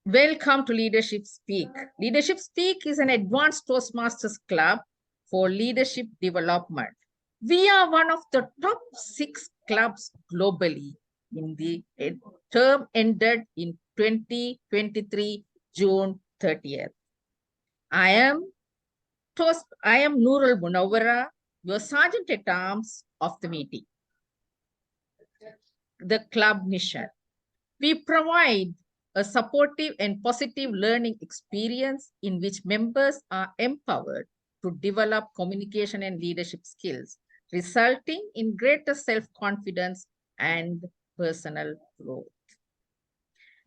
Welcome to Leadership Speak. Leadership Speak is an advanced Toastmasters club for leadership development. We are one of the top 6 clubs globally in the term ended in 2023, June 30th. I am Nurul Munawwara, your Sergeant at Arms of the meeting. The club mission. We provide a supportive and positive learning experience in which members are empowered to develop communication and leadership skills, resulting in greater self-confidence and personal growth.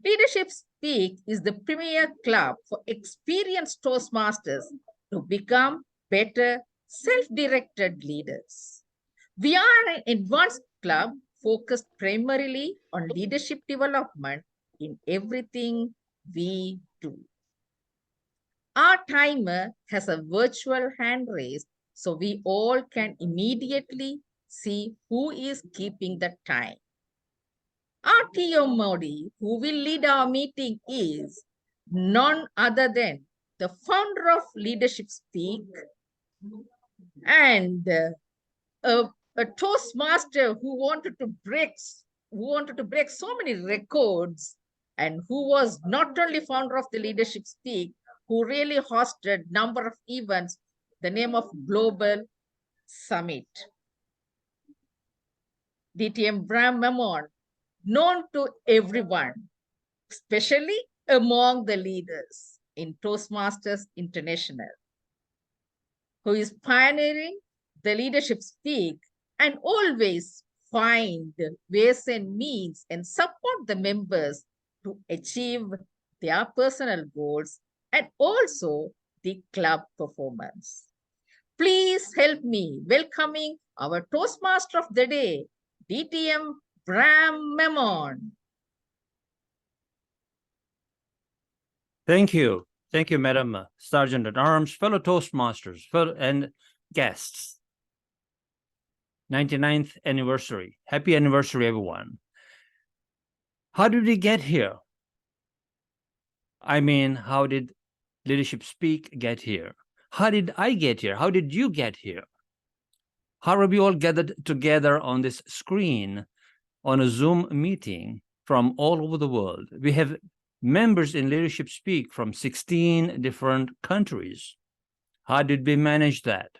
Leadership Speak is the premier club for experienced Toastmasters to become better self-directed leaders. We are an advanced club focused primarily on leadership development in everything we do. Our timer has a virtual hand raise, so we all can immediately see who is keeping the time. Our TMOD, who will lead our meeting, is none other than the founder of Leadership Speak and a Toastmaster who wanted to break so many records, and who was not only founder of the Leadership Speak, who really hosted number of events, the name of Global Summit. DTM Brahm Memone, known to everyone, especially among the leaders in Toastmasters International, who is pioneering the Leadership Speak and always find ways and means and support the members to achieve their personal goals and also the club performance. Please help me welcoming our Toastmaster of the day, DTM Brahm Memone. Thank you. Thank you, Madam Sergeant at Arms, fellow Toastmasters, and guests. 99th anniversary. Happy anniversary, everyone. How did we get here? I mean, how did Leadership Speak get here? How did I get here? How did you get here? How are we all gathered together on this screen on a Zoom meeting from all over the world? We have members in Leadership Speak from 16 different countries. How did we manage that?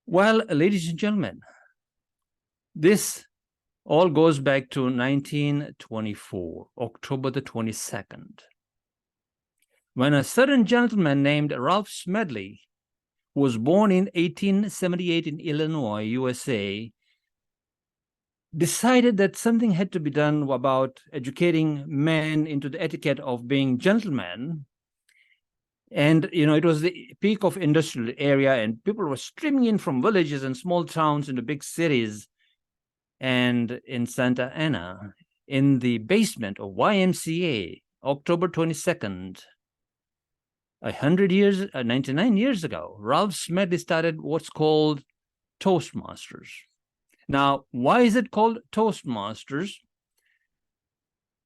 Well, ladies and gentlemen, this all goes back to 1924, October the 22nd, when a certain gentleman named Ralph Smedley, who was born in 1878 in Illinois, USA, decided that something had to be done about educating men into the etiquette of being gentlemen. And, you know, it was the peak of industrial area, and people were streaming in from villages and small towns into big cities. And in Santa Ana, in the basement of YMCA, October 22nd, 99 years ago, Ralph Smedley started what's called Toastmasters. Now, why is it called Toastmasters?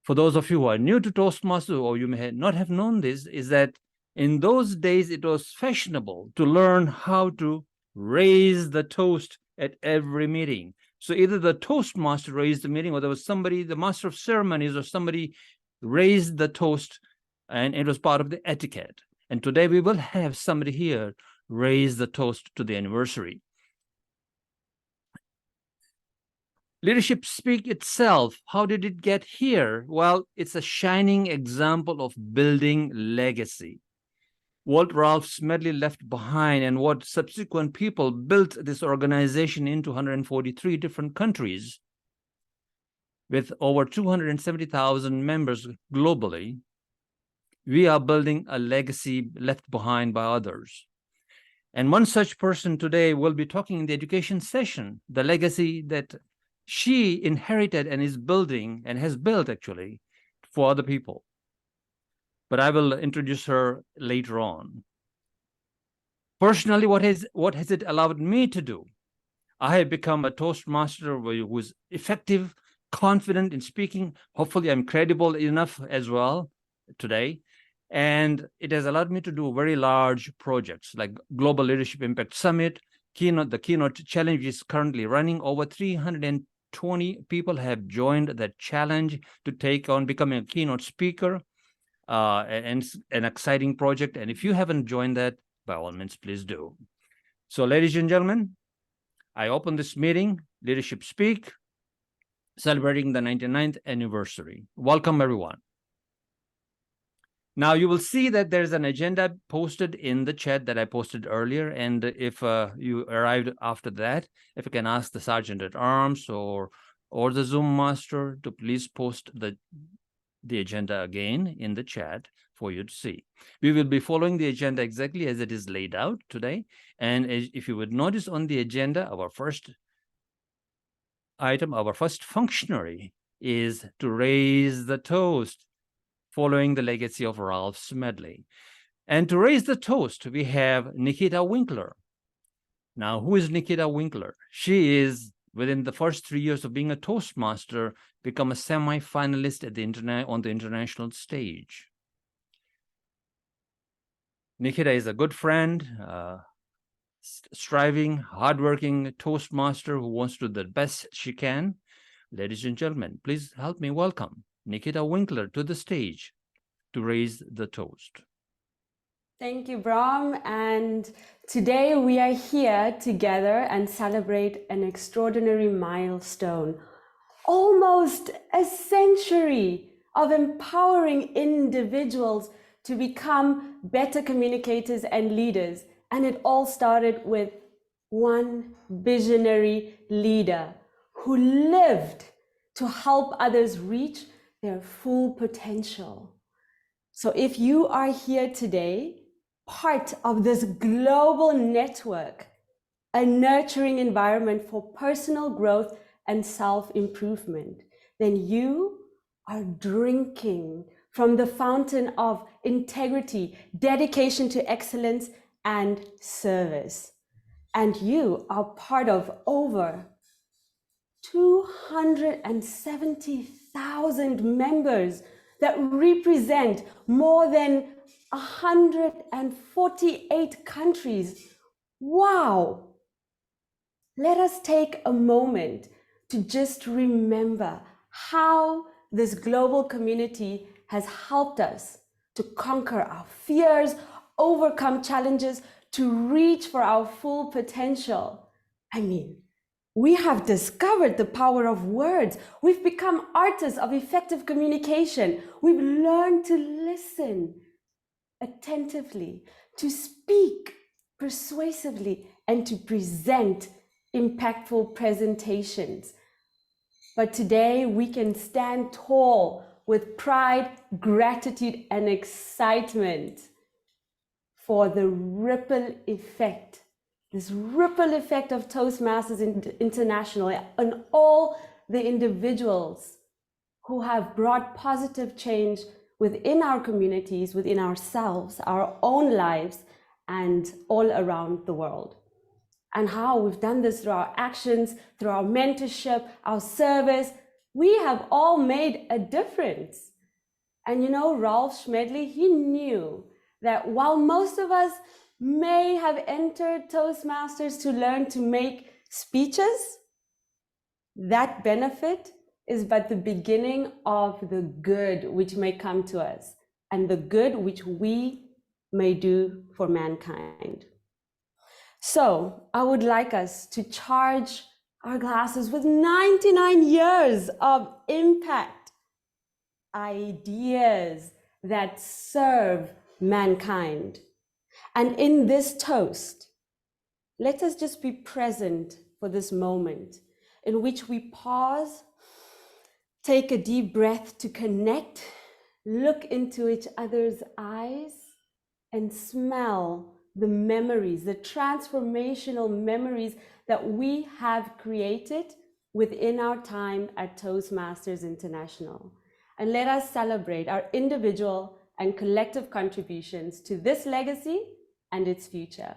For those of you who are new to Toastmasters, or you may not have known this, is that in those days, it was fashionable to learn how to raise the toast at every meeting. So either the Toastmaster raised the meeting, or there was somebody, the master of ceremonies, or somebody raised the toast, and it was part of the etiquette. And today we will have somebody here raise the toast to the anniversary. Leadership Speak itself, how did it get here? Well, it's a shining example of building legacy. What Ralph Smedley left behind and what subsequent people built this organization into 143 different countries with over 270,000 members globally. We are building a legacy left behind by others. And one such person today will be talking in the education session, the legacy that she inherited and is building and has built actually for other people. But I will introduce her later on. Personally, what has it allowed me to do? I have become a Toastmaster who's effective, confident in speaking. Hopefully, I'm credible enough as well today. And it has allowed me to do very large projects like Global Leadership Impact Summit, the keynote challenge is currently running. Over 320 people have joined that challenge to take on becoming a keynote speaker, and an exciting project. And if you haven't joined that, by all means, please do. So, ladies and gentlemen, I open this meeting, Leadership Speak, celebrating the 99th anniversary. Welcome, everyone. Now, you will see that there's an agenda posted in the chat that I posted earlier. And if you arrived after that, if you can ask the Sergeant at Arms or the Zoom master to please post the agenda again in the chat for you to see. We will be following the agenda exactly as it is laid out today. And if you would notice on the agenda, our first item, our first functionary is to raise the toast, following the legacy of Ralph Smedley. And to raise the toast, we have Nikita Winkler. Now, who is Nikita Winkler? She is, within the first 3 years of being a Toastmaster, become a semi-finalist at on the international stage. Nikita is a good friend, striving, hardworking Toastmaster who wants to do the best she can. Ladies and gentlemen, please help me welcome Nikita Winkler to the stage to raise the toast. Thank you, Brahm. And today we are here together and celebrate an extraordinary milestone. Almost a century of empowering individuals to become better communicators and leaders. And it all started with one visionary leader who lived to help others reach their full potential. So if you are here today, part of this global network, a nurturing environment for personal growth and self-improvement, then you are drinking from the fountain of integrity, dedication to excellence, and service. And you are part of over 270,000 members that represent more than 148 countries. Wow! Let us take a moment to just remember how this global community has helped us to conquer our fears, overcome challenges, to reach for our full potential. I mean, we have discovered the power of words. We've become artists of effective communication. We've learned to listen attentively, to speak persuasively, and to present impactful presentations. But today we can stand tall with pride, gratitude, and excitement for the ripple effect, this ripple effect of Toastmasters International and all the individuals who have brought positive change within our communities, within ourselves, our own lives, and all around the world. And how we've done this through our actions, through our mentorship, our service. We have all made a difference. And you know, Ralph Smedley, he knew that while most of us may have entered Toastmasters to learn to make speeches, that benefit is but the beginning of the good which may come to us and the good which we may do for mankind. So I would like us to charge our glasses with 99 years of impact, ideas that serve mankind. And in this toast, let us just be present for this moment in which we pause, take a deep breath to connect, look into each other's eyes, and smell the memories, the transformational memories that we have created within our time at Toastmasters International. And let us celebrate our individual and collective contributions to this legacy and its future.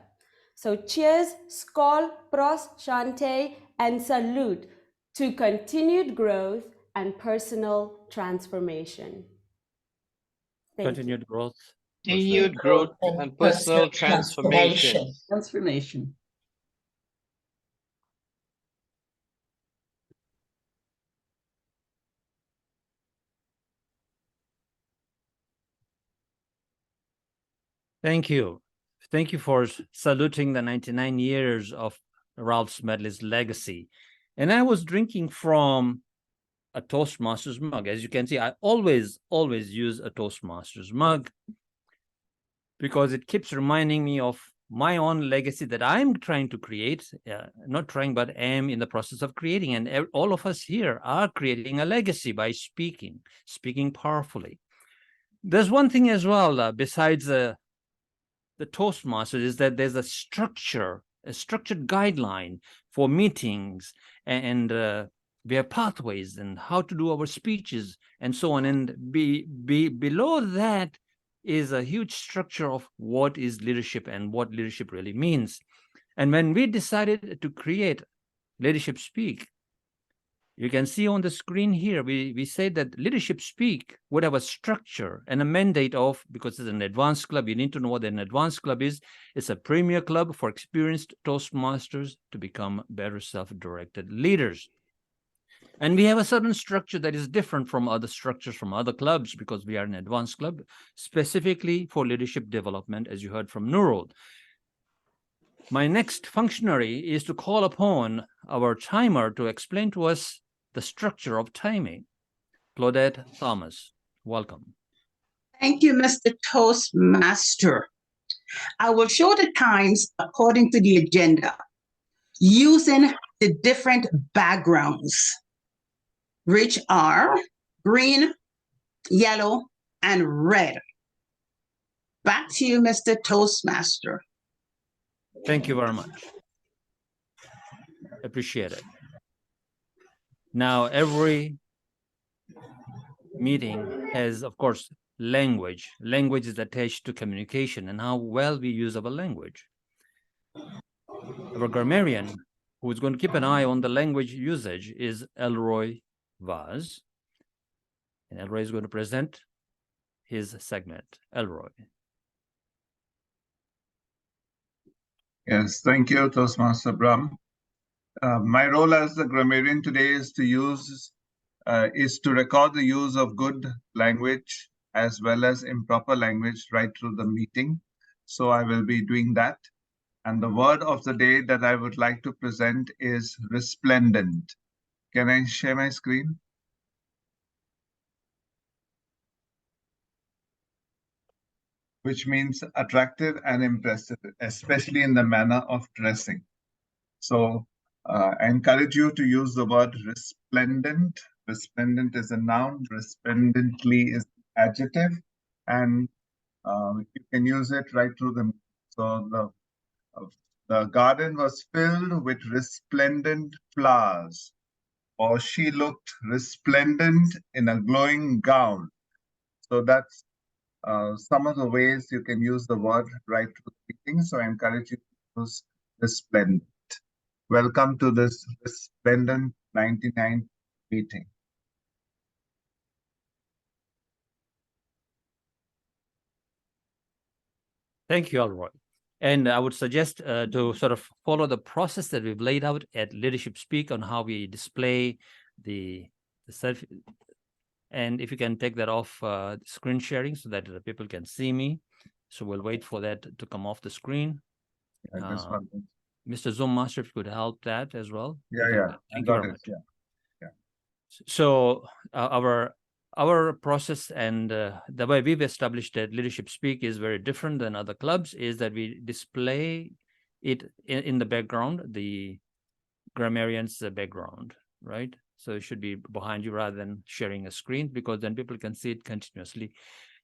So cheers, skål, prost, shante, and salute to continued growth and personal transformation. Thank you. Continued growth. Continued growth and personal transformation. Transformation. Thank you. Thank you for saluting the 99 years of Ralph Smedley's legacy. And I was drinking from a Toastmasters mug. As you can see, I always use a Toastmasters mug because it keeps reminding me of my own legacy that I'm trying to create, not trying, but am in the process of creating. And all of us here are creating a legacy by speaking powerfully. There's one thing as well, besides the Toastmasters, is that there's a structured guideline for meetings, and we have pathways and how to do our speeches and so on. And below that is a huge structure of what is leadership and what leadership really means. And when we decided to create Leadership Speak, you can see on the screen here, we said that Leadership Speak would have a structure and a mandate of, because it's an advanced club, you need to know what an advanced club is. It's a premier club for experienced Toastmasters to become better self-directed leaders. And we have a certain structure that is different from other structures from other clubs, because we are an advanced club specifically for leadership development, as you heard from Nurul. My next functionary is to call upon our timer to explain to us the structure of timing. Claudette Thomas, welcome. Thank you, Mr. Toastmaster. I will show the times according to the agenda, using the different backgrounds, which are green, yellow, and red. Back to you, Mr. Toastmaster. Thank you very much. Appreciate it. Now, every meeting has, of course, language. Language is attached to communication and how well we use our language. Our grammarian, who is going to keep an eye on the language usage, is Elroy Vaz. And Elroy is going to present his segment. Elroy. Yes, thank you, Toastmaster Brahm. My role as the grammarian today is to record the use of good language as well as improper language right through the meeting. So I will be doing that. And the word of the day that I would like to present is resplendent. Can I share my screen? Which means attractive and impressive, especially in the manner of dressing. So I encourage you to use the word resplendent. Resplendent is a noun, resplendently is adjective, and you can use it right through the. So the garden was filled with resplendent flowers, or she looked resplendent in a glowing gown. So that's some of the ways you can use the word right through the meeting. So I encourage you to use resplendent. Welcome to this resplendent 99 meeting. Thank you, Elroy. And I would suggest to sort of follow the process that we've laid out at Leadership Speak on how we display the self. And if you can take that off screen sharing so that people can see me. So we'll wait for that to come off the screen. Mr. Zoom Master, if you could help that as well. Yeah. Thank you very much. Yeah. So our process and the way we've established that Leadership Speak is very different than other clubs is that we display it in the background, the grammarian's background, right? So it should be behind you rather than sharing a screen, because then people can see it continuously.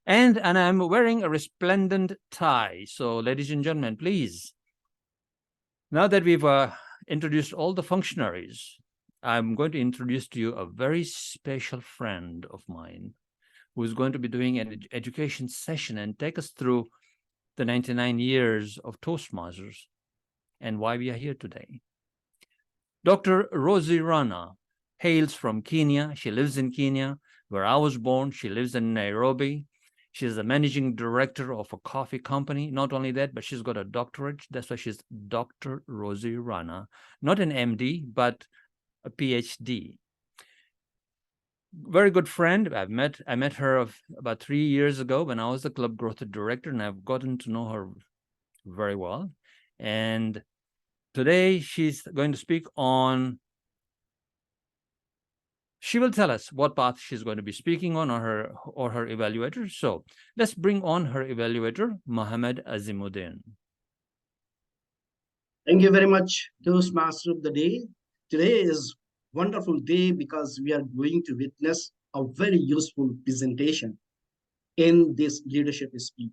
And I'm wearing a resplendent tie. So ladies and gentlemen, please, now that we've introduced all the functionaries, I'm going to introduce to you a very special friend of mine who is going to be doing an education session and take us through the 99 years of Toastmasters and why we are here today. Dr. Rozy Rana hails from Kenya. She lives in Kenya, where I was born. She lives in Nairobi. She's the managing director of a coffee company. Not only that, but she's got a doctorate. That's why she's Dr. Rozy Rana, not an MD, but a PhD. Very good friend. I met her about 3 years ago when I was the club growth director, and I've gotten to know her very well. And today she's going to speak on, she will tell us what path she's going to be speaking on, or her evaluator. So let's bring on her evaluator, Mohmad Azimuddin. Thank you very much, Toastmaster of the day. Today is a wonderful day because we are going to witness a very useful presentation in this leadership speak.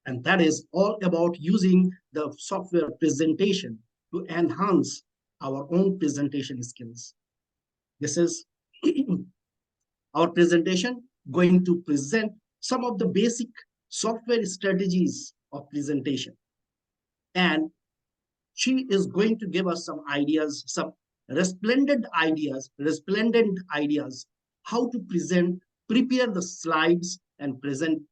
And that is all about using the software presentation to enhance our own presentation skills. This is our presentation going to present some of the basic software strategies of presentation. And she is going to give us some ideas, some resplendent ideas, how to prepare the slides and present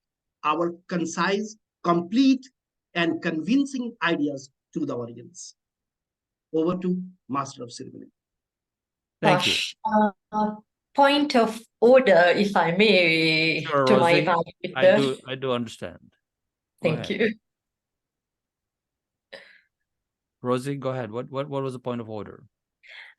our concise, complete, and convincing ideas to the audience. Over to Master of Ceremony. Thank you. Point of order, if I may, Sure, to my Rozy, evaluator. I do understand. Thank you. Rozy, go ahead. What was the point of order?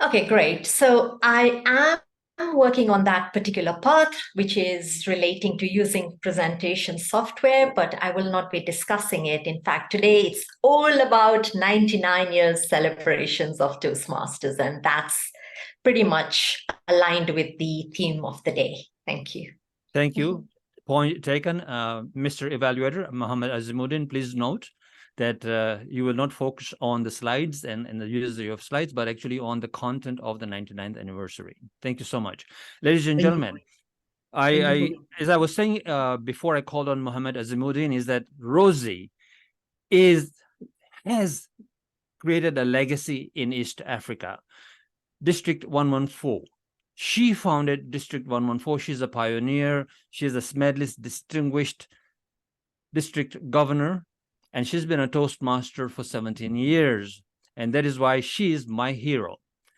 Okay, great. So I am working on that particular path, which is relating to using presentation software, but I will not be discussing it. In fact, today it's all about 99 years celebrations of Toastmasters, and that's pretty much aligned with the theme of the day. Thank you. Thank you. Point taken. Mr. Evaluator, Mohmad Azimuddin, please note that you will not focus on the slides and the usage of slides, but actually on the content of the 99th anniversary. Thank you so much. Ladies and gentlemen, as I was saying before I called on Mohmad Azimuddin, is that Rozy has created a legacy in East Africa. District 114. She founded District 114. She's a pioneer. She's a Smedley's distinguished district governor, and she's been a Toastmaster for 17 years. And that is why she is my hero.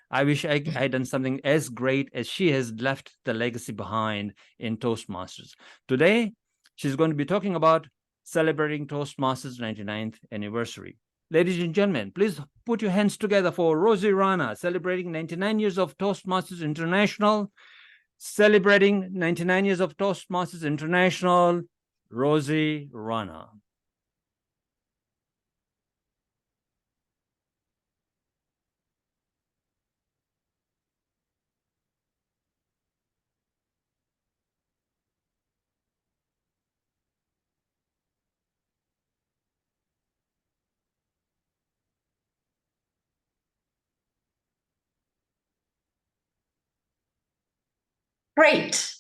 I wish I had done something as great as she has left the legacy behind in Toastmasters. Today, she's going to be talking about celebrating Toastmasters' 99th anniversary. Ladies and gentlemen, please put your hands together for Rozy Rana, celebrating 99 years of Toastmasters International. Celebrating 99 years of Toastmasters International, Rozy Rana. Great.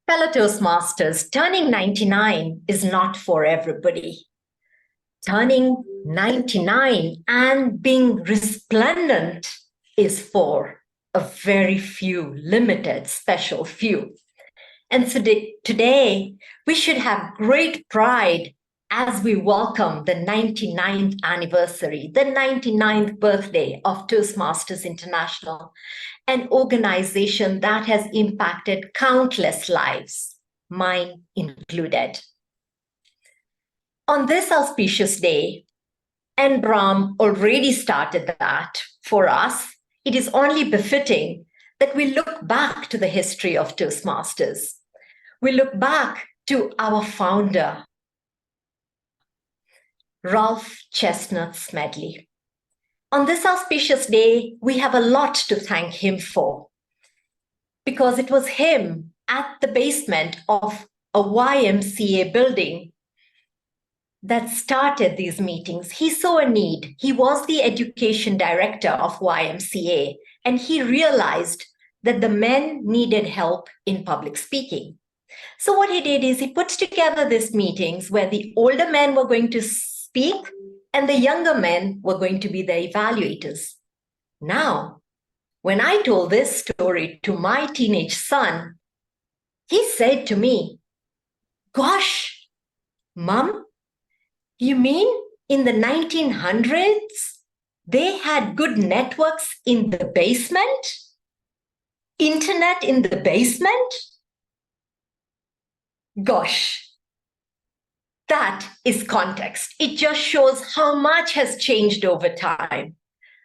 Fellow Toastmasters, turning 99 is not for everybody. Turning 99 and being resplendent is for a very few, limited, special few. And so today, we should have great pride as we welcome the 99th anniversary, the 99th birthday of Toastmasters International, an organization that has impacted countless lives, mine included. On this auspicious day, and Brahm already started that for us, it is only befitting that we look back to the history of Toastmasters. We look back to our founder, Ralph Chestnut Smedley. On this auspicious day, we have a lot to thank him for, because it was him at the basement of a YMCA building that started these meetings. He saw a need. He was the education director of YMCA, and he realized that the men needed help in public speaking. So what he did is he put together these meetings where the older men were going to speak and the younger men were going to be the evaluators. Now, When I told this story to my teenage son, he said to me, "Gosh, Mom, you mean in the 1900s, they had good networks in the basement? Internet in the basement?" Gosh, that is context. It just shows how much has changed over time.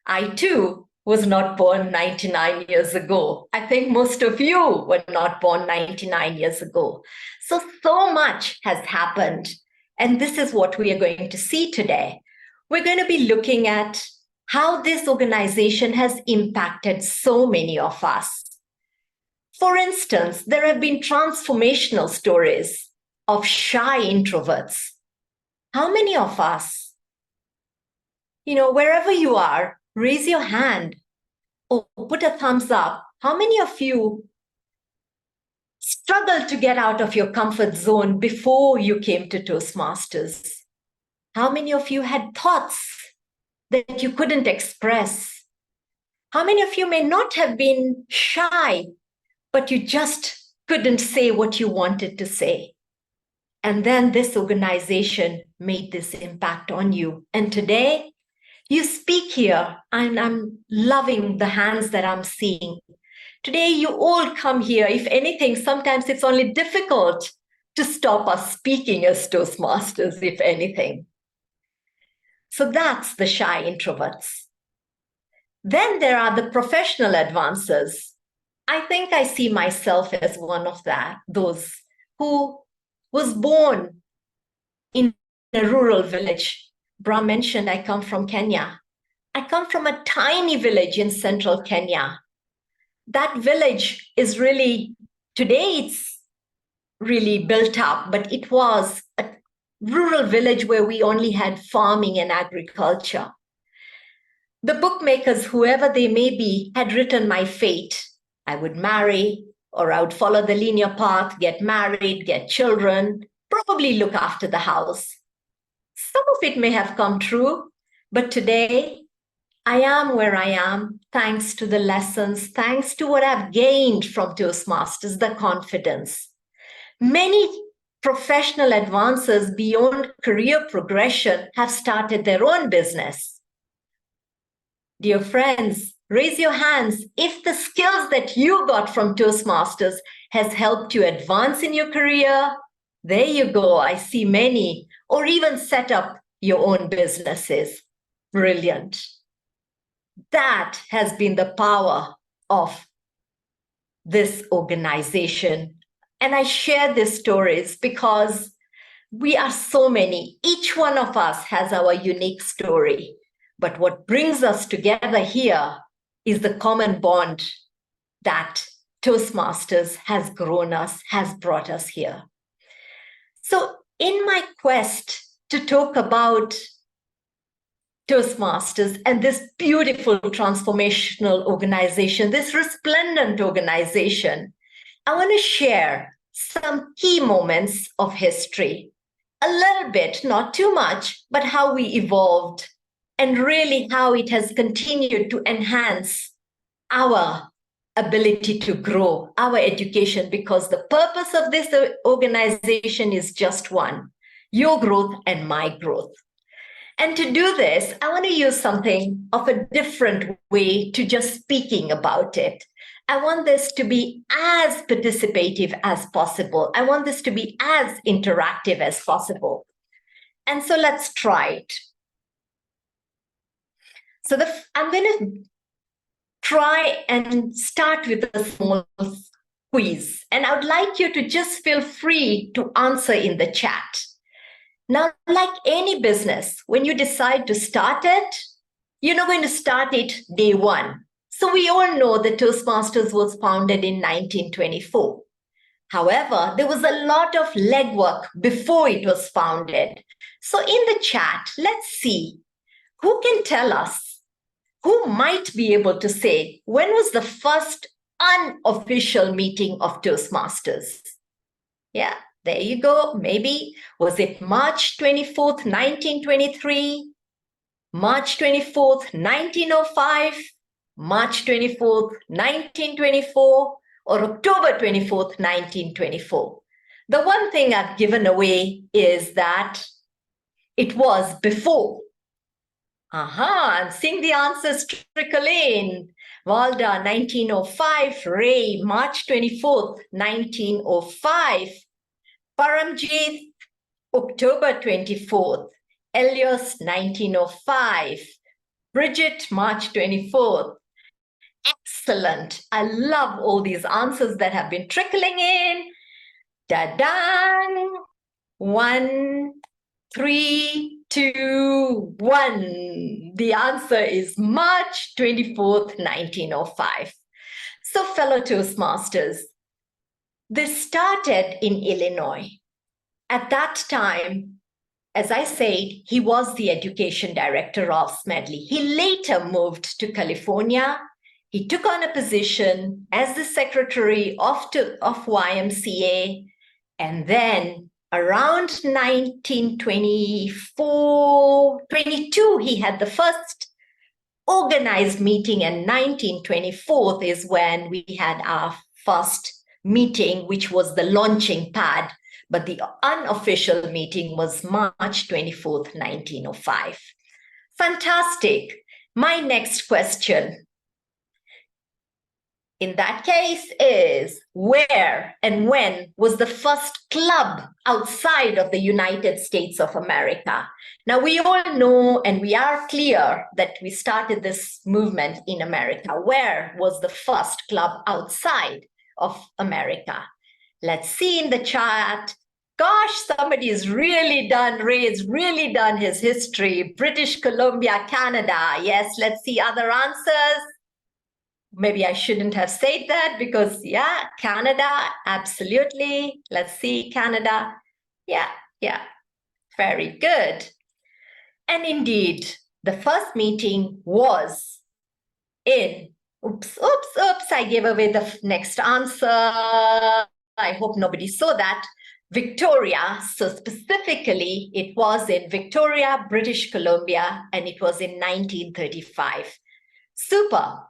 I too was not born 99 years ago. I think most of you were not born 99 years ago. So much has happened. And this is what we are going to see today. We're going to be looking at how this organization has impacted so many of us. For instance, there have been transformational stories of shy introverts. How many of us, wherever you are, raise your hand or put a thumbs up. How many of you struggled to get out of your comfort zone before you came to Toastmasters? How many of you had thoughts that you couldn't express? How many of you may not have been shy, but you just couldn't say what you wanted to say? And then this organization made this impact on you. And today, you speak here, and I'm loving the hands that I'm seeing. Today, you all come here. If anything, sometimes it's only difficult to stop us speaking as Toastmasters, if anything. So that's the shy introverts. Then there are the professional advancers. I think I see myself as one of those who was born in a rural village. Brahm mentioned I come from Kenya. I come from a tiny village in central Kenya. That village is really, today it's really built up, but it was a rural village where we only had farming and agriculture. The bookmakers, whoever they may be, had written my fate. I would marry, or I would follow the linear path, get married, get children, probably look after the house. Some of it may have come true, but today I am where I am thanks to the lessons, thanks to what I've gained from Toastmasters, the confidence. Many professional advancers beyond career progression have started their own business. Dear friends, raise your hands if the skills that you got from Toastmasters has helped you advance in your career. There you go, I see many. Or even set up your own businesses. Brilliant. That has been the power of this organization. And I share these stories because we are so many. Each one of us has our unique story. But what brings us together here is the common bond that Toastmasters has grown us, has brought us here. So in my quest to talk about Toastmasters and this beautiful transformational organization, this resplendent organization, I want to share some key moments of history. A little bit, not too much, but how we evolved and really how it has continued to enhance our ability to grow, our education, because the purpose of this organization is just one: your growth and my growth. And to do this, I want to use something of a different way to just speaking about it. I want this to be as participative as possible. I want this to be as interactive as possible. And so let's try it. So I'm going to try and start with a small quiz. And I would like you to just feel free to answer in the chat. Now, like any business, when you decide to start it, you're not going to start it day one. So we all know that Toastmasters was founded in 1924. However, there was a lot of legwork before it was founded. So in the chat, let's see who can tell us, who might be able to say, when was the first unofficial meeting of Toastmasters? Yeah, there you go. Maybe, was it March 24th, 1923? March 24th, 1905? March 24th, 1924, or October 24th, 1924. The one thing I've given away is that it was before. I'm seeing the answers trickle in. Valda, 1905. Ray, March 24th, 1905. Paramjit, October 24th. Elios, 1905. Bridget, March 24th. Excellent. I love all these answers that have been trickling in. Da-dang. 1, 3, 2, 1. The answer is March 24th, 1905. So, fellow Toastmasters, this started in Illinois. At that time, as I said, he was the education director of Smedley. He later moved to California. He took on a position as the secretary of YMCA, and then around 1922, he had the first organized meeting, and 1924 is when we had our first meeting, which was the launching pad, but the unofficial meeting was March 24th, 1905. Fantastic. My next question in that case is, where and when was the first club outside of the United States of America? Now, we all know and we are clear that we started this movement in America. Where was the first club outside of America? Let's see in the chat. Gosh, somebody has really done, Ray has really done his history. British Columbia, Canada. Yes, let's see other answers. Maybe I shouldn't have said that because, yeah, Canada, absolutely. Let's see, Canada. Yeah, very good. And indeed, the first meeting was in, oops, I gave away the next answer. I hope nobody saw that. Victoria, so specifically, it was in Victoria, British Columbia, and it was in 1935. Super.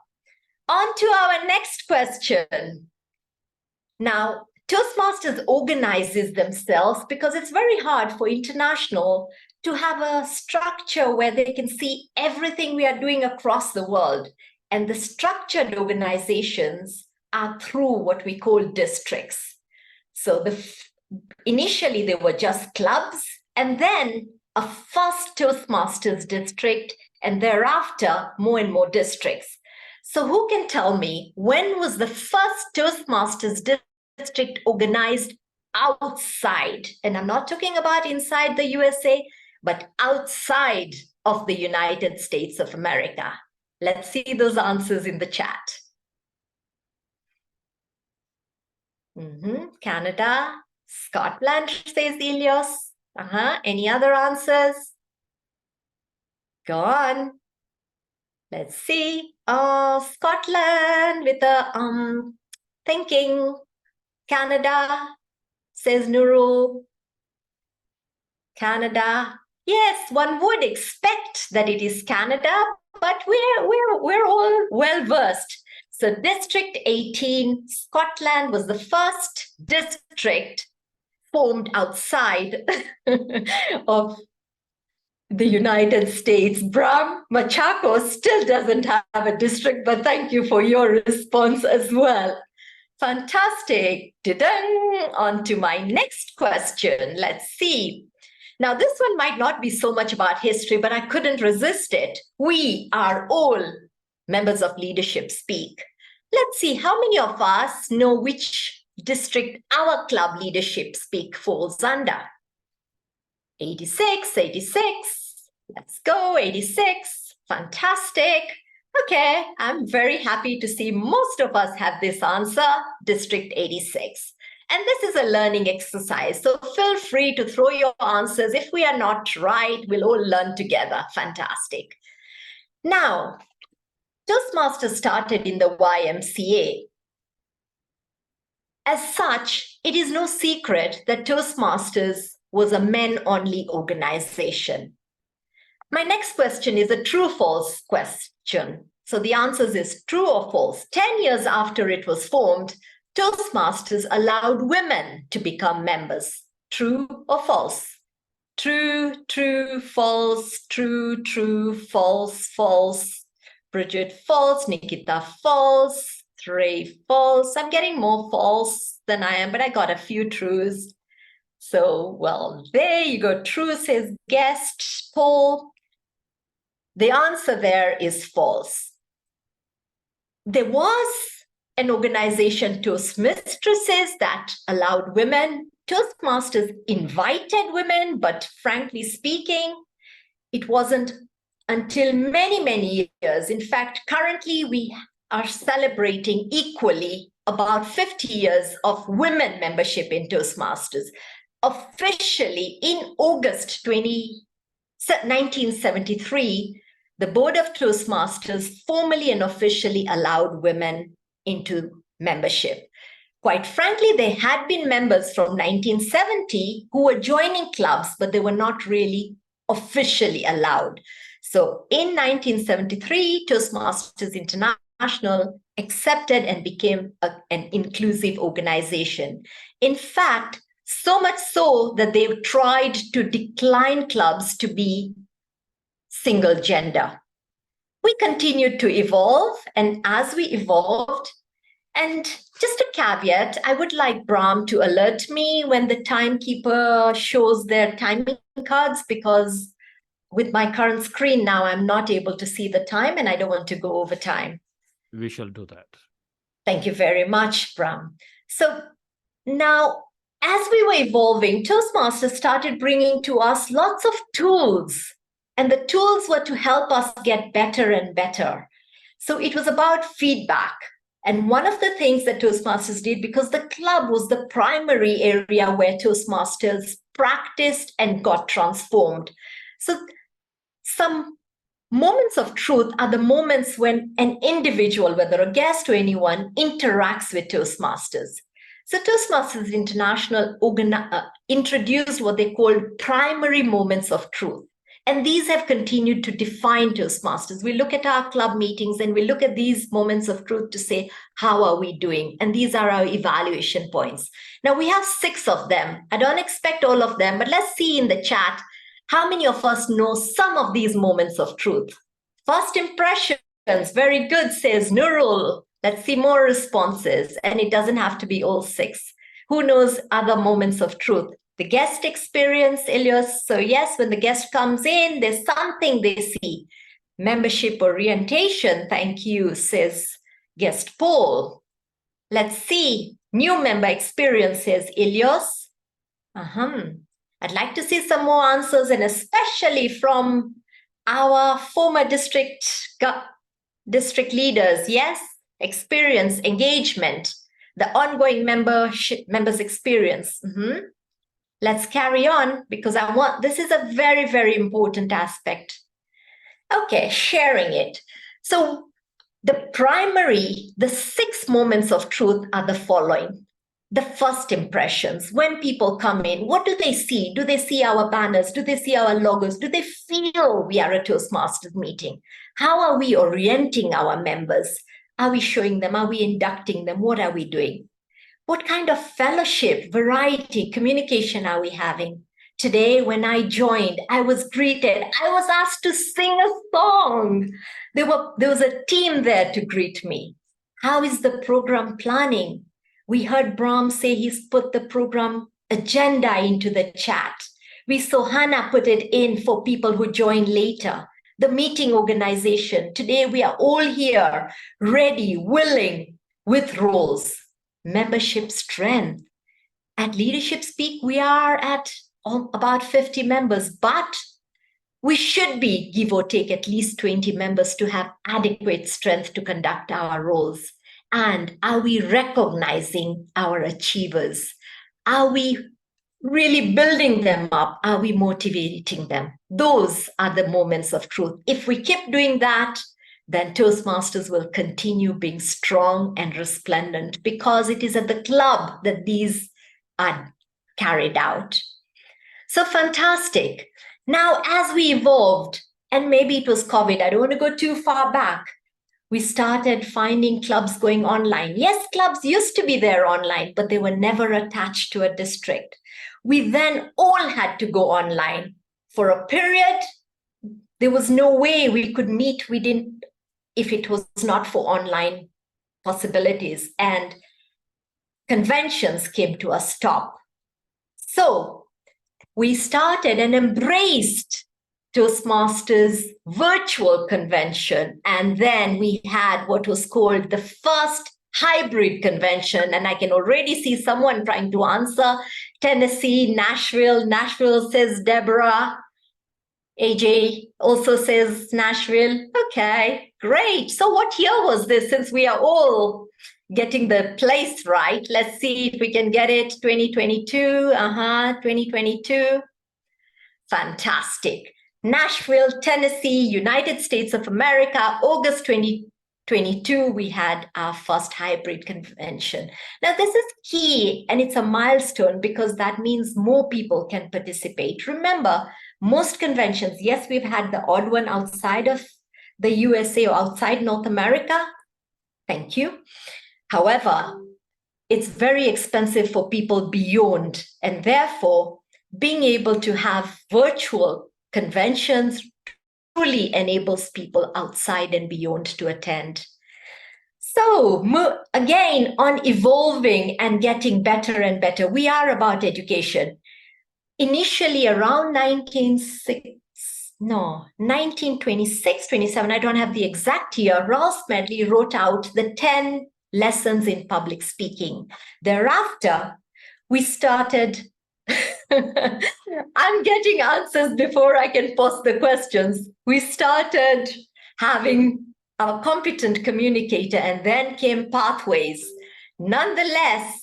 On to our next question. Now, Toastmasters organizes themselves because it's very hard for international to have a structure where they can see everything we are doing across the world. And the structured organizations are through what we call districts. So initially they were just clubs, and then a first Toastmasters district, and thereafter more and more districts. So who can tell me, when was the first Toastmasters district organized outside? And I'm not talking about inside the USA, but outside of the United States of America. Let's see those answers in the chat. Canada, Scotland, says Elios. Any other answers? Go on. Let's see. Scotland with the thinking. Canada, says Nuru. Canada. Yes, one would expect that it is Canada, but we're all well versed. So District 18, Scotland was the first district formed outside of the United States. Brahm, Machakos still doesn't have a district, but thank you for your response as well. Fantastic. On to my next question. Let's see. Now, this one might not be so much about history, but I couldn't resist it. We are all members of Leadership Speak. Let's see, how many of us know which district our club Leadership Speak falls under? 86, 86. Let's go, 86. Fantastic. Okay, I'm very happy to see most of us have this answer, District 86. And this is a learning exercise, so feel free to throw your answers. If we are not right, we'll all learn together. Fantastic. Now, Toastmasters started in the YMCA. As such, it is no secret that Toastmasters was a men-only organization. My next question is a true-false question. So the answer is true or false. 10 years after it was formed, Toastmasters allowed women to become members. True or false? True, true, false, true, true, false, false. Bridget, false. Nikita, false. Ray, false. I'm getting more false than I am, but I got a few trues. So, well, there you go. True says guest, Paul. The answer there is false. There was an organization, Toastmasters, that allowed women. Toastmasters invited women, but frankly speaking, it wasn't until many, many years. In fact, currently we are celebrating equally about 50 years of women membership in Toastmasters. Officially, in August 1973, the Board of Toastmasters formally and officially allowed women into membership. Quite frankly, they had been members from 1970 who were joining clubs, but they were not really officially allowed. So in 1973, Toastmasters International accepted and became an inclusive organization. In fact, so much so that they've tried to decline clubs to be single gender. We continued to evolve, and as we evolved, and just a caveat, I would like Brahm to alert me when the timekeeper shows their timing cards, because with my current screen now, I'm not able to see the time and I don't want to go over time. We shall do that. Thank you very much, Brahm. So now, as we were evolving, Toastmasters started bringing to us lots of tools, and the tools were to help us get better and better. So it was about feedback. And one of the things that Toastmasters did, because the club was the primary area where Toastmasters practiced and got transformed. So some moments of truth are the moments when an individual, whether a guest or anyone, interacts with Toastmasters. So Toastmasters International introduced what they called primary moments of truth. And these have continued to define Toastmasters. We look at our club meetings and we look at these moments of truth to say, how are we doing? And these are our evaluation points. Now we have 6 of them. I don't expect all of them, but let's see in the chat, how many of us know some of these moments of truth? First impressions, very good, says Nurul. Let's see more responses. And it doesn't have to be all 6. Who knows other moments of truth? The guest experience, Elias. So yes, when the guest comes in, there's something they see. Membership orientation, thank you, says guest Paul. Let's see. New member experiences, Elias. I'd like to see some more answers, and especially from our former district leaders. Yes, experience, engagement, the ongoing members experience. Let's carry on, because this is a very, very important aspect. Okay, sharing it. So the 6 moments of truth are the following. The first impressions, when people come in, what do they see? Do they see our banners? Do they see our logos? Do they feel we are a Toastmasters meeting? How are we orienting our members? Are we showing them? Are we inducting them? What are we doing? What kind of fellowship, variety, communication are we having? Today, when I joined, I was greeted. I was asked to sing a song. There was a team there to greet me. How is the program planning? We heard Brahm say he's put the program agenda into the chat. We saw Hannah put it in for people who join later. The meeting organization. Today, we are all here, ready, willing, with roles. Membership strength. At Leadership Speak, we are at about 50 members, but we should be, give or take, at least 20 members to have adequate strength to conduct our roles. And are we recognizing our achievers? Are we really building them up? Are we motivating them? Those are the moments of truth. If we keep doing that, then Toastmasters will continue being strong and resplendent, because it is at the club that these are carried out. So fantastic. Now, as we evolved, and maybe it was COVID, I don't want to go too far back, we started finding clubs going online. Yes, clubs used to be there online, but they were never attached to a district. We then all had to go online. For a period, there was no way we could meet. We didn't, if it was not for online possibilities, and conventions came to a stop. So we started and embraced Toastmasters virtual convention. And then we had what was called the first hybrid convention. And I can already see someone trying to answer. Tennessee, Nashville. Nashville says Deborah. AJ also says Nashville. Okay, great. So what year was this, since we are all getting the place right? Let's see if we can get it. 2022. 2022. Fantastic. Nashville, Tennessee, United States of America, August 2022, we had our first hybrid convention. Now, this is key, and it's a milestone because that means more people can participate. Remember, most conventions, yes, we've had the odd one outside of the USA or outside North America. Thank you. However, it's very expensive for people beyond, and therefore, being able to have virtual conventions truly enables people outside and beyond to attend. So again, on evolving and getting better and better, we are about education. Initially around 1926, 27, I don't have the exact year, Ralph Smedley wrote out the 10 lessons in public speaking. Thereafter, we started I'm getting answers before I can post the questions. We started having a competent communicator, and then came pathways. Nonetheless,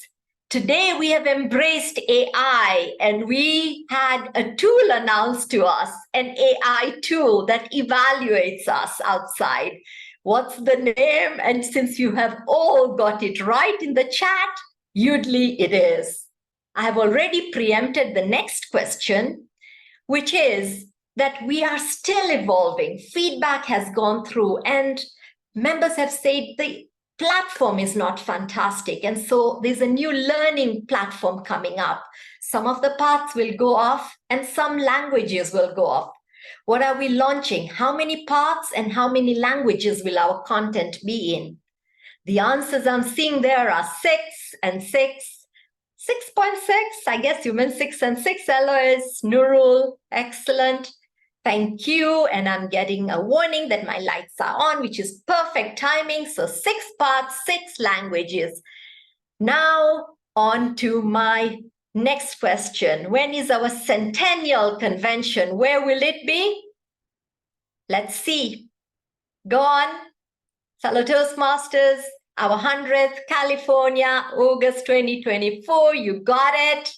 today we have embraced AI, and we had a tool announced to us, an AI tool that evaluates us outside. What's the name? And since you have all got it right in the chat, Youselee it is. I have already preempted the next question, which is that we are still evolving. Feedback has gone through, and members have said the platform is not fantastic. And so there's a new learning platform coming up. Some of the paths will go off and some languages will go off. What are we launching? How many paths and how many languages will our content be in? The answers I'm seeing there are 6 and 6. 6.6, I guess you meant 6 and 6, Eloise, Nurul, excellent. Thank you. And I'm getting a warning that my lights are on, which is perfect timing. So 6 parts, 6 languages. Now on to my next question. When is our centennial convention? Where will it be? Let's see. Go on, fellow Toastmasters. Our 100th, California, August 2024, you got it.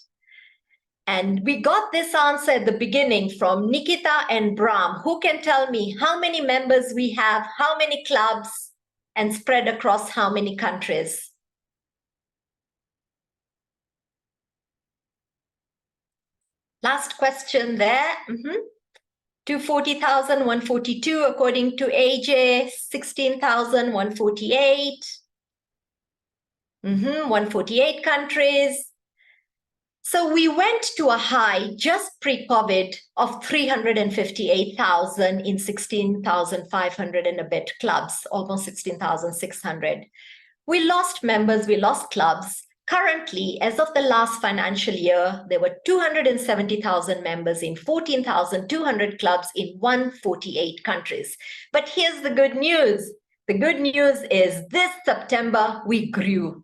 And we got this answer at the beginning from Nikita and Brahm. Who can tell me how many members we have, how many clubs, and spread across how many countries? Last question there. 240,000, 142, according to AJ, 16,000, 148. 148 countries. So we went to a high just pre-COVID of 358,000 in 16,500 and a bit clubs, almost 16,600. We lost members, we lost clubs. Currently, as of the last financial year, there were 270,000 members in 14,200 clubs in 148 countries. But here's the good news. The good news is this September, we grew.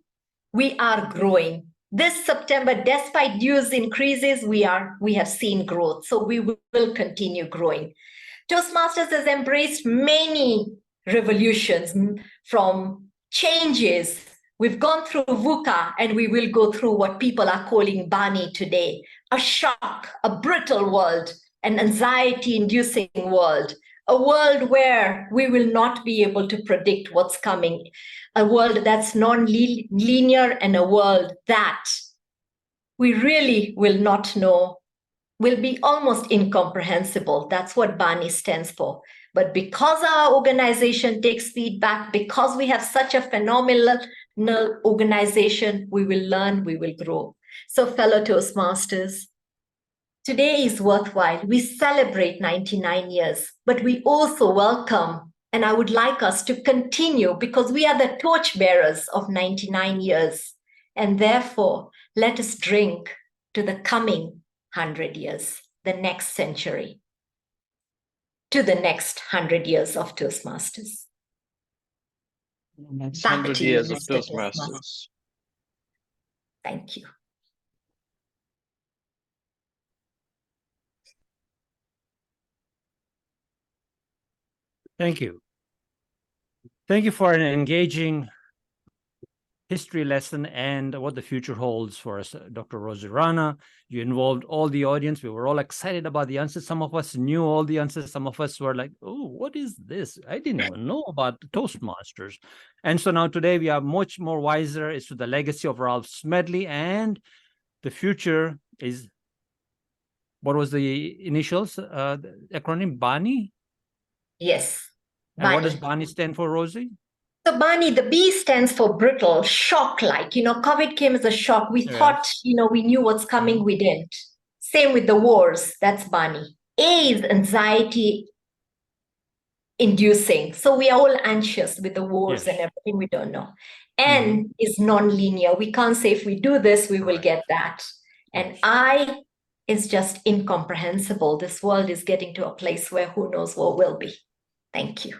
We are growing. This September, despite dues increases, we have seen growth. So we will continue growing. Toastmasters has embraced many revolutions from changes. We've gone through VUCA, and we will go through what people are calling Bani today. A shock, a brittle world, an anxiety-inducing world, a world where we will not be able to predict what's coming, a world that's non-linear, and a world that we really will not know, will be almost incomprehensible. That's what Bani stands for. But because our organization takes feedback, because we have such a phenomenal organization, we will learn, we will grow. So fellow Toastmasters, today is worthwhile. We celebrate 99 years, but we also welcome, and I would like us to continue, because we are the torchbearers of 99 years. And therefore, let us drink to the coming 100 years, the next century, to the next 100 years of Toastmasters. Next Back 100 to you, years of Mr. Toastmasters. Thank you. Thank you. Thank you for an engaging history lesson and what the future holds for us, Dr. Rozy Rana. You involved all the audience. We were all excited about the answers. Some of us knew all the answers. Some of us were like, oh, what is this? I didn't even know about the Toastmasters. And so now today we are much more wiser as to the legacy of Ralph Smedley, and the future is, what was the initials, the acronym, BANI? Yes. And what does BANI stand for, Rozy? So Barney, the B stands for brittle, shock-like. COVID came as a shock. We thought, we knew what's coming. We didn't. Same with the wars. That's Barney. A is anxiety inducing. So we are all anxious with the wars and everything we don't know. N is non-linear. We can't say if we do this, we will get that. And I is just incomprehensible. This world is getting to a place where who knows what will be. Thank you.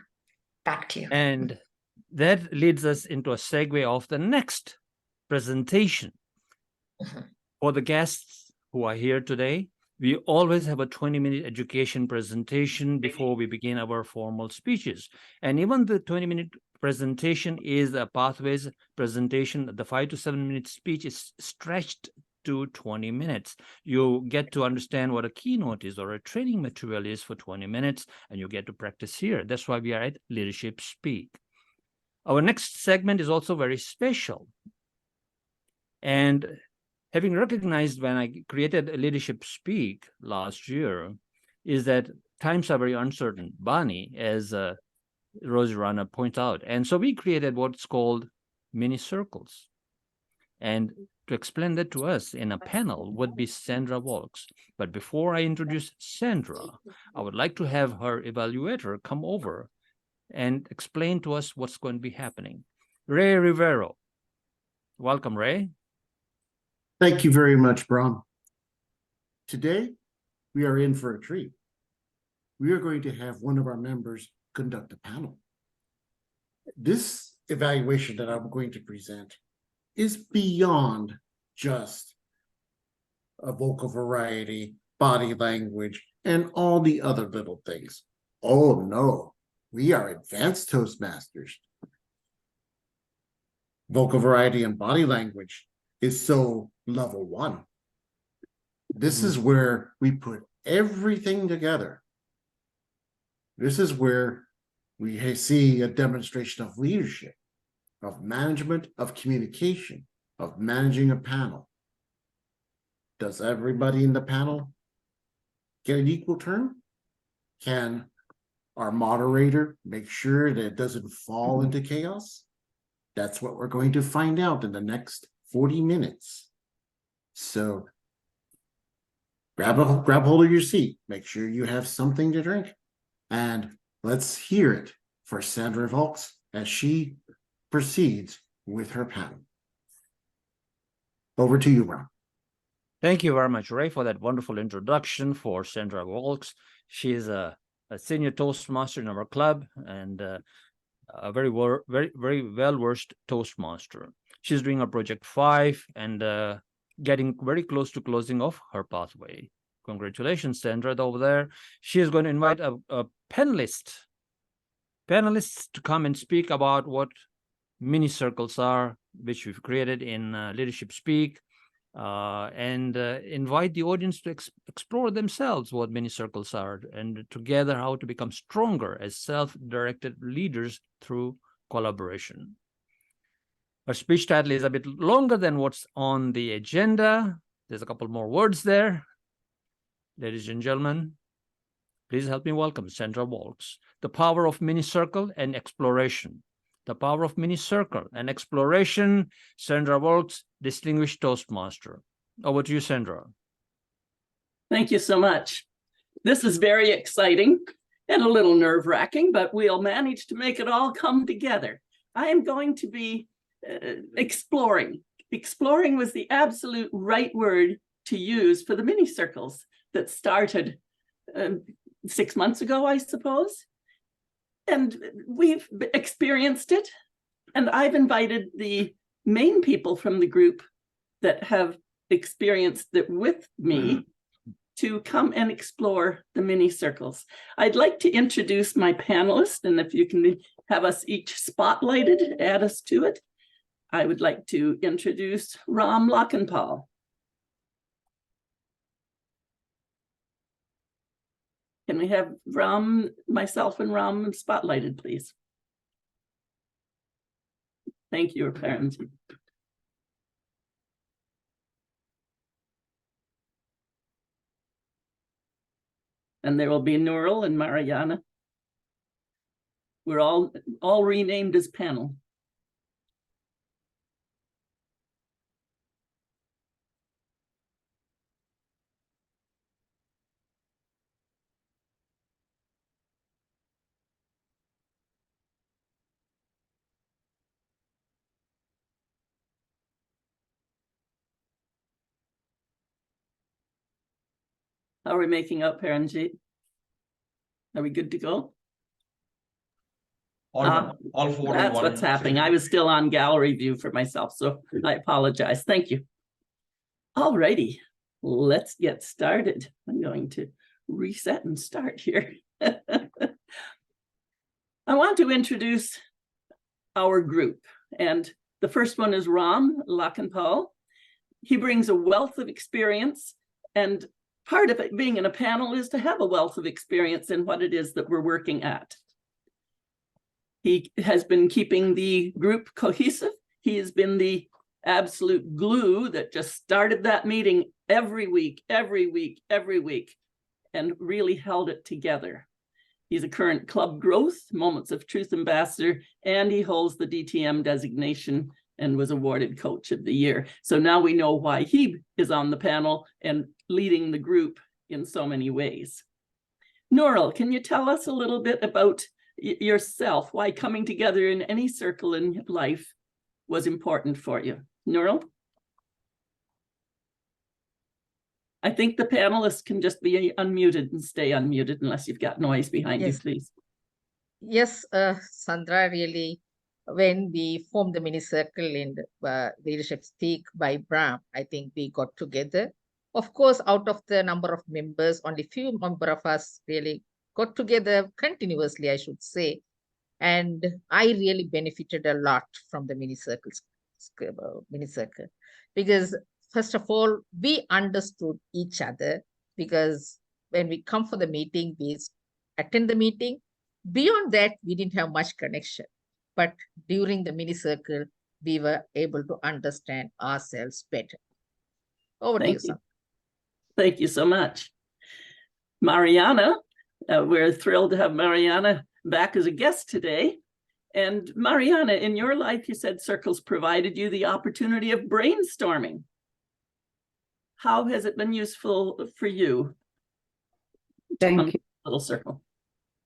Back to you. And that leads us into a segue of the next presentation. For the guests who are here today, we always have a 20-minute education presentation before we begin our formal speeches. And even the 20-minute presentation is a pathways presentation. The 5 to 7 minute speech is stretched to 20 minutes. You get to understand what a keynote is or a training material is for 20 minutes, and you get to practice here. That's why we are at Leadership Speak. Our next segment is also very special. And having recognized when I created Leadership Speak last year, is that times are very uncertain, Bani, as Rozy Rana points out. And so we created what's called mini circles. And to explain that to us in a panel would be Sandra Valks. But before I introduce Sandra, I would like to have her evaluator come over and explain to us what's going to be happening. Ray Rivero. Welcome, Ray. Thank you very much, Brahm. Today, we are in for a treat. We are going to have one of our members conduct a panel. This evaluation that I'm going to present is beyond just a vocal variety, body language, and all the other little things. Oh no, we are advanced Toastmasters. Vocal variety and body language is so level 1. This is where we put everything together. This is where we see a demonstration of leadership, of management, of communication, of managing a panel. Does everybody in the panel get an equal turn? Can our moderator make sure that it doesn't fall into chaos? That's what we're going to find out in the next 40 minutes. So grab hold of your seat, make sure you have something to drink, and let's hear it for Sandra Valks as she proceeds with her panel. Over to you, Ron. Thank you very much, Ray, for that wonderful introduction for Sandra Valks. She is a senior Toastmaster in our club and a very well-versed Toastmaster. She's doing a project 5 and getting very close to closing off her pathway. Congratulations, Sandra, over there. She is going to invite a panelists to come and speak about what mini circles are, which we've created in Leadership Speak, and invite the audience to explore themselves what mini circles are, and together how to become stronger as self-directed leaders through collaboration. Our speech title is a bit longer than what's on the agenda. There's a couple more words there. Ladies and gentlemen, Please help me welcome Sandra Valks. The power of mini circle and exploration. The power of mini circle and exploration. Sandra Valks, distinguished Toastmaster. Over to you, Sandra. Thank you so much. This is very exciting and a little nerve-wracking, but we'll manage to make it all come together. I am going to be exploring. Exploring was the absolute right word to use for the mini circles that started 6 months ago, I suppose. And we've experienced it. And I've invited the main people from the group that have experienced it with me to come and explore the mini circles. I'd like to introduce my panelists, and if you can have us each spotlighted, add us to it. I would like to introduce Ram Lakhanpal. Can we have Ram, myself and Ram spotlighted, please? Thank you, parents. And there will be Nurul and Mariana. We're all renamed as panel. How are we making up, Paranjit? Are we good to go? All four. That's what's happening. I was still on gallery view for myself, so I apologize. Thank you. All righty, let's get started. I'm going to reset and start here. I want to introduce our group, and the first one is Ram Lakhanpal. He brings a wealth of experience, and part of it being in a panel is to have a wealth of experience in what it is that we're working at. He has been keeping the group cohesive. He has been the absolute glue that just started that meeting every week, and really held it together. He's a current Club Growth, Moments of Truth ambassador, and he holds the DTM designation and was awarded Coach of the Year. So now we know why he is on the panel and leading the group in so many ways. Nurul, can you tell us a little bit about yourself, why coming together in any circle in life was important for you? Nurul? I think the panelists can just be unmuted and stay unmuted unless you've got noise behind you, please. Yes, Sandra, really, when we formed the mini circle in the Leadership Speak by Brahm, I think we got together. Of course, out of the number of members, only few member of us really got together continuously, I should say. And I really benefited a lot from the mini circle, because first of all, we understood each other, because when we come for the meeting, we attend the meeting. Beyond that, we didn't have much connection. But during the mini circle, we were able to understand ourselves better. Over to you, Sam. Thank you so much. Mariana, we're thrilled to have Mariana back as a guest today. And Mariana, in your life, you said circles provided you the opportunity of brainstorming. How has it been useful for you? Thank you. Little circle.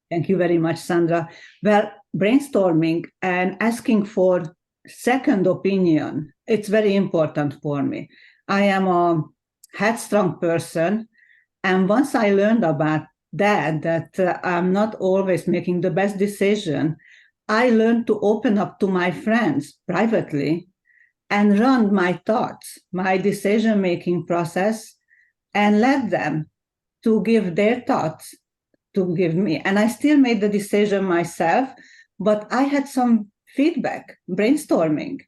Thank you very much, Sandra. Well, brainstorming and asking for second opinion, it's very important for me. I am a headstrong person, and once I learned about that I'm not always making the best decision, I learned to open up to my friends privately and run my thoughts, my decision-making process, and let them to give their thoughts to give me. And I still made the decision myself, but I had some feedback, brainstorming,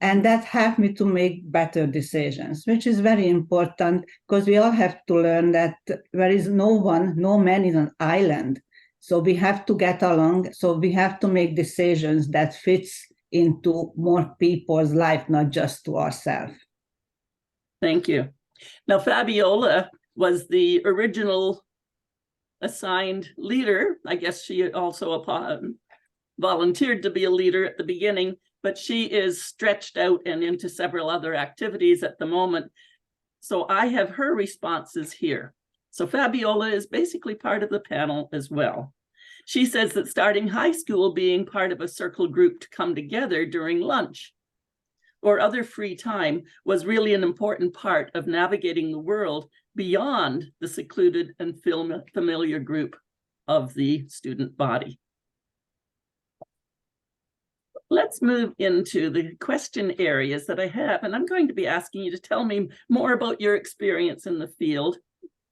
and that helped me to make better decisions, which is very important, because we all have to learn that there is no man is an island. So we have to get along. So we have to make decisions that fits into more people's life, not just to ourselves. Thank you. Now, Fabiola was the original assigned leader. I guess she also volunteered to be a leader at the beginning, but she is stretched out and into several other activities at the moment. So I have her responses here. So Fabiola is basically part of the panel as well. She says that starting high school, being part of a circle group to come together during lunch or other free time was really an important part of navigating the world beyond the secluded and familiar group of the student body. Let's move into the question areas that I have, and I'm going to be asking you to tell me more about your experience in the field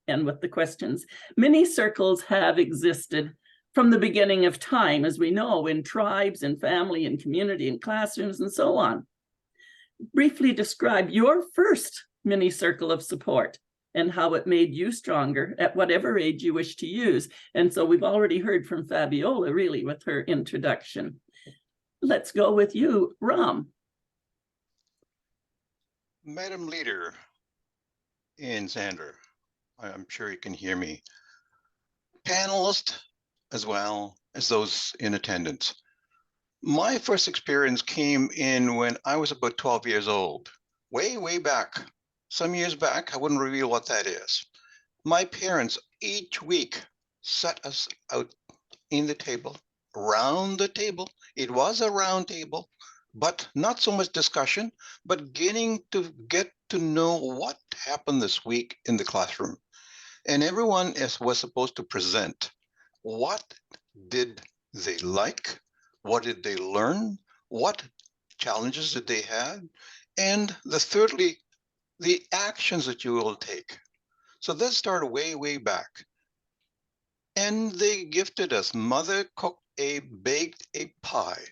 and with the questions. Many circles have existed from the beginning of time, as we know, in tribes and family and community and classrooms and so on. Briefly describe your first mini circle of support and how it made you stronger at whatever age you wish to use. And so we've already heard from Fabiola really with her introduction. Let's go with you, Brahm. Madam Leader and Sandra, I'm sure you can hear me. Panelists, as well as those in attendance. My first experience came in when I was about 12 years old, way back. Some years back, I wouldn't reveal what that is. My parents each week set us out in the table, around the table. It was a round table, but not so much discussion, but getting to get to know what happened this week in the classroom. And everyone was supposed to present what did they like, what did they learn, what challenges did they have, and thirdly, the actions that you will take. So this started way back. And they gifted us, mother baked a pie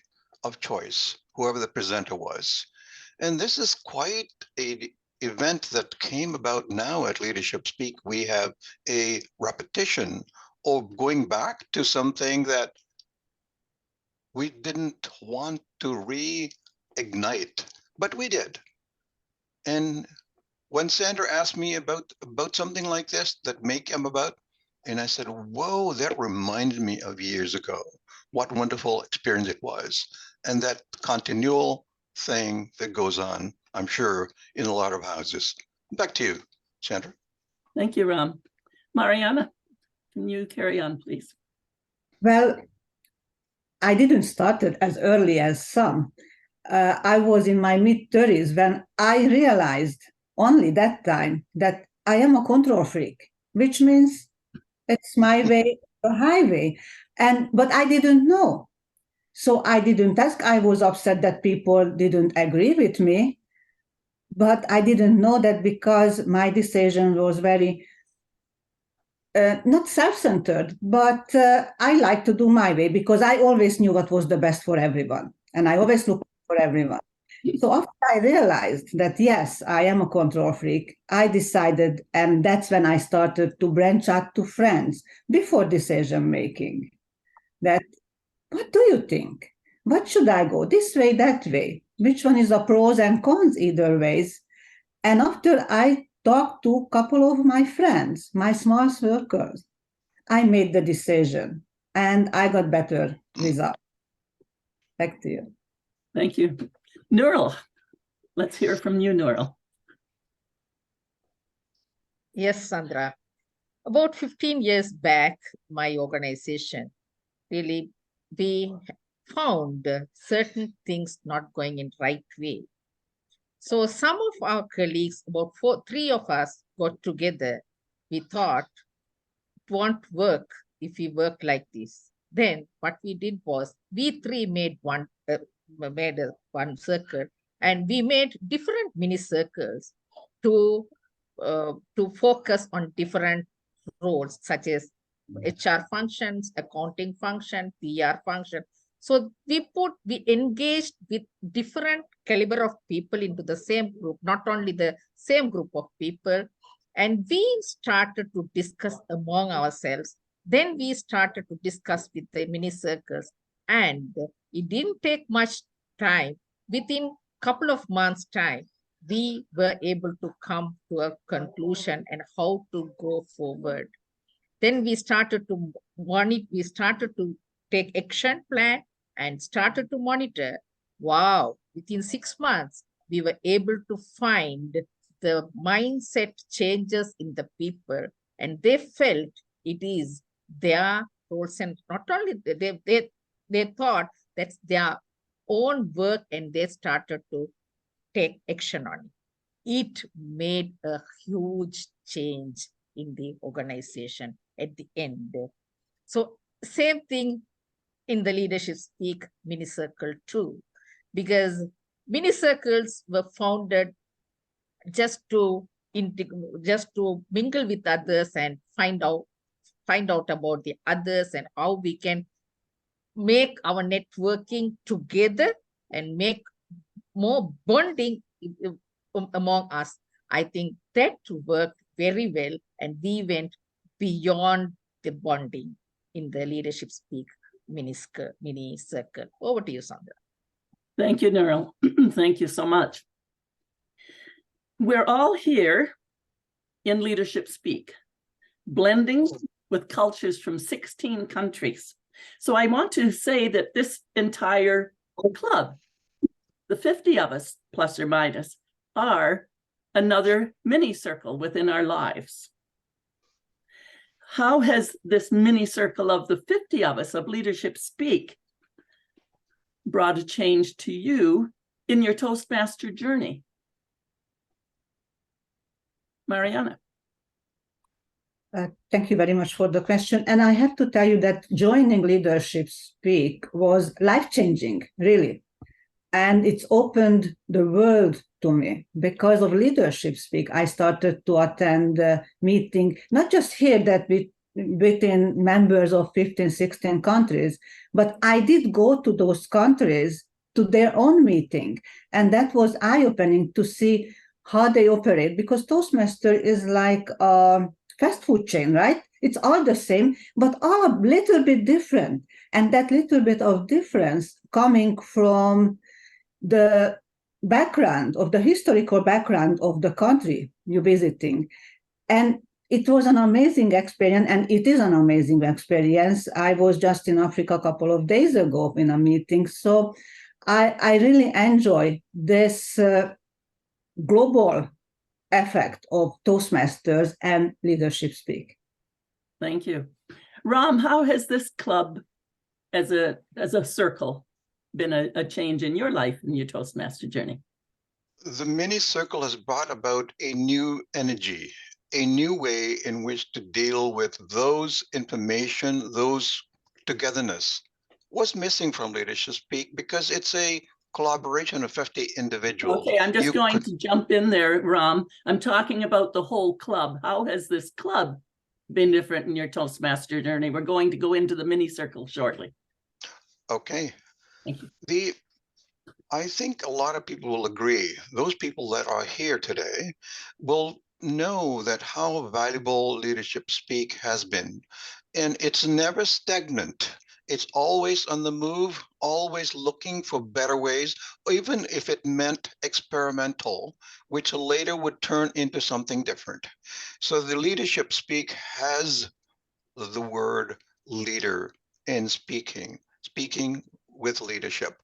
of choice, whoever the presenter was. And this is quite an event that came about now at Leadership Speak. We have a repetition of going back to something that we didn't want to reignite, but we did. And when Sandra asked me about something like this that may come about, and I said, whoa, that reminded me of years ago. What wonderful experience it was. And that continual thing that goes on, I'm sure, in a lot of houses. Back to you, Sandra. Thank you, Ram. Mariana, can you carry on, please? Well, I didn't start it as early as some. I was in my mid-30s when I realized only that time that I am a control freak, which means it's my way or highway. But I didn't know. So I didn't ask. I was upset that people didn't agree with me, but I didn't know that because my decision was very, not self-centered, but I like to do my way because I always knew what was the best for everyone. And I always looked for everyone. So after I realized that, yes, I am a control freak, I decided, and that's when I started to branch out to friends before decision making, that what do you think? What should I go? This way, that way? Which one is the pros and cons either ways? And after I talked to a couple of my friends, my small circles, I made the decision and I got better results. Back to you. Thank you. Nurul, let's hear from you, Nurul. Yes, Sandra. About 15 years back, my organization, really, we found certain things not going in right way. So some of our colleagues, about three of us got together. We thought it won't work if we work like this. Then what we did was we three made one circle, and we made different mini circles to focus on different roles such as HR functions, accounting function, PR function. So we engaged with different caliber of people into the same group, not only the same group of people. And we started to discuss among ourselves. Then we started to discuss with the mini circles. And it didn't take much time. Within a couple of months' time, we were able to come to a conclusion and how to go forward. Then we started to monitor, we started to take action plan and started to monitor. Wow, within 6 months, we were able to find the mindset changes in the people, and they felt it is their roles, and not only they thought that's their own work, and they started to take action on it. It made a huge change in the organization at the end. So same thing in the Leadership Speak mini circle too, because mini circles were founded just to mingle with others and find out about the others and how we can make our networking together and make more bonding among us. I think that worked very well, and we went beyond the bonding in the Leadership Speak mini circle. Over to you, Sandra. Thank you, Nurul. Thank you so much. We're all here in Leadership Speak, blending with cultures from 16 countries. So I want to say that this entire club, the 50 of us, plus or minus, are another mini circle within our lives. How has this mini circle of the 50 of us of Leadership Speak brought a change to you in your Toastmaster journey? Mariana. Thank you very much for the question. And I have to tell you that joining Leadership Speak was life-changing, really. And it's opened the world to me. Because of Leadership Speak, I started to attend meetings, not just here that within members of 15, 16 countries, but I did go to those countries to their own meeting. And that was eye-opening to see how they operate, because Toastmaster is like a fast food chain, right? It's all the same, but all a little bit different. And that little bit of difference coming from the background of the historical background of the country you're visiting. And it was an amazing experience, and it is an amazing experience. I was just in Africa a couple of days ago in a meeting. So I really enjoy this global effect of Toastmasters and Leadership Speak. Thank you. Ram, how has this club as a circle been a change in your life in your Toastmaster journey? The mini circle has brought about a new energy, a new way in which to deal with those information, those togetherness. What's missing from Leadership Speak? Because it's a collaboration of 50 individuals. Okay, I'm just going to jump in there, Ram. I'm talking about the whole club. How has this club been different in your Toastmaster journey? We're going to go into the mini circle shortly. Okay. Thank you. I think a lot of people will agree. Those people that are here today will know that how valuable Leadership Speak has been. And it's never stagnant. It's always on the move, always looking for better ways, even if it meant experimental, which later would turn into something different. So the Leadership Speak has the word leader in speaking with leadership.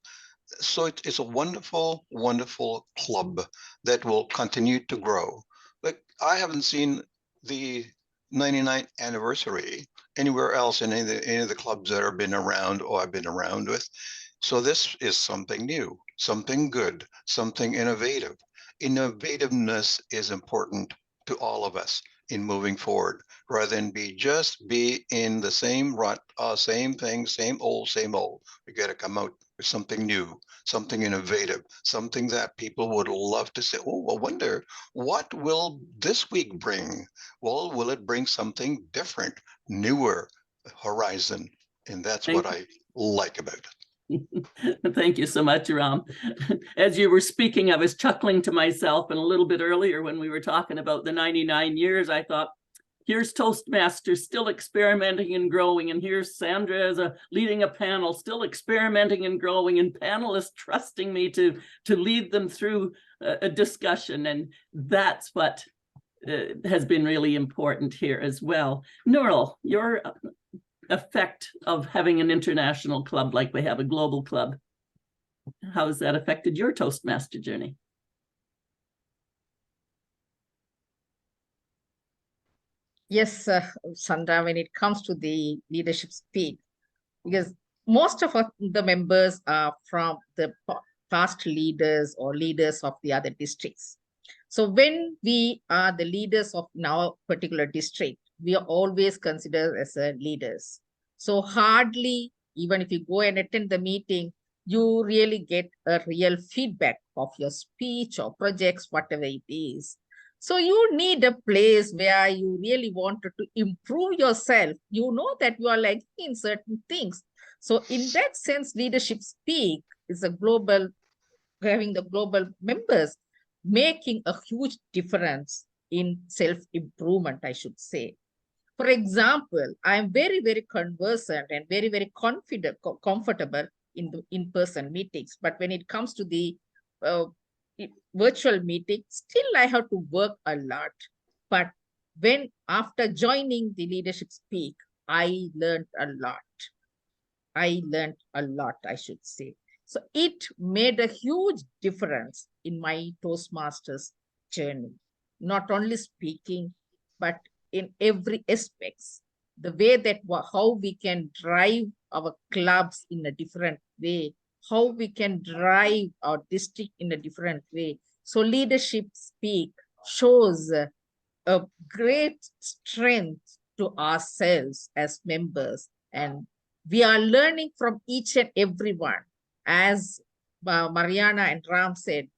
So it's a wonderful, wonderful club that will continue to grow. Like, I haven't seen the 99th anniversary anywhere else in any of the clubs that have been around or I've been around with. So this is something new, something good, something innovative. Innovativeness is important to all of us in moving forward, rather than be in the same rut, same thing, same old. We got to come out with something new, something innovative, something that people would love to say, oh, I wonder, what will this week bring? Well, will it bring something different, newer horizon? And that's what I like about it. Thank you so much, Ram. As you were speaking, I was chuckling to myself, and a little bit earlier when we were talking about the 99 years, I thought, here's Toastmasters still experimenting and growing, and here's Sandra as leading a panel, still experimenting and growing, and panelists trusting me to lead them through a discussion. And that's what has been really important here as well. Nurul, your effect of having an international club like we have a global club, how has that affected your Toastmaster journey? Yes, Sandra, when it comes to the leadership speak, because most of the members are from the past leaders or leaders of the other districts. So when we are the leaders of our particular district, we are always considered as leaders. So hardly, even if you go and attend the meeting, you really get a real feedback of your speech or projects, whatever it is. So you need a place where you really wanted to improve yourself. You know that you are lacking in certain things. So in that sense, leadership speak is a global, having the global members, making a huge difference in self-improvement, I should say. For example, I am very, very conversant and very, very confident, comfortable in the in-person meetings. But when it comes to the virtual meeting, still I have to work a lot. But when after joining the leadership speak, I learned a lot. I should say. So it made a huge difference in my Toastmasters journey. Not only speaking, but in every aspects. The way that how we can drive our clubs in a different way, how we can drive our district in a different way. So leadership speak shows a great strength to ourselves as members, and we are learning from each and every one. As Mariana and Ram said,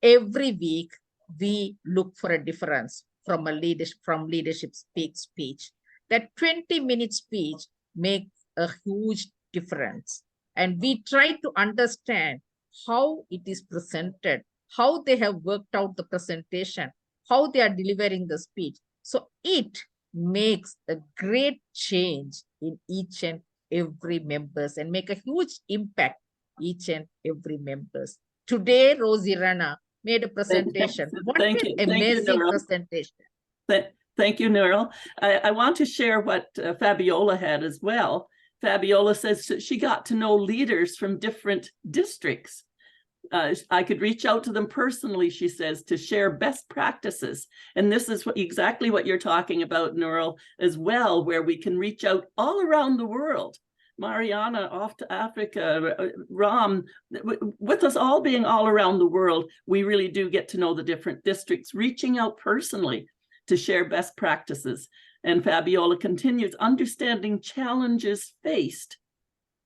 every week we look for a difference from leadership speech. That 20-minute speech makes a huge difference. And we try to understand how it is presented, how they have worked out the presentation, how they are delivering the speech. So it makes a great change in each and every members and make a huge impact each and every members. Today, Rozy Rana made a presentation. What an amazing presentation. Thank you, Nurul. I want to share what Fabiola had as well. Fabiola says that she got to know leaders from different districts. I could reach out to them personally, she says, to share best practices. And this is exactly what you're talking about, Nurul, as well, where we can reach out all around the world. Mariana off to Africa, Ram, with us all being all around the world, we really do get to know the different districts, reaching out personally to share best practices. And Fabiola continues, understanding challenges faced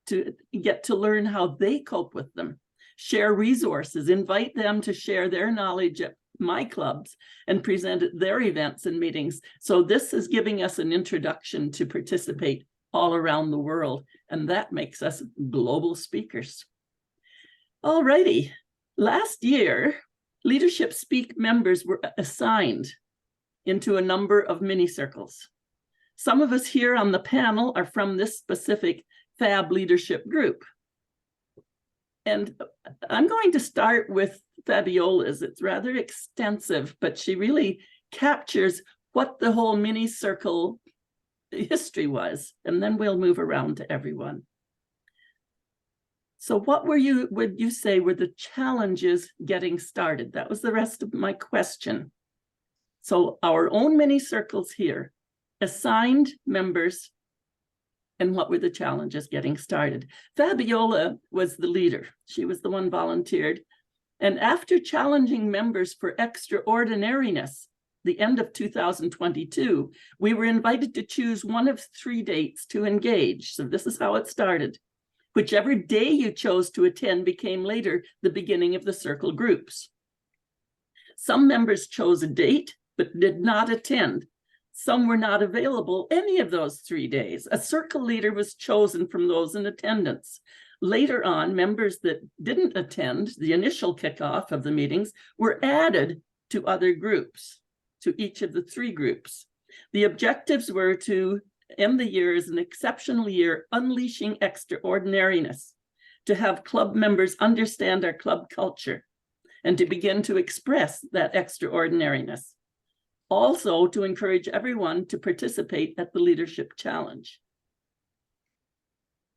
to get to learn how they cope with them, share resources, invite them to share their knowledge at my clubs and present at their events and meetings. So this is giving us an introduction to participate all around the world, and that makes us global speakers. All righty, last year, Leadership Speak members were assigned into a number of mini circles. Some of us here on the panel are from this specific FAB leadership group. And I'm going to start with Fabiola's. It's rather extensive, but she really captures what the whole mini circle history was, and then we'll move around to everyone. So what would you say were the challenges getting started? That was the rest of my question. So our own mini circles here, assigned members, and what were the challenges getting started? Fabiola was the leader. She was the one volunteered. And after challenging members for extraordinariness, the end of 2022, we were invited to choose one of 3 dates to engage. So this is how it started. Whichever day you chose to attend became later the beginning of the circle groups. Some members chose a date, but did not attend. Some were not available any of those 3 days. A circle leader was chosen from those in attendance. Later on, members that didn't attend the initial kickoff of the meetings were added to other groups, to each of the 3 groups. The objectives were to end the year as an exceptional year, unleashing extraordinariness, to have club members understand our club culture, and to begin to express that extraordinariness. Also, to encourage everyone to participate at the Leadership Challenge.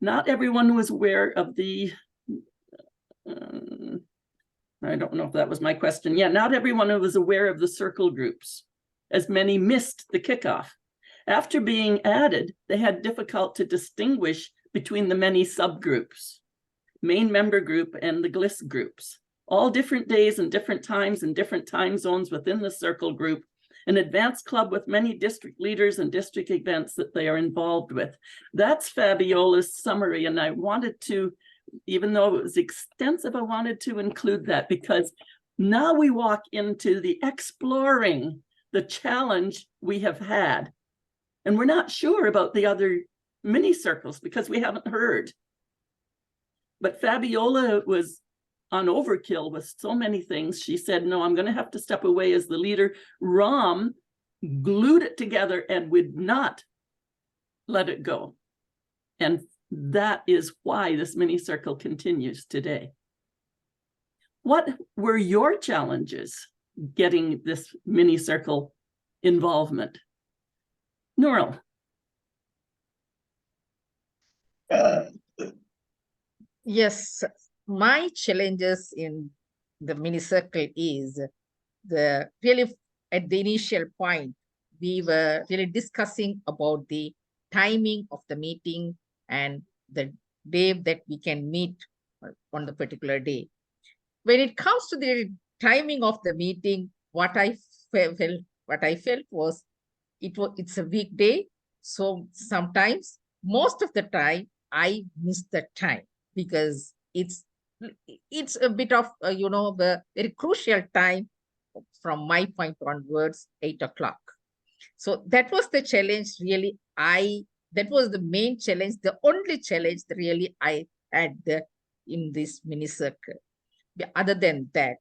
Not everyone was aware of the, I don't know if that was my question. Yeah, not everyone was aware of the circle groups, as many missed the kickoff. After being added, they had difficult to distinguish between the many subgroups, main member group and the GLIS groups, all different days and different times and different time zones within the circle group, an advanced club with many district leaders and district events that they are involved with. That's Fabiola's summary, and I wanted to, even though it was extensive, I wanted to include that because now we walk into the exploring the challenge we have had. And we're not sure about the other mini circles because we haven't heard. But Fabiola was on overkill with so many things. She said, no, I'm going to have to step away as the leader. Brahm glued it together and would not let it go. And that is why this mini circle continues today. What were your challenges getting this mini circle involvement? Nurul. Yes, my challenges in the mini circle is the really at the initial point, we were really discussing about the timing of the meeting and the day that we can meet on the particular day. When it comes to the timing of the meeting, what I felt was it's a weekday. So sometimes, most of the time, I miss the time because it's a bit of, the very crucial time from my point onwards, 8 o'clock. So that was the challenge really. That was the main challenge, the only challenge that really I had in this mini circle. Other than that,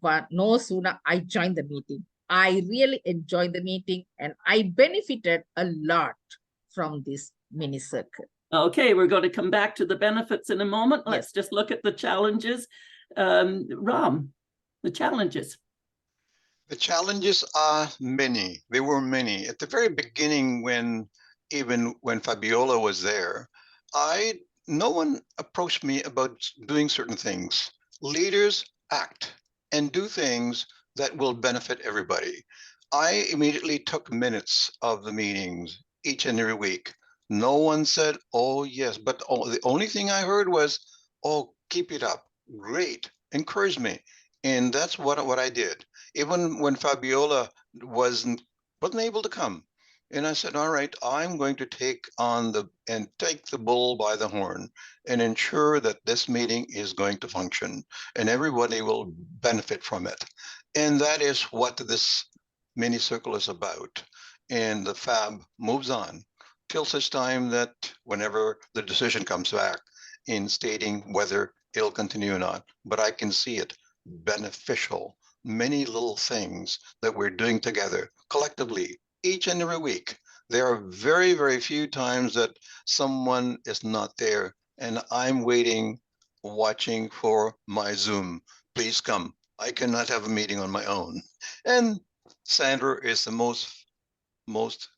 but no sooner I joined the meeting, I really enjoyed the meeting and I benefited a lot from this mini circle. Okay, we're going to come back to the benefits in a moment. Let's just look at the challenges. Ram, the challenges. The challenges are many. They were many. At the very beginning, even when Fabiola was there, no one approached me about doing certain things. Leaders act and do things that will benefit everybody. I immediately took minutes of the meetings each and every week. No one said, oh, yes, but the only thing I heard was, oh, keep it up. Great. Encourage me. And that's what I did. Even when Fabiola wasn't able to come. And I said, all right, I'm going to take the bull by the horn and ensure that this meeting is going to function and everybody will benefit from it. And that is what this mini circle is about. And the FAB moves on till such time that whenever the decision comes back in stating whether it'll continue or not, but I can see it beneficial. Many little things that we're doing together collectively each and every week. There are very, very few times that someone is not there and I'm watching for my Zoom. Please come. I cannot have a meeting on my own. And Sandra is the most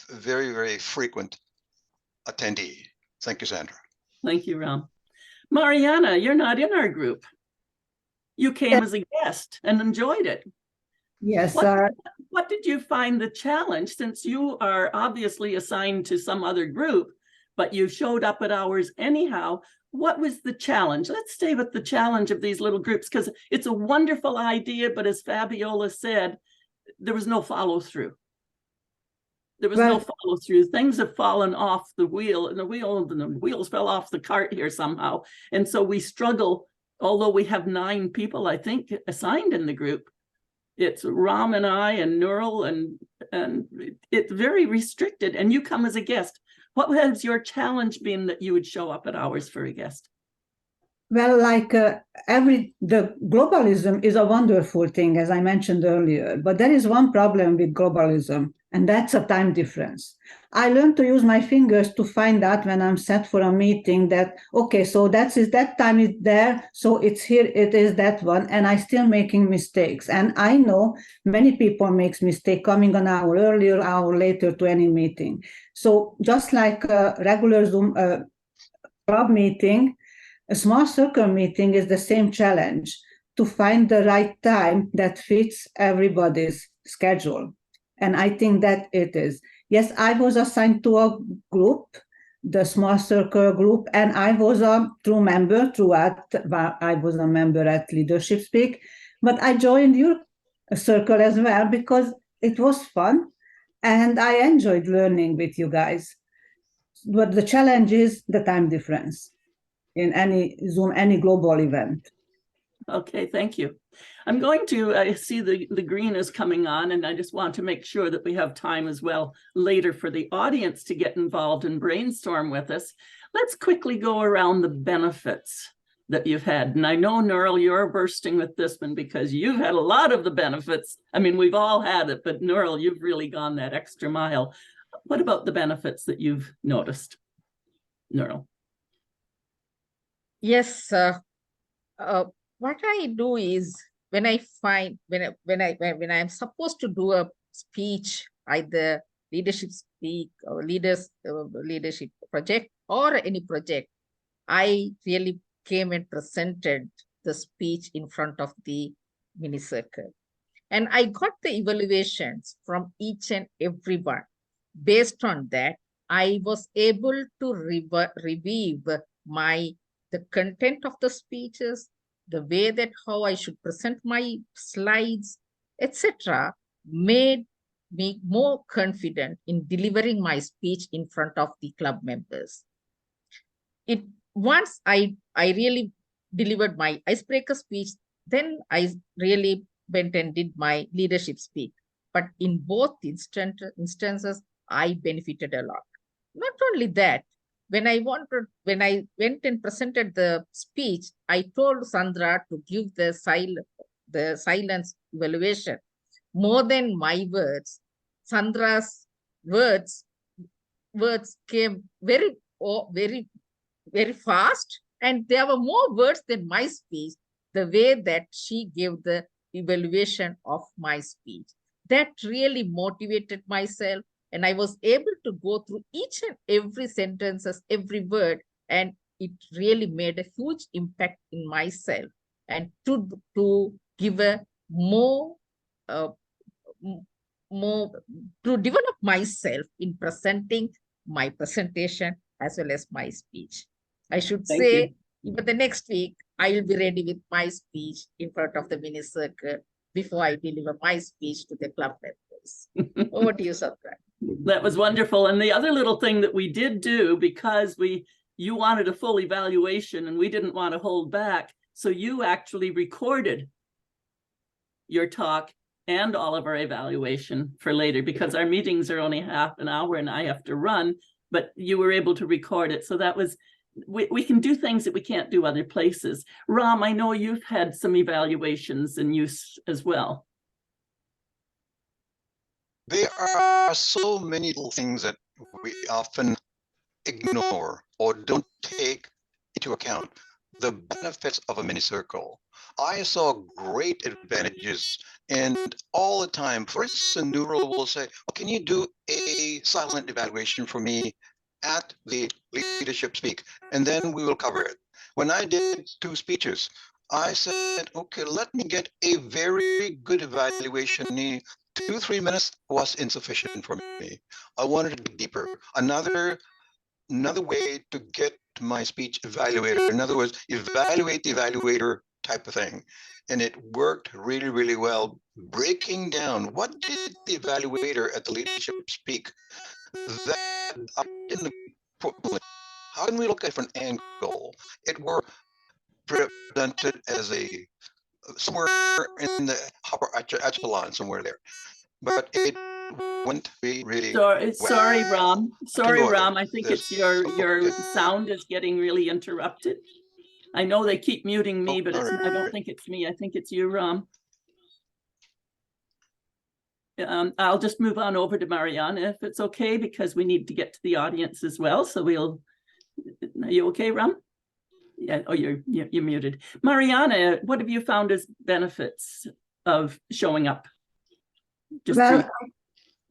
very, very frequent attendee. Thank you, Sandra. Thank you, Ram. Mariana, you're not in our group. You came as a guest and enjoyed it. Yes. What did you find the challenge, since you are obviously assigned to some other group, but you showed up at ours anyhow? What was the challenge? Let's stay with the challenge of these little groups, because it's a wonderful idea, but as Fabiola said, there was no follow through. There was no follow through. Things have fallen off the wheel, and the wheels fell off the cart here somehow. And so we struggle, although we have 9 people, I think, assigned in the group. It's Ram and I and Nurul, and it's very restricted. And you come as a guest. What has your challenge been that you would show up at ours for a guest? Well, like the globalism is a wonderful thing, as I mentioned earlier, but there is one problem with globalism, and that's a time difference. I learned to use my fingers to find out when I'm set for a meeting that, okay, so that time is there, so it's here, it is that one, and I still making mistakes. And I know many people makes mistake coming an hour earlier, hour later to any meeting. So just like a regular Zoom club meeting, a small circle meeting is the same challenge to find the right time that fits everybody's schedule. And I think that it is. Yes, I was assigned to a group, the small circle group, and I was a true member throughout. I was a member at Leadership Speak, but I joined your circle as well because it was fun and I enjoyed learning with you guys. But the challenge is the time difference in any Zoom, any global event. Okay, thank you. I'm going to, I see the green is coming on, and I just want to make sure that we have time as well later for the audience to get involved and brainstorm with us. Let's quickly go around the benefits that you've had. And I know, Nurul, you're bursting with this one because you've had a lot of the benefits. I mean, we've all had it, but Nurul, you've really gone that extra mile. What about the benefits that you've noticed, Nurul? Yes, what I do is when I find when I'm supposed to do a speech, either leadership speak or leadership project or any project, I really came and presented the speech in front of the mini circle, and I got the evaluations from each and every one. Based on that, I was able to review the content of the speeches, the way that how I should present my slides, etc., made me more confident in delivering my speech in front of the club members. Once I really delivered my icebreaker speech, then I really went and did my leadership speak. But in both instances, I benefited a lot. Not only that, when I went and presented the speech, I told Sandra to give the silence evaluation. More than my words, Sandra's words came very, very fast, and there were more words than my speech, the way that she gave the evaluation of my speech. That really motivated myself, and I was able to go through each and every sentences, every word, and it really made a huge impact in myself, and to give a more to develop myself in presenting my presentation as well as my speech. I should say, even the next week, I will be ready with my speech in front of the mini circle before I deliver my speech to the club members. Over to you, Sandra. That was wonderful. And the other little thing that we did do, because you wanted a full evaluation and we didn't want to hold back, so you actually recorded your talk and all of our evaluation for later, because our meetings are only half an hour and I have to run, but you were able to record it. So that was, we can do things that we can't do other places. Ram, I know you've had some evaluations in use as well. There are so many little things that we often ignore or don't take into account. The benefits of a mini circle. I saw great advantages, and all the time, for instance, Nurul will say, oh, can you do a silent evaluation for me at the leadership speak? And then we will cover it. When I did 2 speeches, I said, okay, let me get a very good evaluation. 2-3 minutes was insufficient for me. I wanted to be deeper. Another way to get my speech evaluator. In other words, evaluate the evaluator type of thing. And it worked really, really well, breaking down what did the evaluator at the leadership speak that I didn't put. How can we look at it from an angle? It were presented as a somewhere in the upper echelon, somewhere there. But it went really well. Sorry, Ram. Sorry, Ram. I think it's your sound is getting really interrupted. I know they keep muting me, but I don't think it's me. I think it's you, Ram. I'll just move on over to Mariana, if it's okay, because we need to get to the audience as well. So are you okay, Ram? Yeah, oh, you're muted. Mariana, what have you found as benefits of showing up? The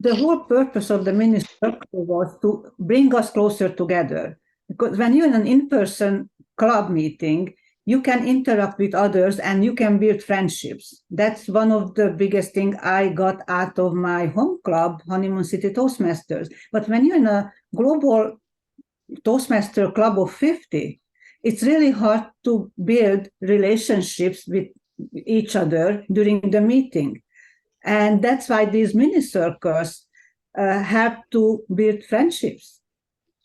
whole purpose of the mini circle was to bring us closer together. Because when you're in an in-person club meeting, you can interact with others and you can build friendships. That's one of the biggest things I got out of my home club, Honeymoon City Toastmasters. But when you're in a global Toastmaster club of 50, it's really hard to build relationships with each other during the meeting. And that's why these mini circles help to build friendships,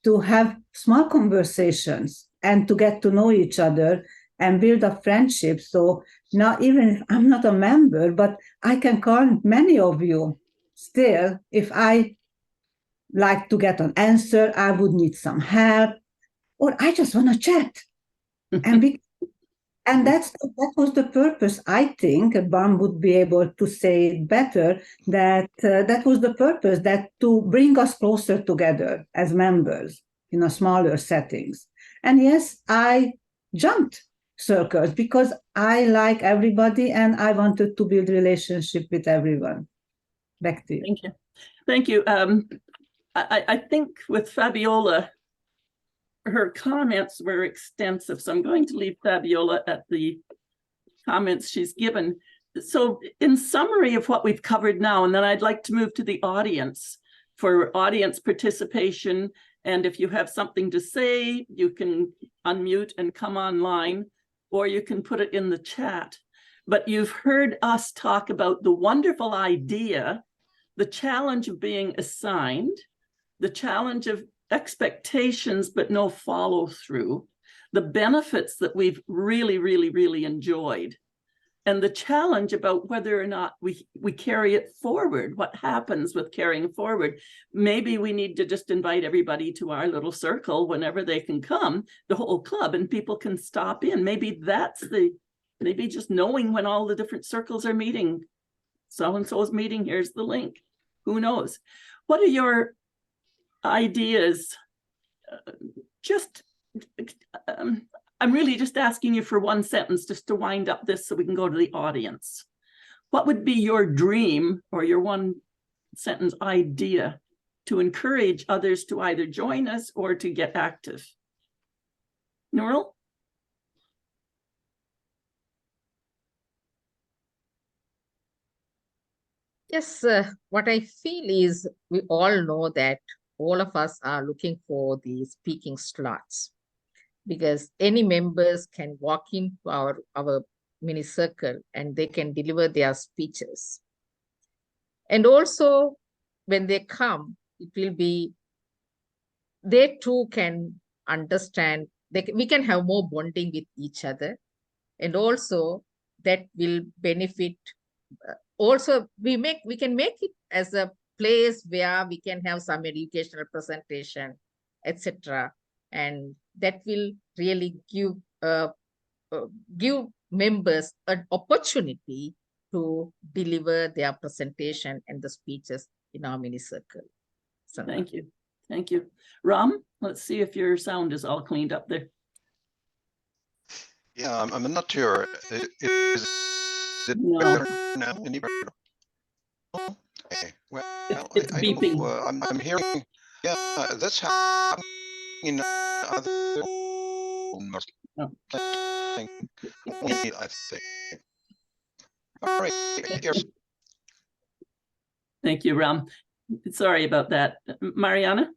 to have small conversations and to get to know each other and build up friendships. So now, even if I'm not a member, but I can call many of you still. If I like to get an answer, I would need some help, or I just want to chat. And that was the purpose. I think Brahm would be able to say it better, that that was the purpose, that to bring us closer together as members in a smaller settings. And yes, I jumped circles because I like everybody and I wanted to build relationship with everyone. Back to you. Thank you. Thank you. I think with Fabiola, her comments were extensive, so I'm going to leave Fabiola at the comments she's given. So in summary of what we've covered now, and then I'd like to move to the audience for audience participation. And if you have something to say, you can unmute and come online, or you can put it in the chat. But you've heard us talk about the wonderful idea, the challenge of being assigned, the challenge of expectations but no follow through, the benefits that we've really enjoyed, and the challenge about whether or not we carry it forward. What happens with carrying forward? Maybe we need to just invite everybody to our little circle whenever they can come, the whole club, and people can stop in. Maybe maybe just knowing when all the different circles are meeting. So-and-so's meeting, here's the link. Who knows? What are your ideas? I'm really just asking you for one sentence just to wind up this so we can go to the audience. What would be your dream or your one sentence idea to encourage others to either join us or to get active? Nurul? Yes, what I feel is we all know that all of us are looking for the speaking slots, because any members can walk into our mini circle and they can deliver their speeches. And also when they come, it will be, they too can understand, we can have more bonding with each other. And also that will benefit. Also, we can make it as a place where we can have some educational presentation, etc. And that will really give members an opportunity to deliver their presentation and the speeches in our mini circle. Sandra. Thank you. Thank you. Ram, let's see if your sound is all cleaned up there. Yeah, I'm not sure. Is it better now? Any better? Okay. Well, it's beeping. I'm hearing. Yeah, that's happening in other. I think. All right. Here's. Thank you, Ram. Sorry about that. Mariana,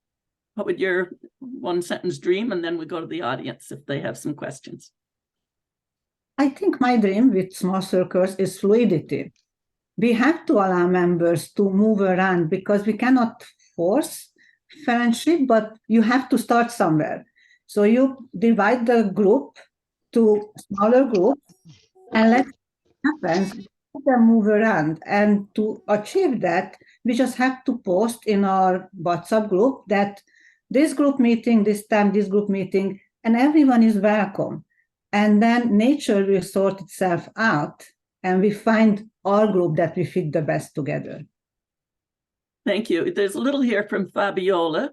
what would your one sentence dream? And then we go to the audience if they have some questions. I think my dream with small circles is fluidity. We have to allow members to move around because we cannot force friendship, but you have to start somewhere. So you divide the group to smaller groups and let it happen. Them move around, and to achieve that we just have to post in our WhatsApp group that this group meeting, this time, this group meeting, and everyone is welcome. And then nature will sort itself out and we find our group that we fit the best together. Thank you. There's a little here from Fabiola.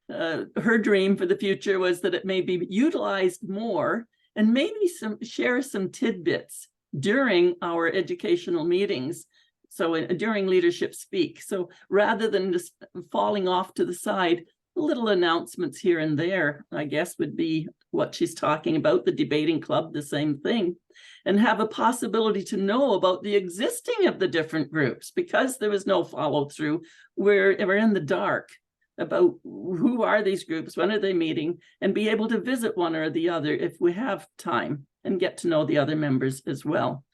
Her dream for the future was that it may be utilized more and maybe share some tidbits during our educational meetings. So during Leadership Speak. So rather than just falling off to the side, little announcements here and there, I guess, would be what she's talking about. The debating club, the same thing, and have a possibility to know about the existing of the different groups, because there was no follow through. We're in the dark about who are these groups, when are they meeting, and be able to visit one or the other if we have time and get to know the other members as well.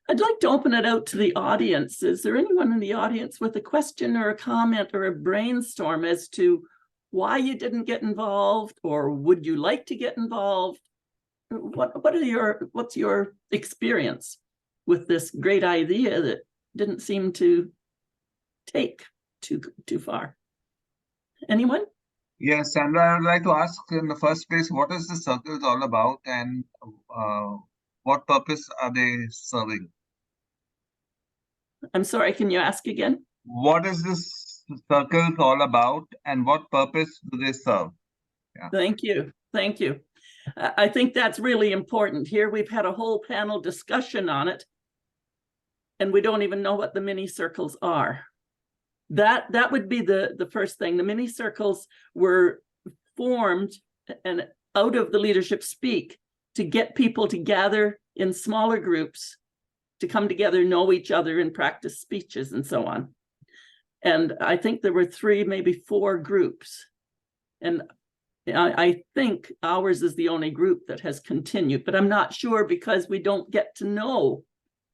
I'd like to open it out to the audience. Is there anyone in the audience with a question or a comment or a brainstorm as to why you didn't get involved, or would you like to get involved? What's your experience with this great idea that didn't seem to take too far? Anyone? Yes, Sandra, I would like to ask in the first place, what is the circles all about, and what purpose are they serving? I'm sorry, can you ask again? What is this circles all about, and what purpose do they serve? Yeah. Thank you. Thank you. I think that's really important. Here we've had a whole panel discussion on it, and we don't even know what the mini circles are. That would be the first thing. The mini circles were formed and out of the Leadership Speak to get people to gather in smaller groups, to come together, know each other, and practice speeches and so on. And I think there were 3, maybe 4 groups. And I think ours is the only group that has continued, but I'm not sure, because we don't get to know,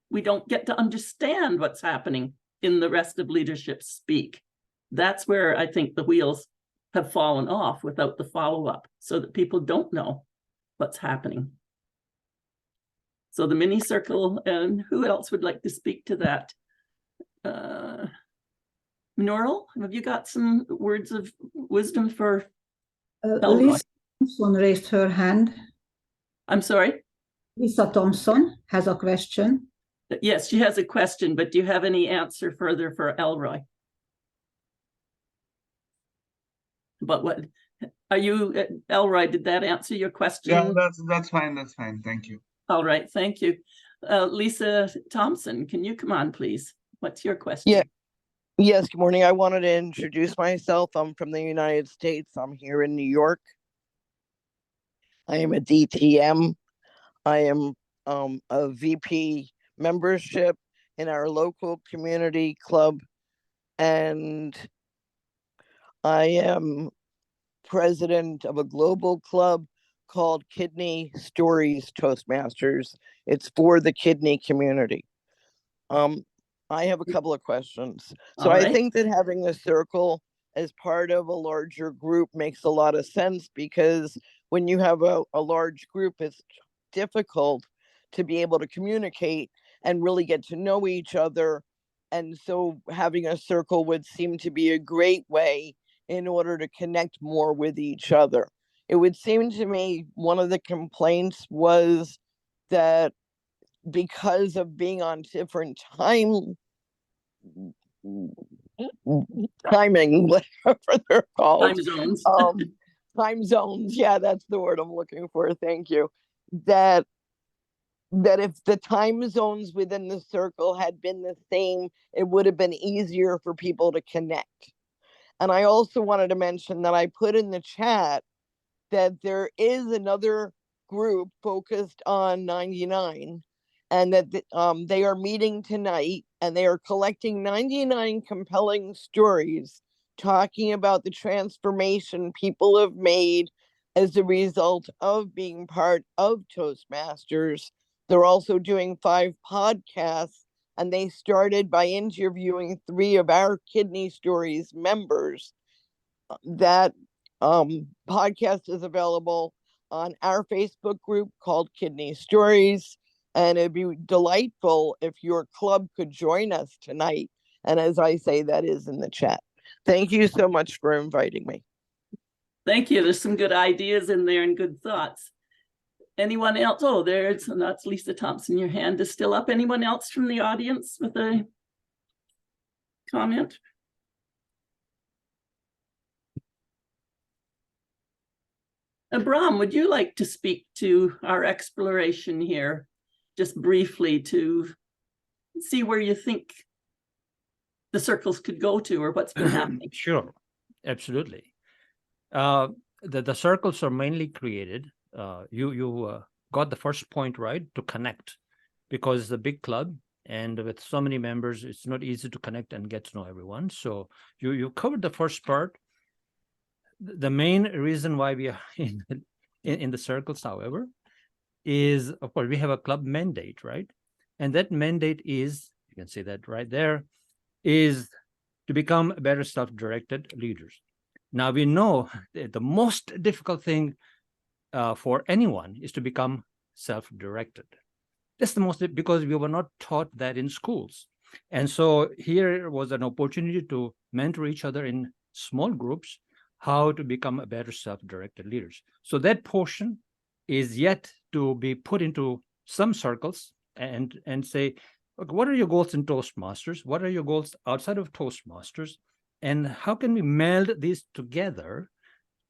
we don't get to understand what's happening in the rest of Leadership Speak. That's where I think the wheels have fallen off without the follow-up, so that people don't know what's happening. So the mini circle, and who else would like to speak to that? Noral, have you got some words of wisdom for Lisa Thompson raised her hand. I'm sorry? Lisa Thompson has a question. Yes, she has a question, but do you have any answer further for Elroy? But what are you, Elroy, did that answer your question? Yeah, that's fine. That's fine. Thank you. All right, thank you. Lisa Thompson, can you come on, please? What's your question? Yeah. Yes, good morning. I wanted to introduce myself. I'm from the United States. I'm here in New York. I am a DTM. I am a VP membership in our local community club, and I am president of a global club called Kidney Stories Toastmasters. It's for the kidney community. I have a couple of questions. So I think that having a circle as part of a larger group makes a lot of sense, because when you have a large group, it's difficult to be able to communicate and really get to know each other. And so having a circle would seem to be a great way in order to connect more with each other. It would seem to me one of the complaints was that because of being on different timing, whatever they're called. Time zones. Time zones. Yeah, that's the word I'm looking for. Thank you. That if the time zones within the circle had been the same, it would have been easier for people to connect. And I also wanted to mention that I put in the chat that there is another group focused on 99, and that they are meeting tonight, and they are collecting 99 compelling stories talking about the transformation people have made as a result of being part of Toastmasters. They're also doing 5 podcasts, and they started by interviewing 3 of our Kidney Stories members. That podcast is available on our Facebook group called Kidney Stories, and it'd be delightful if your club could join us tonight. And as I say, that is in the chat. Thank you so much for inviting me. Thank you. There's some good ideas in there and good thoughts. Anyone else? Oh, that's Lisa Thompson. Your hand is still up. Anyone else from the audience with a comment? Brahm, would you like to speak to our exploration here, just briefly, to see where you think the circles could go to, or what's been happening? Sure, absolutely. The circles are mainly created. You got the first point right, to connect, because it's a big club, and with so many members, it's not easy to connect and get to know everyone. So you covered the first part. The main reason why we are in the circles, however, is, of course, we have a club mandate, right? And that mandate is, you can see that right there, is to become better self-directed leaders. Now, we know that the most difficult thing for anyone is to become self-directed. That's the most, because we were not taught that in schools. And so here was an opportunity to mentor each other in small groups, how to become a better self-directed leaders. So that portion is yet to be put into some circles and say, okay, what are your goals in Toastmasters? What are your goals outside of Toastmasters? And how can we meld these together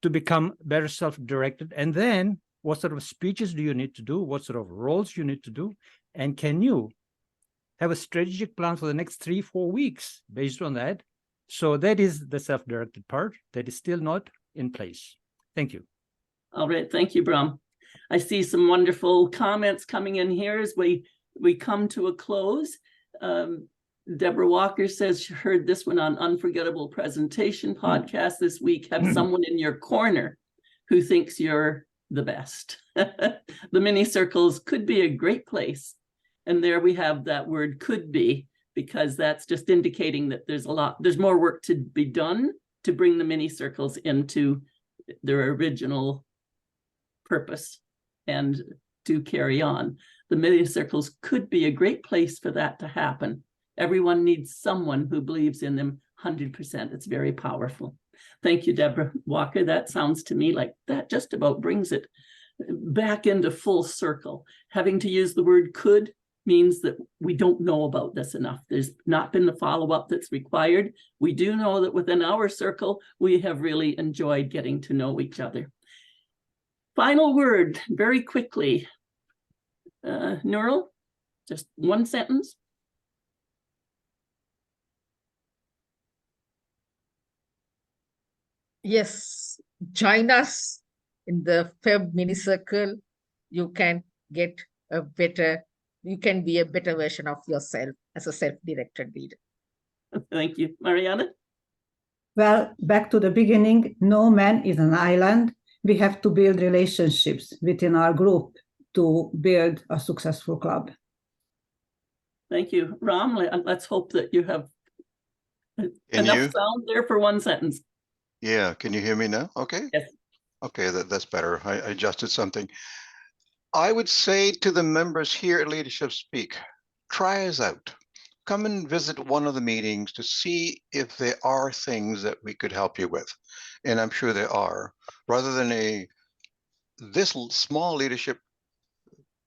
to become better self-directed? And then what sort of speeches do you need to do? What sort of roles you need to do? And can you have a strategic plan for the next 3-4 weeks based on that? So that is the self-directed part that is still not in place. Thank you. All right, thank you, Brahm. I see some wonderful comments coming in here as we come to a close. Deborah Walker says she heard this one on Unforgettable Presentation podcast this week. Have someone in your corner who thinks you're the best. The mini circles could be a great place. And there we have that word could be, because that's just indicating that there's more work to be done to bring the mini circles into their original purpose and to carry on. The mini circles could be a great place for that to happen. Everyone needs someone who believes in them 100%. It's very powerful. Thank you, Deborah Walker. That sounds to me like that just about brings it back into full circle. Having to use the word could means that we don't know about this enough. There's not been the follow-up that's required. We do know that within our circle, we have really enjoyed getting to know each other. Final word, very quickly. Nurul, just one sentence. Yes, join us in the Feb mini circle. You can get a better, you can be a better version of yourself as a self-directed leader. Thank you. Mariana? Well, back to the beginning, no man is an island. We have to build relationships within our group to build a successful club. Thank you. Ram, let's hope that you have enough sound there for one sentence. Yeah, can you hear me now? Okay. Yes. Okay, that's better. I adjusted something. I would say to the members here at Leadership Speak, try us out. Come and visit one of the meetings to see if there are things that we could help you with. And I'm sure there are. Rather than this small leadership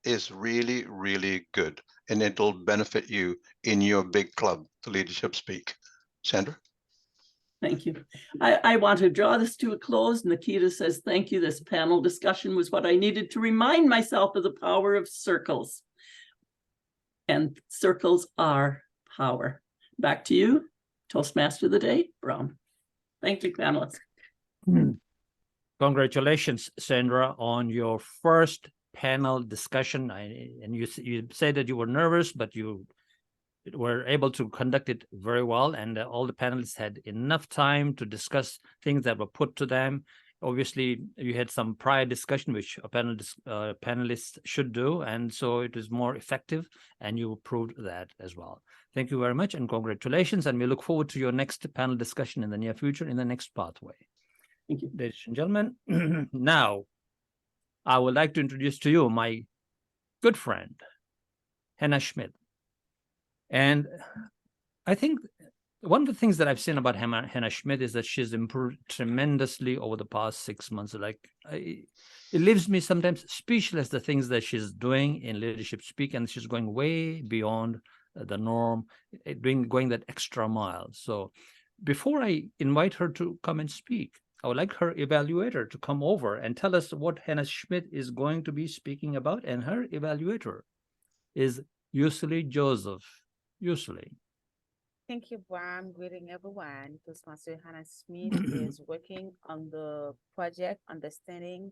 is really, really good. And it'll benefit you in your big club, the Leadership Speak. Sandra? Thank you. I want to draw this to a close. Nikita says, thank you. This panel discussion was what I needed to remind myself of the power of circles. And circles are power. Back to you, Toastmaster of the Day, Brahm. Thank you, panelists. Congratulations, Sandra, on your first panel discussion. And you said that you were nervous, but you were able to conduct it very well, and all the panelists had enough time to discuss things that were put to them. Obviously, you had some prior discussion, which a panelist should do, and so it is more effective, and you proved that as well. Thank you very much, and congratulations, and we look forward to your next panel discussion in the near future in the next pathway. Thank you. Ladies and gentlemen, now I would like to introduce to you my good friend, Hannah Schmidt. And I think one of the things that I've seen about Hannah Schmidt is that she's improved tremendously over the past 6 months. It leaves me sometimes speechless, the things that she's doing in Leadership Speak, and she's going way beyond the norm, going that extra mile. So before I invite her to come and speak, I would like her evaluator to come over and tell us what Hannah Schmidt is going to be speaking about. And her evaluator is Youselee Joseph. Youselee. Thank you, Brahm. Greeting everyone. Toastmaster Hannah Schmidt is working on the project Understanding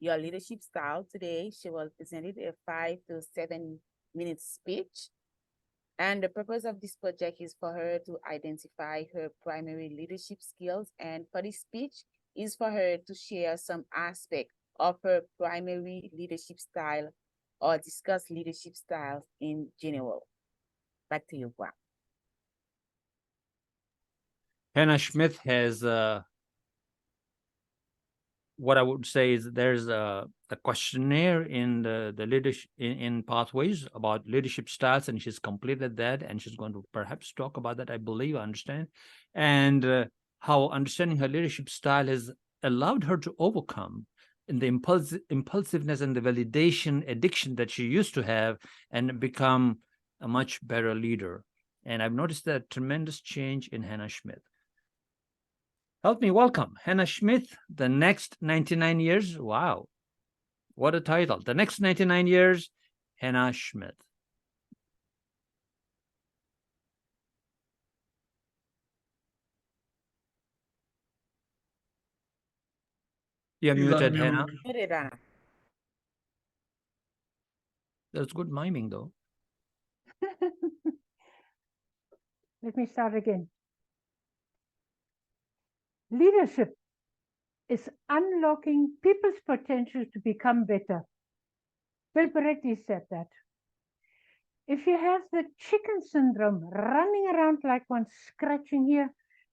Your Leadership Style. Today, she will present a 5 to 7 minute speech. And the purpose of this project is for her to identify her primary leadership skills. And for this speech is for her to share some aspect of her primary leadership style or discuss leadership styles in general. Back to you, Brahm. Hannah Schmidt has what I would say is there's a questionnaire in the leadership in pathways about leadership styles, and she's completed that, and she's going to perhaps talk about that, I believe, I understand, and how understanding her leadership style has allowed her to overcome in the impulsiveness and the validation addiction that she used to have and become a much better leader. And I've noticed that tremendous change in Hannah Schmidt. Help me welcome Hannah Schmidt, The Next 99 Years. Wow, what a title. The Next 99 Years, Hannah Schmidt. You're muted, Hannah. That's good miming, though. Let me start again. Leadership is unlocking people's potential to become better. Bill Peretti said that. If you have the chicken syndrome, running around like one, scratching here,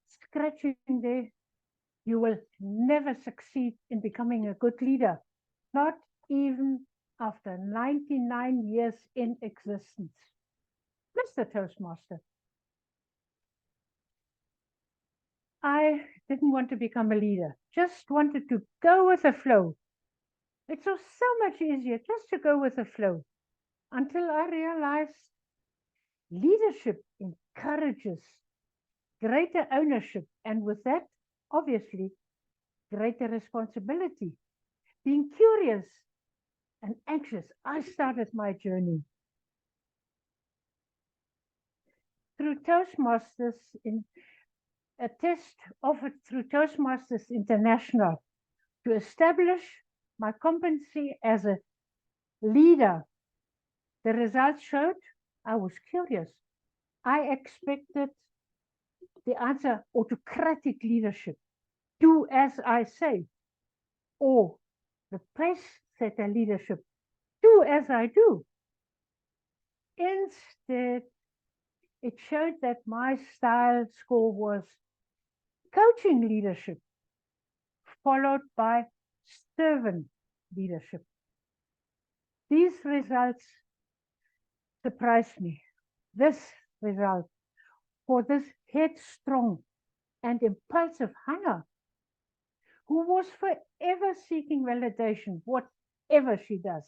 scratching there, you will never succeed in becoming a good leader, not even after 99 years in existence. Mr. Toastmaster, I didn't want to become a leader, just wanted to go with the flow. It was so much easier just to go with the flow until I realized leadership encourages greater ownership, and with that, obviously, greater responsibility. Being curious and anxious, I started my journey. Through Toastmasters, in a test offered through Toastmasters International to establish my competency as a leader. The results showed I was curious. I expected the answer, autocratic leadership, do as I say, or the pace-setter leadership, do as I do. Instead, it showed that my style score was coaching leadership, followed by servant leadership. These results surprised me. This result for this headstrong and impulsive Hannah, who was forever seeking validation, whatever she does.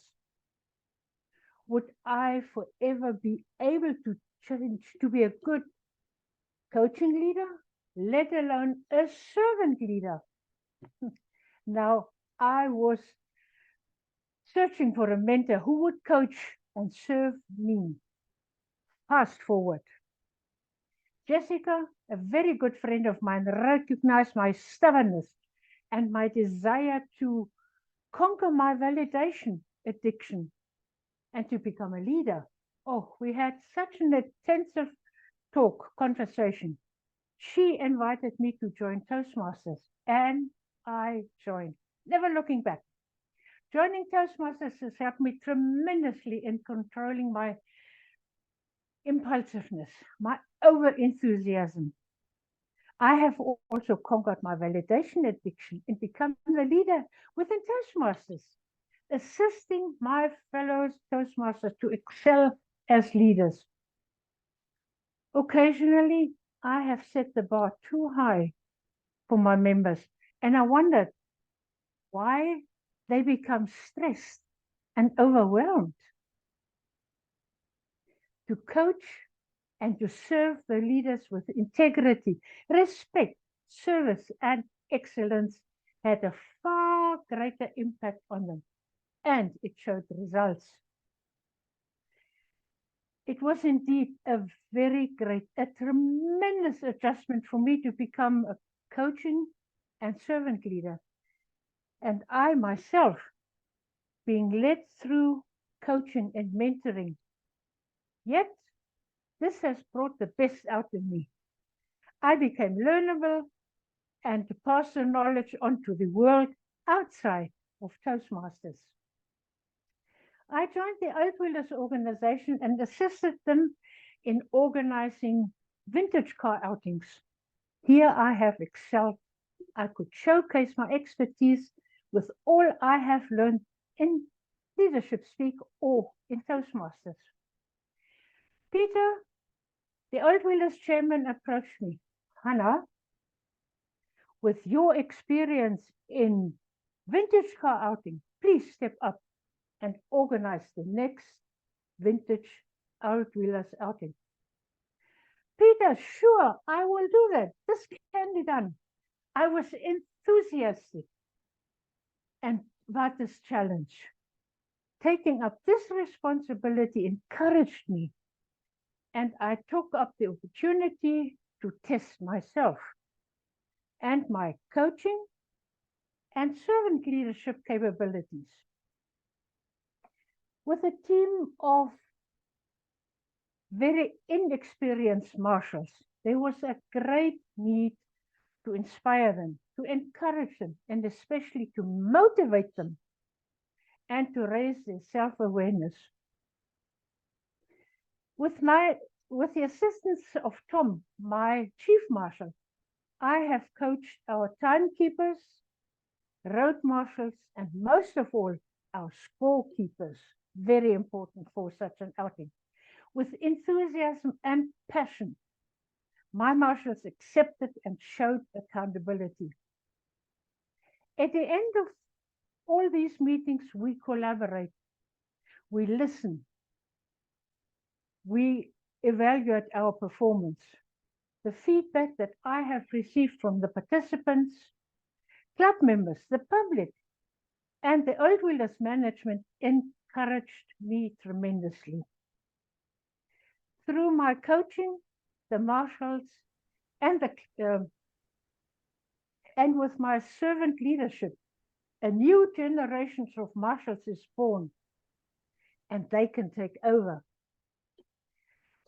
Would I forever be able to change to be a good coaching leader, let alone a servant leader? Now, I was searching for a mentor who would coach and serve me. Fast forward. Jessica, a very good friend of mine, recognized my stubbornness and my desire to conquer my validation addiction and to become a leader. Oh, we had such an intensive conversation. She invited me to join Toastmasters, and I joined, never looking back. Joining Toastmasters has helped me tremendously in controlling my impulsiveness, my over-enthusiasm. I have also conquered my validation addiction and become the leader within Toastmasters, assisting my fellow Toastmasters to excel as leaders. Occasionally, I have set the bar too high for my members, and I wondered why they become stressed and overwhelmed. To coach and to serve the leaders with integrity, respect, service, and excellence had a far greater impact on them, and it showed results. It was indeed a tremendous adjustment for me to become a coaching and servant leader. And I myself, being led through coaching and mentoring. Yet, this has brought the best out of me. I became learnable and to pass the knowledge on to the world outside of Toastmasters. I joined the Oldwheelers organization and assisted them in organizing vintage car outings. Here I have excelled. I could showcase my expertise with all I have learned in leadership speak or in Toastmasters. Peter, the Oldwheelers chairman, approached me. Hannah, with your experience in vintage car outing, please step up and organize the next vintage Oldwheelers outing. Peter, sure, I will do that. This can be done. I was enthusiastic and about this challenge. Taking up this responsibility encouraged me, and I took up the opportunity to test myself and my coaching and servant leadership capabilities. With a team of very inexperienced marshals, there was a great need to inspire them, to encourage them, and especially to motivate them and to raise their self-awareness. With the assistance of Tom, my chief marshal, I have coached our timekeepers, road marshals, and most of all, our scorekeepers, very important for such an outing. With enthusiasm and passion, my marshals accepted and showed accountability. At the end of all these meetings, we collaborate, we listen, we evaluate our performance. The feedback that I have received from the participants, club members, the public, and the Oldwheelers management encouraged me tremendously. Through my coaching, the marshals, and with my servant leadership, a new generation of marshals is born, and they can take over.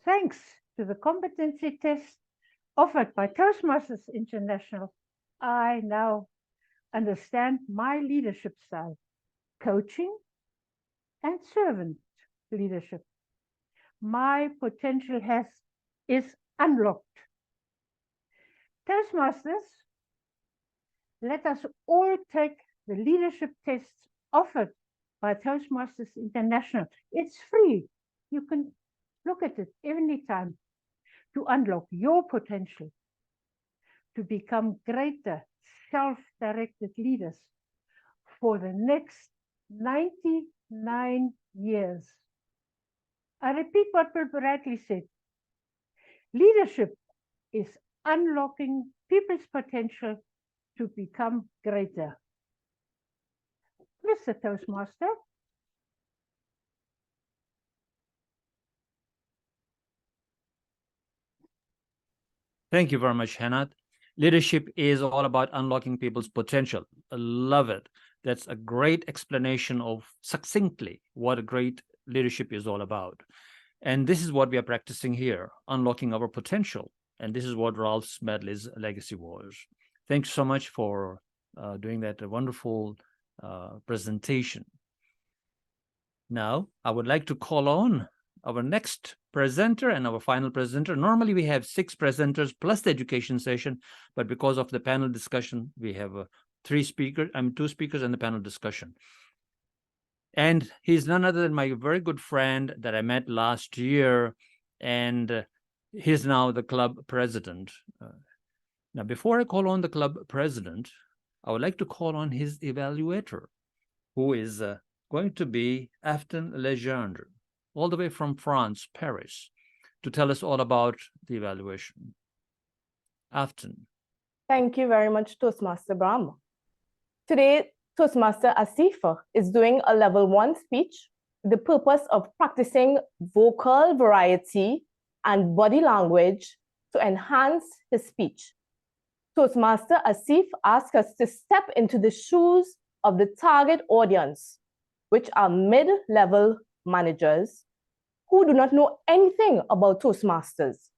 Thanks to the competency test offered by Toastmasters International, I now understand my leadership style, coaching and servant leadership. My potential is unlocked. Toastmasters, let us all take the leadership tests offered by Toastmasters International. It's free. You can look at it anytime to unlock your potential, to become greater self-directed leaders for the next 99 years. I repeat what Bill Bradley said. Leadership is unlocking people's potential to become greater. Mr. Toastmaster. Thank you very much, Hannah. Leadership is all about unlocking people's potential. I love it. That's a great explanation of succinctly what a great leadership is all about. And this is what we are practicing here, unlocking our potential. And this is what Ralph Smedley's legacy was. Thanks so much for doing that wonderful presentation. Now, I would like to call on our next presenter and our final presenter. Normally, we have 6 presenters plus the education session, but because of the panel discussion, we have 2 speakers and the panel discussion. And he's none other than my very good friend that I met last year, and he's now the club president. Now, before I call on the club president, I would like to call on his evaluator, who is going to be Afton Le Gendre, all the way from France, Paris, to tell us all about the evaluation. Afton. Thank you very much, Toastmaster Brahm. Today, Toastmaster Asif is doing a level 1 speech with the purpose of practicing vocal variety and body language to enhance his speech. Toastmaster Asif asks us to step into the shoes of the target audience, which are mid-level managers who do not know anything about Toastmasters.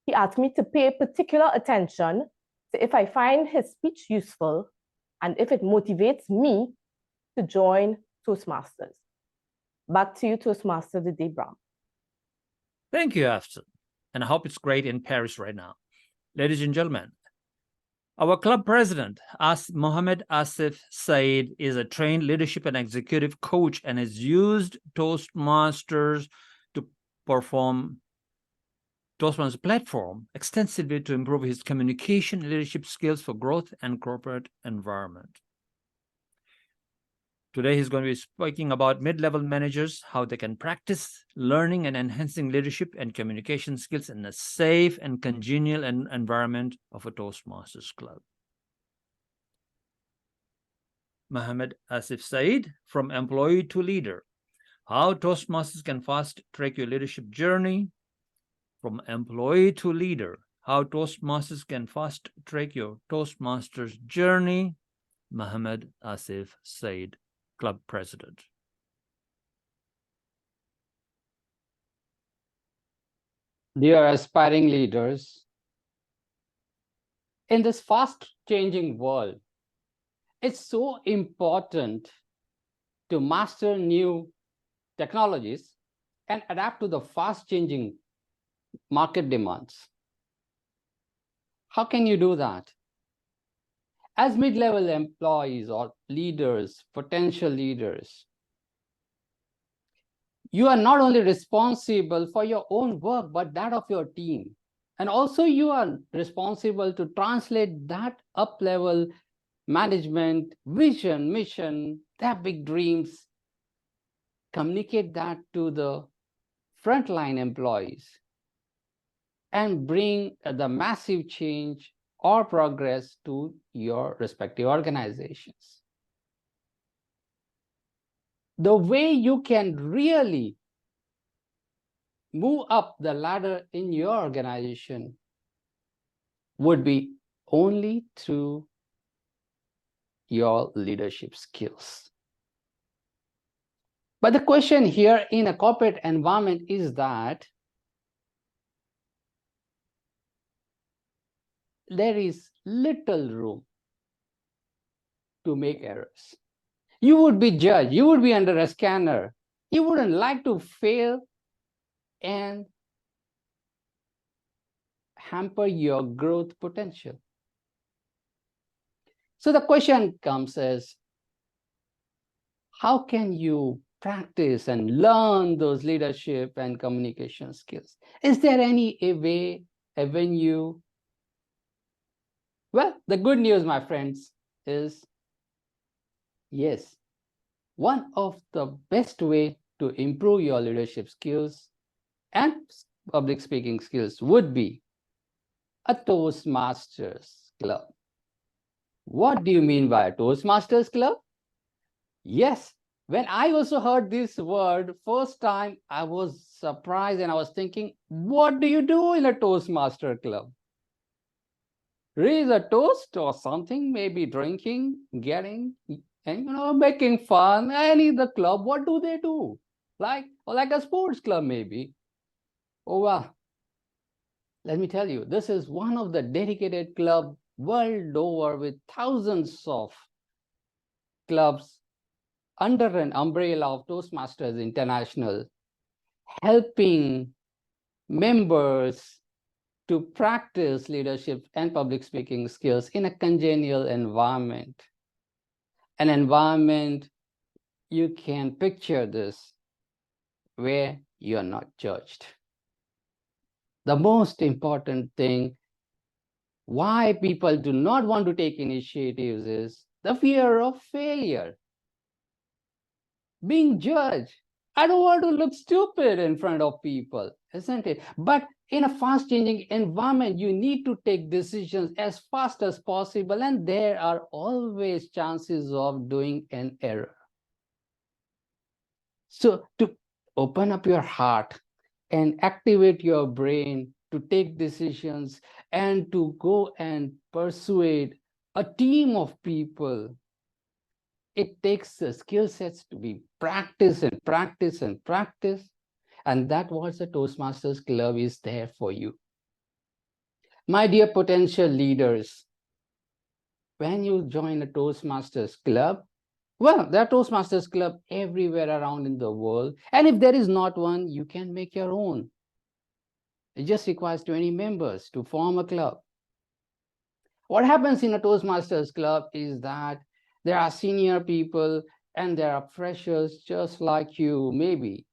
He asked me to pay particular attention to if I find his speech useful and if it motivates me to join Toastmasters. Back to you, Toastmaster Deborah. Thank you, Afton. And I hope it's great in Paris right now. Ladies and gentlemen, our club president, Mohmad Asif Saiyed, is a trained leadership and executive coach and has used Toastmasters to perform Toastmasters platform extensively to improve his communication and leadership skills for growth and corporate environment. Today, he's going to be speaking about mid-level managers, how they can practice learning and enhancing leadership and communication skills in a safe and congenial environment of a Toastmasters club. Mohmad Asif Saiyed, from employee to leader, how Toastmasters can fast-track your leadership journey. From employee to leader, how Toastmasters can fast-track your Toastmasters journey. Mohmad Asif Saiyed, Club President. Dear aspiring leaders, in this fast-changing world, it's so important to master new technologies and adapt to the fast-changing market demands. How can you do that? As mid-level employees or leaders, potential leaders, you are not only responsible for your own work, but that of your team. And also you are responsible to translate that up-level management, vision, mission, their big dreams, communicate that to the frontline employees, and bring the massive change or progress to your respective organizations. The way you can really move up the ladder in your organization would be only through your leadership skills. But the question here in a corporate environment is that there is little room to make errors. You would be judged, you would be under a scanner. You wouldn't like to fail and hamper your growth potential. So the question comes as, how can you practice and learn those leadership and communication skills? Is there any way, avenue? Well, the good news, my friends, is yes, one of the best way to improve your leadership skills and public speaking skills would be a Toastmasters club. What do you mean by a Toastmasters club? Yes, when I also heard this word first time, I was surprised and I was thinking, what do you do in a Toastmaster club? Raise a toast or something, maybe drinking, getting, and making fun. Any the club, what do they do? Like a sports club, maybe. Oh well, let me tell you, this is one of the dedicated clubs world over with thousands of clubs under an umbrella of Toastmasters International, helping members to practice leadership and public speaking skills in a congenial environment. An environment, you can picture this, where you're not judged. The most important thing, why people do not want to take initiatives is the fear of failure. Being judged. I don't want to look stupid in front of people, isn't it? But In a fast changing environment, you need to take decisions as fast as possible, and there are always chances of doing an error. So to open up your heart and activate your brain to take decisions and to go and persuade a team of people, it takes the skill sets to be practice and practice and practice. And that what the Toastmasters Club is there for you. My dear potential leaders, when you join a Toastmasters Club, well, there are Toastmasters Club everywhere around in the world. And if there is not one, you can make your own. It just requires 20 members to form a club. What happens in a Toastmasters Club is that there are senior people and there are freshers just like you, maybe.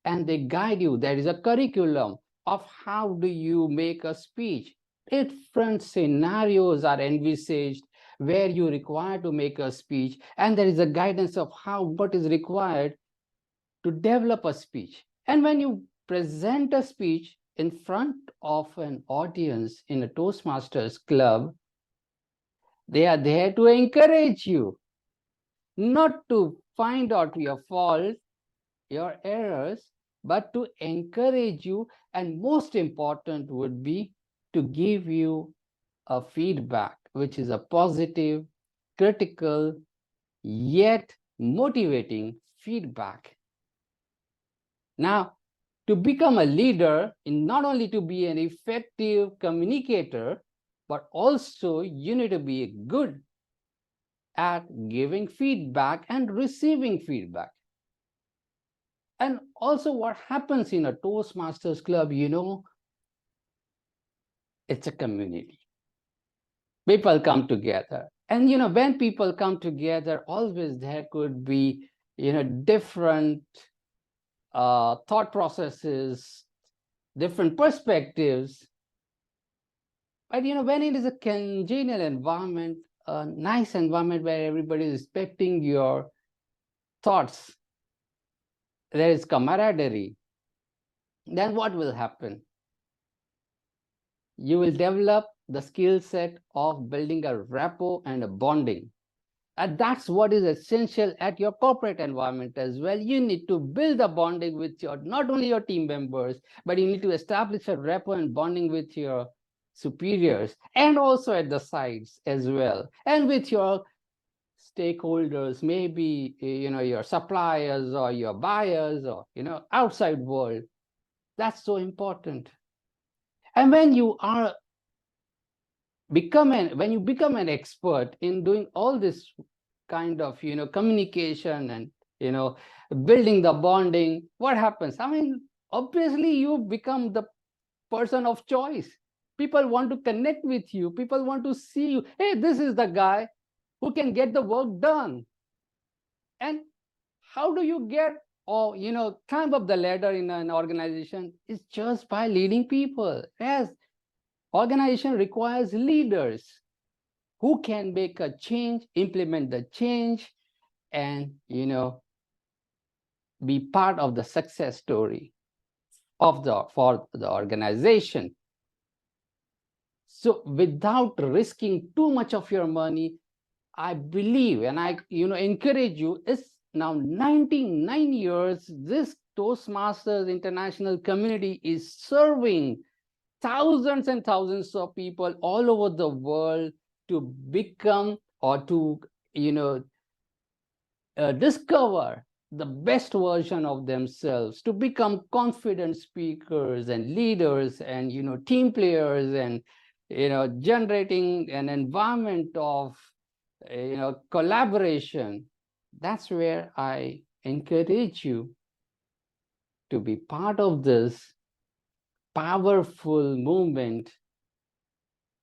And they guide you. There is a curriculum of how do you make a speech. Different scenarios are envisaged where you require to make a speech, and there is a guidance of what is required to develop a speech. And when you present a speech in front of an audience in a Toastmasters Club, they are there to encourage you, not to find out your faults, your errors, but to encourage you, and most important would be to give you a feedback, which is a positive, critical, yet motivating feedback. Now, to become a leader, in not only to be an effective communicator, but also you need to be good at giving feedback and receiving feedback. And also what happens in a Toastmasters Club, it's a community. People come together. And, when people come together, always there could be, different thought processes, different perspectives. But, when it is a congenial environment, a nice environment where everybody is respecting your thoughts, there is camaraderie, then what will happen? You will develop the skill set of building a rapport and a bonding. And that's what is essential at your corporate environment as well. You need to build a bonding with not only your team members, but you need to establish a rapport and bonding with your superiors and also at the sides as well, and with your stakeholders, maybe your suppliers or your buyers or outside world. That's so important. And when you become an expert in doing all this kind of communication and building the bonding, what happens? I mean, obviously you become the person of choice. People want to connect with you. People want to see you. Hey, this is the guy who can get the work done. And how do you get climb up the ladder in an organization? It's just by leading people. Yes, organization requires leaders who can make a change, implement the change, and be part of the success story for the organization. So without risking too much of your money, I believe, and I encourage you, it's now 99 years, this Toastmasters International community is serving thousands and thousands of people all over the world to become or to discover the best version of themselves, to become confident speakers and leaders and team players, and generating an environment of collaboration. That's where I encourage you to be part of this powerful movement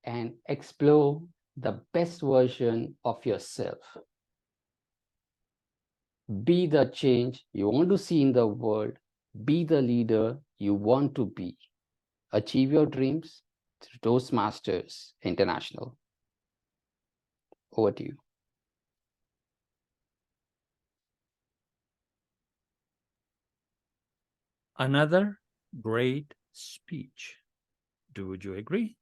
and explore the best version of yourself. Be the change you want to see in the world. Be the leader you want to be. Achieve your dreams through Toastmasters International. Over to you. Another great speech. Would you agree?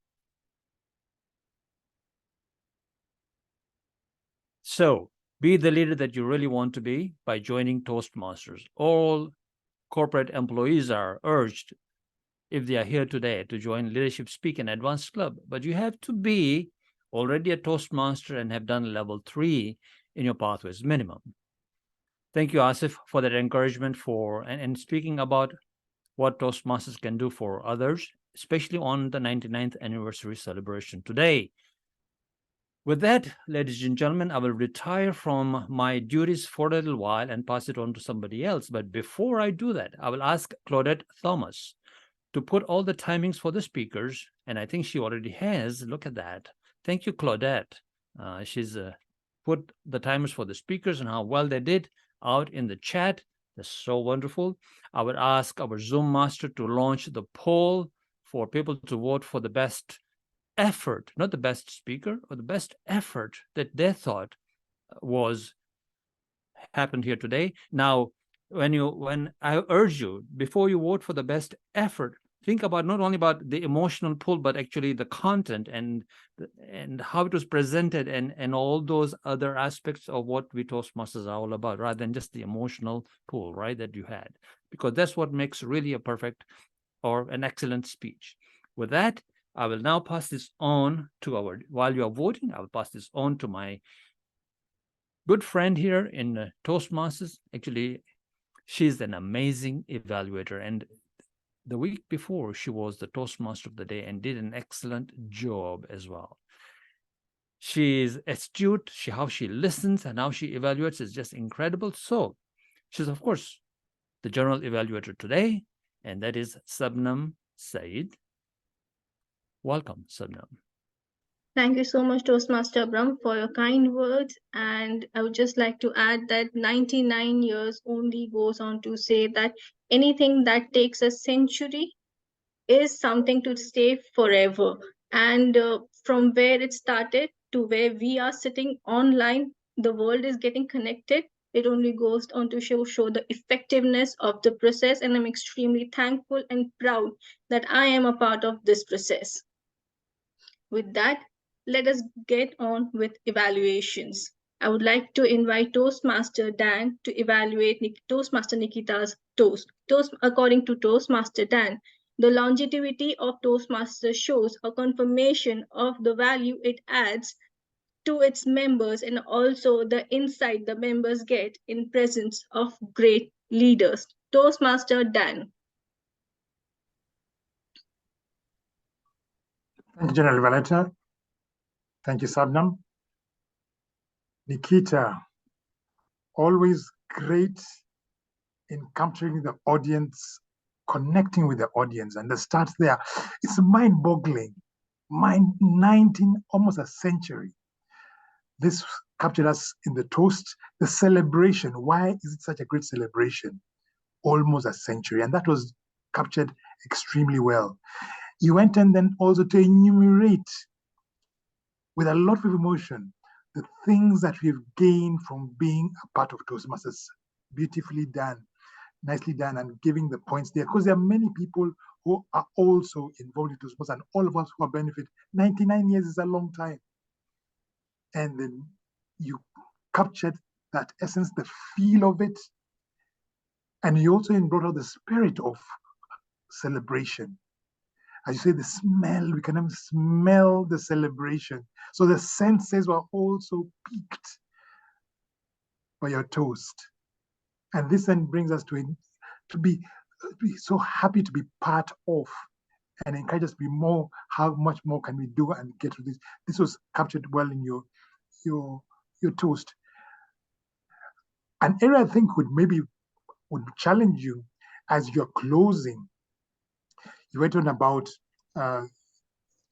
So, be the leader that you really want to be by joining Toastmasters. All corporate employees are urged, if they are here today, to join Leadership Speak and Advanced Club. But you have to be already a Toastmaster and have done level 3 in your pathways minimum. Thank you, Asif, for that encouragement and speaking about what Toastmasters can do for others, especially on the 99th anniversary celebration today. With that, ladies and gentlemen, I will retire from my duties for a little while and pass it on to somebody else. But before I do that, I will ask Claudette Thomas to put all the timings for the speakers, and I think she already has. Look at that. Thank you, Claudette. She's put the timers for the speakers and how well they did out in the chat. That's so wonderful. I would ask our Zoom master to launch the poll for people to vote for the best effort, not the best speaker, or the best effort that they thought happened here today. Now, when I urge you, before you vote for the best effort, think about not only about the emotional pull, but actually the content and how it was presented and all those other aspects of what we Toastmasters are all about, rather than just the emotional pull, right, that you had, because that's what makes really a perfect or an excellent speech. With that, I will now pass this on to while you are voting, I will pass this on to my good friend here in Toastmasters. Actually, she's an amazing evaluator. And the week before, she was the Toastmaster of the day and did an excellent job as well. She is astute. How she listens and how she evaluates is just incredible. So she's, of course, the general evaluator today, and that is Sabnam Saiyed. Welcome, Sabnam. Thank you so much, Toastmaster Brahm, for your kind words. And I would just like to add that 99 years only goes on to say that anything that takes a century is something to stay forever. And from where it started to where we are sitting online, the world is getting connected. It only goes on to show the effectiveness of the process. And I'm extremely thankful and proud that I am a part of this process. With that, let us get on with evaluations. I would like to invite Toastmaster Dan to evaluate Toastmaster Nikita's toast. According to Toastmaster Dan, the longevity of Toastmaster shows a confirmation of the value it adds to its members and also the insight the members get in presence of great leaders. Toastmaster Dan. Thank you, General Evaluator. Thank you, Sabnam. Nikita, always great in capturing the audience, connecting with the audience, and the start there. It's mind-boggling. 19, almost a century. This captured us in the toast, the celebration. Why is it such a great celebration? Almost a century, and that was captured extremely well. You went and then also to enumerate with a lot of emotion the things that we've gained from being a part of Toastmasters. Beautifully done, nicely done, and giving the points there, because there are many people who are also involved in Toastmasters, and all of us who are benefit. 99 years is a long time. And then you captured that essence, the feel of it, and you also brought out the spirit of celebration. As you say, the smell, we can even smell the celebration. So the senses were also piqued by your toast. And this then brings us to be so happy to be part of and encourage us to be more, how much more can we do and get to this. This was captured well in your toast. An area I think would challenge you as you're closing. You went on about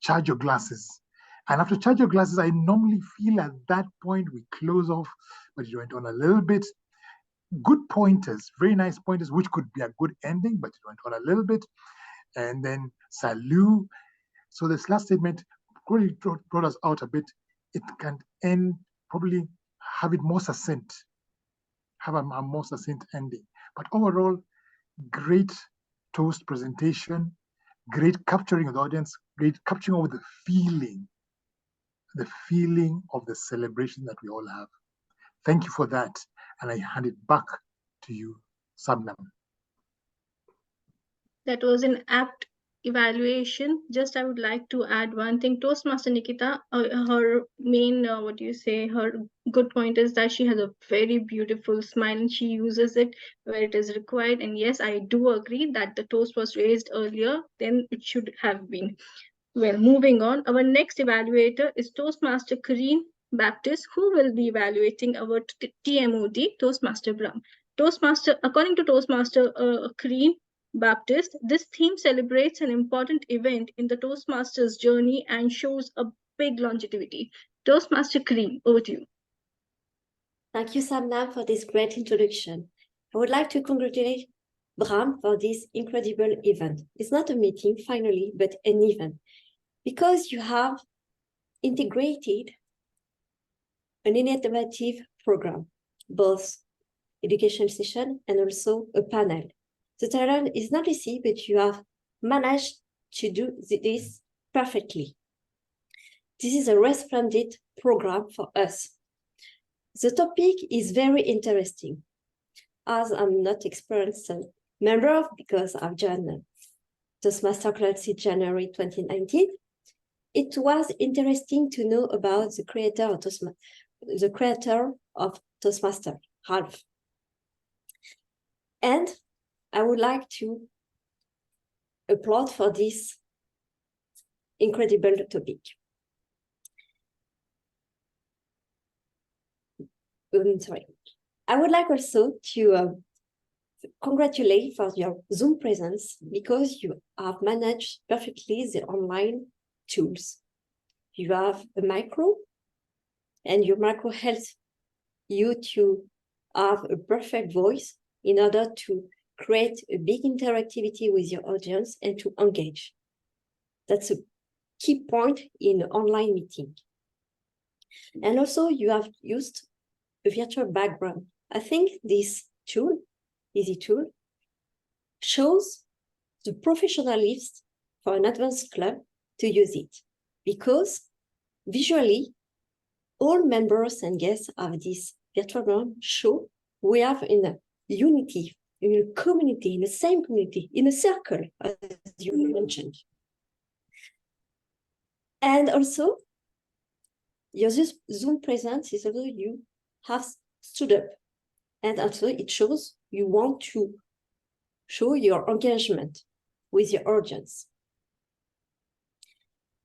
charge your glasses. And after charge your glasses, I normally feel at that point we close off, but you went on a little bit. Good pointers, very nice pointers, which could be a good ending, but you went on a little bit. And then salute. So this last statement really brought us out a bit. It can end, probably have it more succinct, have a more succinct ending. But overall, great toast presentation. great capturing of the audience, great capturing of the feeling of the celebration that we all have. Thank you for that. And I hand it back to you, Sabnam. That was an apt evaluation. Just I would like to add one thing. Toastmaster Nikita, her main, her good point is that she has a very beautiful smile and she uses it where it is required. And yes, I do agree that the toast was raised earlier than it should have been. Well, moving on, our next evaluator is Toastmaster Carine Baptiste, who will be evaluating our TMOD, Toastmaster Brahm. According to Toastmaster Carine Baptiste, this theme celebrates an important event in the Toastmasters journey and shows a big longevity. Toastmaster Carine, over to you. Thank you, Sabnam, for this great introduction. I would like to congratulate Brahm for this incredible event. It's not a meeting, finally, but an event, because you have integrated an innovative program, both education session and also a panel. The talent is not easy, but you have managed to do this perfectly. This is a resplendent program for us. The topic is very interesting, as I'm not experienced member of, because I've joined Toastmaster class in January 2019. It was interesting to know about the creator of Toastmaster, Ralph. And I would like to applaud for this incredible topic. Sorry. I would like also to congratulate for your Zoom presence, because you have managed perfectly the online tools. You have a micro, and your micro helps you to have a perfect voice in order to create a big interactivity with your audience and to engage. That's a key point in online meeting. And also you have used a virtual background. I think this tool, easy tool, shows the professionalism for an advanced club to use it, because visually all members and guests of this virtual background show we have in a unity, in a community, in the same community, in a circle, as you mentioned. And also, your Zoom presence is also you have stood up. And also it shows you want to show your engagement with your audience.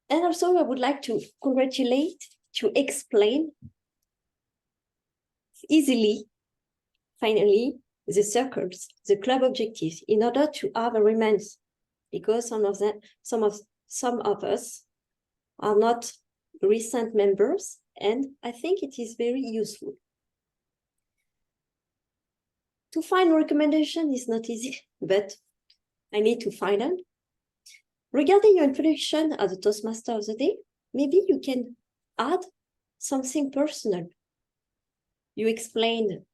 And also I would like to congratulate, to explain easily, finally, the circles, the club objectives, in order to have a remains, because some of us are not recent members, and I think it is very useful. To find a recommendation is not easy, but I need to find them. Regarding your introduction as a Toastmaster of the day, maybe you can add something personal. You explained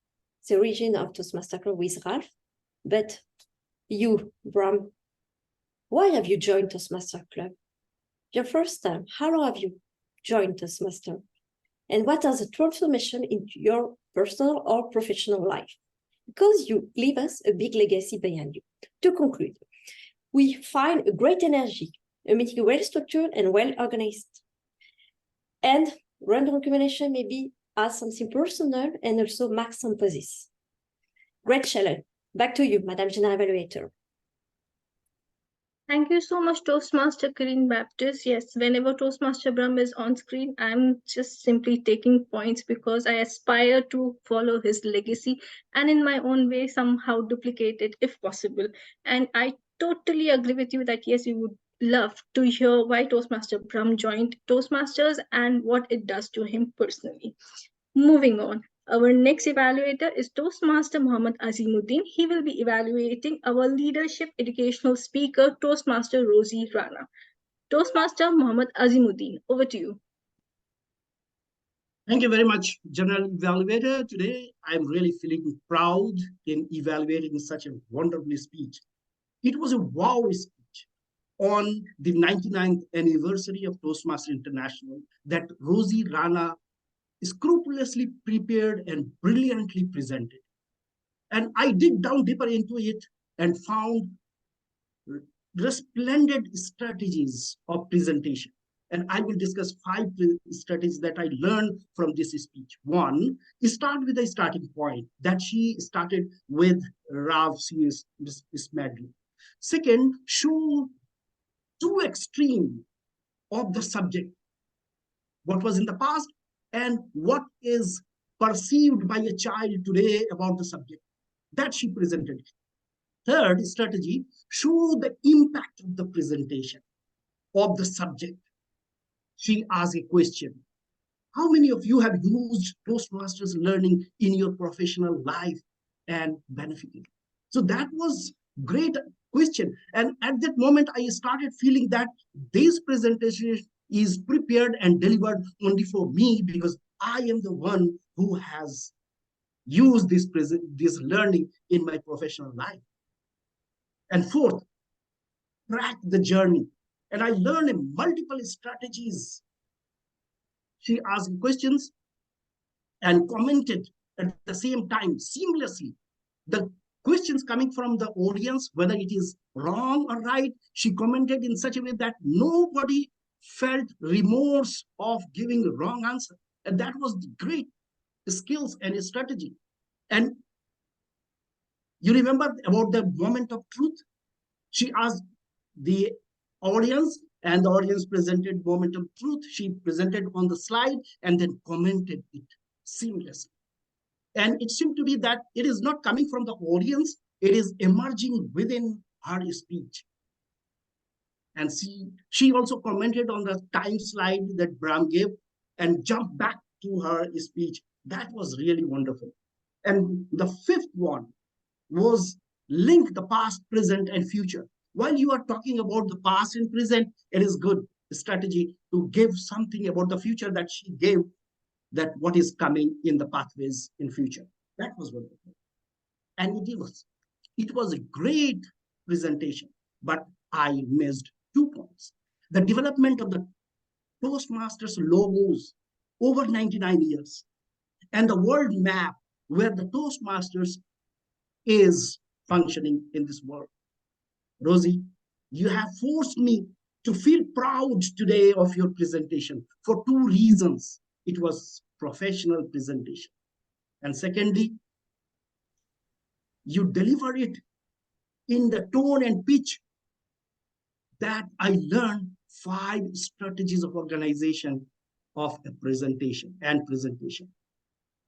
the origin of Toastmaster Club with Ralph, but you, Brahm, why have you joined Toastmaster Club? Your first time, how long have you joined Toastmaster? And what are the transformation in your personal or professional life? Because you leave us a big legacy behind you. To conclude, we find a great energy, a meeting well structured and well organized. And random recommendation maybe add something personal and also mark some pauses. Great challenge. Back to you, Madam General Evaluator. Thank you so much, Toastmaster Carine Baptiste. Yes, whenever Toastmaster Brahm is on screen, I'm just simply taking points because I aspire to follow his legacy and in my own way somehow duplicate it if possible. And I totally agree with you that yes, we would love to hear why Toastmaster Brahm joined Toastmasters and what it does to him personally. Moving on. Our next evaluator is Toastmaster Mohmad Azimuddin. He will be evaluating our leadership educational speaker, Toastmaster Rozy Rana. Toastmaster Mohmad Azimuddin, over to you. Thank you very much, General Evaluator. Today, I'm really feeling proud in evaluating such a wonderful speech. It was a wow speech. on the 99th anniversary of Toastmaster International that Rozy, Rana scrupulously prepared and brilliantly presented. And I dig down deeper into it and found resplendent strategies of presentation. And I will discuss 5 strategies that I learned from this speech. One, start with a starting point that she started with Rav C.S. Smedley. Second, show 2 extremes of the subject, what was in the past and what is perceived by a child today about the subject that she presented. Third strategy, show the impact of the presentation of the subject. She asked a question. How many of you have used Toastmasters learning in your professional life and benefited? So that was great question. And at that moment, I started feeling that this presentation is prepared and delivered only for me because I am the one who has used this learning in my professional life. And fourth, track the journey. And I learned multiple strategies. She asked questions and commented at the same time seamlessly. The questions coming from the audience, whether it is wrong or right, she commented in such a way that nobody felt remorse of giving a wrong answer. And that was great skills and strategy. And you remember about the moment of truth? She asked the audience, and the audience presented moment of truth. She presented on the slide and then commented it seamlessly. And it seemed to be that it is not coming from the audience, it is emerging within her speech. And she also commented on the time slide that Brahm gave and jumped back to her speech. That was really wonderful. And the fifth one was link the past, present, and future. While you are talking about the past and present, it is good strategy to give something about the future that she gave, that what is coming in the pathways in future. That was wonderful. And it was a great presentation, but I missed 2 points. The development of the Toastmasters logos over 99 years and the world map where the Toastmasters is functioning in this world. Rozy, you have forced me to feel proud today of your presentation for 2 reasons. It was professional presentation. And secondly, you deliver it in the tone and pitch that I learned 5 strategies of organization of a presentation.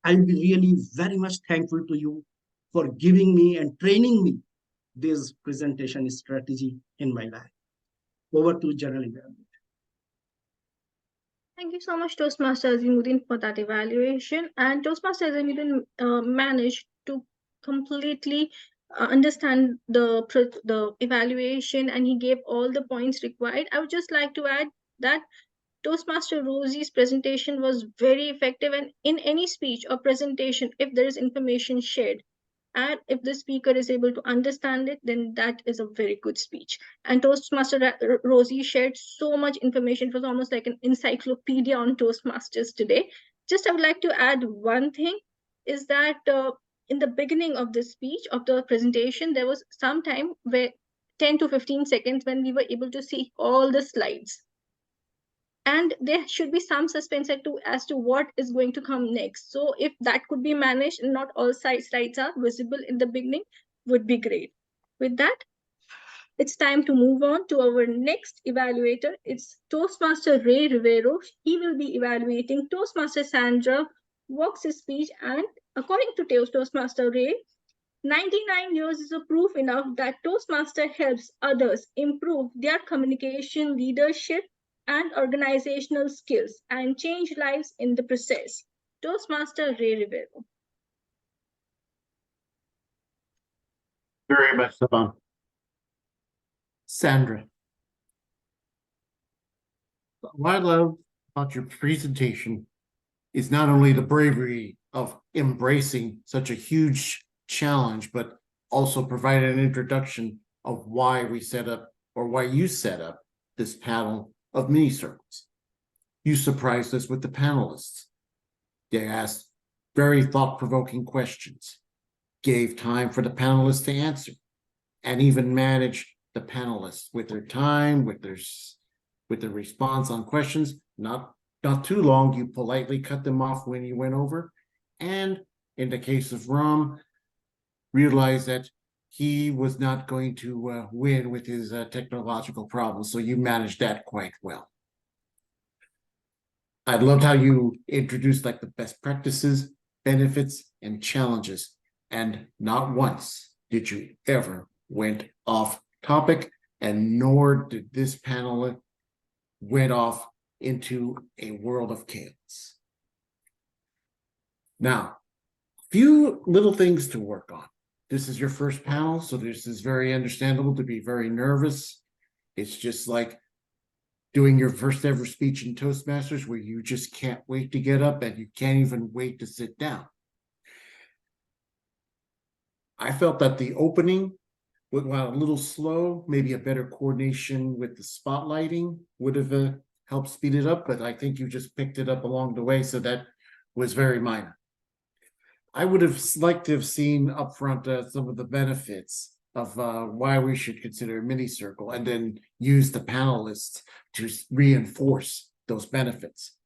I'll be really very much thankful to you for giving me and training me this presentation strategy in my life. Over to General Evaluator. Thank you so much, Toastmaster Azimuddin, for that evaluation. And Toastmaster Azimuddin managed to completely understand the evaluation, and he gave all the points required. I would just like to add that Toastmaster Rozy's presentation was very effective, and in any speech or presentation, if there is information shared, and if the speaker is able to understand it, then that is a very good speech. And Toastmaster Rozy shared so much information. It was almost like an encyclopedia on Toastmasters today. Just I would like to add one thing, is that in the beginning of the speech, of the presentation, there was some time where 10 to 15 seconds when we were able to see all the slides. And there should be some suspense as to what is going to come next. So if that could be managed and not all slides are visible in the beginning, would be great. With that, it's time to move on to our next evaluator. It's Toastmaster Rivero. He will be evaluating Toastmaster Sandra Valks' speech. And according to Toastmaster Ray, 99 years is a proof enough that Toastmaster helps others improve their communication, leadership, and organizational skills and change lives in the process. Toastmaster Ray Rivero. Very much so. Sandra, what I love about your presentation is not only the bravery of embracing such a huge challenge, but also provide an introduction of why we set up or why you set up this panel of mini circles. You surprised us with the panelists. They asked very thought-provoking questions, gave time for the panelists to answer, and even managed the panelists with their time, with their response on questions. Not too long, you politely cut them off when you went over. And in the case of Brahm, realized that he was not going to win with his technological problems, so you managed that quite well. I loved how you introduced like the best practices, benefits, and challenges, and not once did you ever went off topic, and nor did this panel went off into a world of chaos. Now, a few little things to work on. This is your first panel, so this is very understandable to be very nervous. It's just like doing your first ever speech in Toastmasters where you just can't wait to get up and you can't even wait to sit down. I felt that the opening, while a little slow, maybe a better coordination with the spotlighting would have helped speed it up, but I think you just picked it up along the way, so that was very minor. I would have liked to have seen upfront some of the benefits of why we should consider a mini circle, and then use the panelists to reinforce those benefits.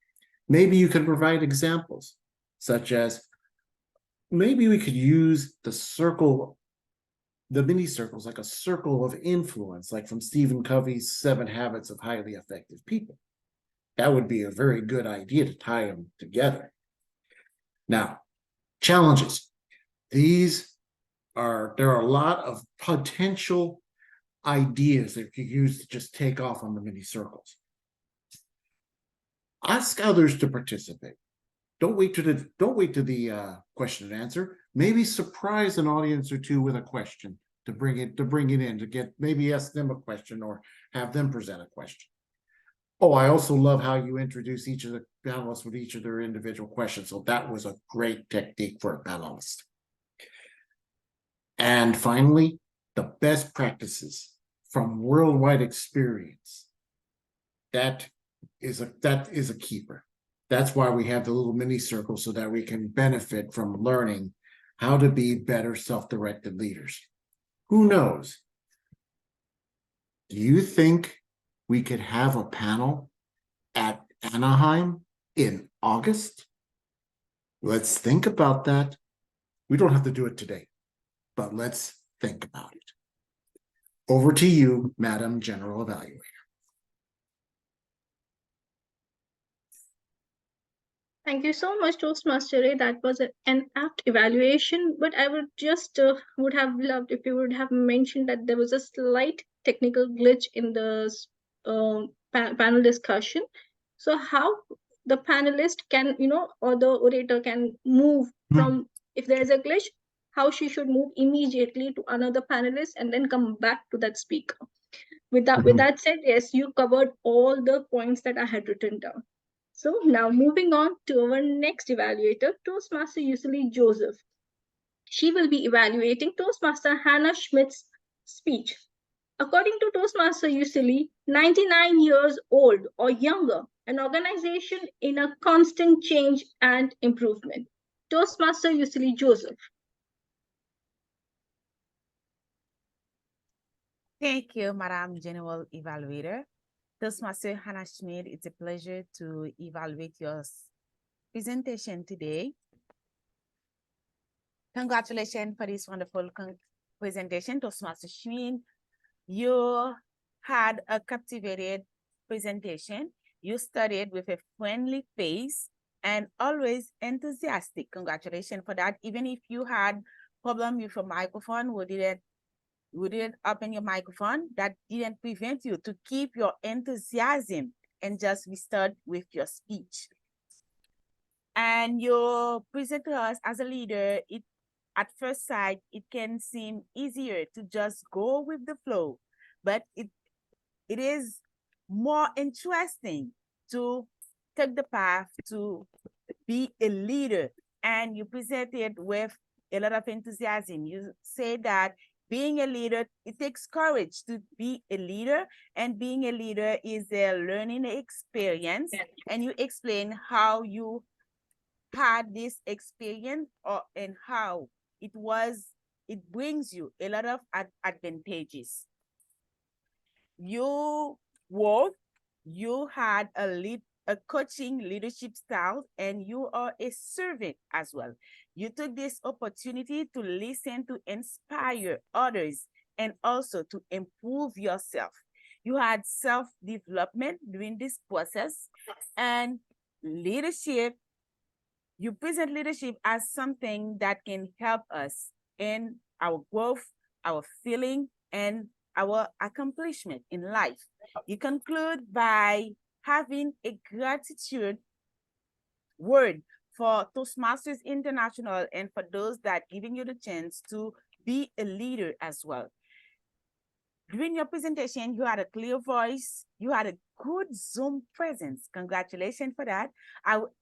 Maybe you can provide examples, such as maybe we could use the mini circles like a circle of influence, like from Stephen Covey's 7 Habits of Highly Effective People. That would be a very good idea to tie them together. Now, challenges. There are a lot of potential ideas that you use to just take off on the mini circles. Ask others to participate. Don't wait to the question and answer. Maybe surprise an audience or two with a question to bring it in, to get, maybe ask them a question or have them present a question. Oh, I also love how you introduce each of the panelists with each of their individual questions. So that was a great technique for a panelist. And finally, the best practices from worldwide experience. That is a keeper. That's why we have the little mini circle, so that we can benefit from learning how to be better self-directed leaders. Who knows? Do you think we could have a panel at Anaheim in August? Let's think about that. We don't have to do it today, but let's think about it. Over to you, Madam General Evaluator. Thank you so much, Toastmaster Ray. That was an apt evaluation, but I would just would have loved if you would have mentioned that there was a slight technical glitch in the panel discussion. So how the panelist can, or the orator can move from, if there is a glitch, how she should move immediately to another panelist and then come back to that speaker. With that said, yes, you covered all the points that I had written down. So now moving on to our next evaluator, Toastmaster Youselee Joseph. She will be evaluating Toastmaster Hannah Schmidt's speech. According to Toastmaster Youselee, 99 years old or younger, an organization in a constant change and improvement. Toastmaster Youselee Joseph. Thank you, Madam General Evaluator. Toastmaster Hannah Schmidt, it's a pleasure to evaluate your presentation today. Congratulations for this wonderful presentation, Toastmaster Schmidt. You had a captivated presentation. You studied with a friendly face and always enthusiastic. Congratulations for that. Even if you had problem with your microphone, we didn't open your microphone, that didn't prevent you to keep your enthusiasm and just restart with your speech. And you present to us as a leader, at first sight, it can seem easier to just go with the flow, but it is more interesting to take the path to be a leader. And you present it with a lot of enthusiasm. You say that being a leader, it takes courage to be a leader, and being a leader is a learning experience. And you explain how you had this experience and how it brings you a lot of advantages. You had a coaching leadership style, and you are a servant as well. You took this opportunity to listen, to inspire others, and also to improve yourself. You had self-development during this process, and leadership, you present leadership as something that can help us in our growth, our feeling, and our accomplishment in life. You conclude by having a gratitude word for Toastmasters International and for those that giving you the chance to be a leader as well. During your presentation, you had a clear voice, you had a good Zoom presence. Congratulations for that.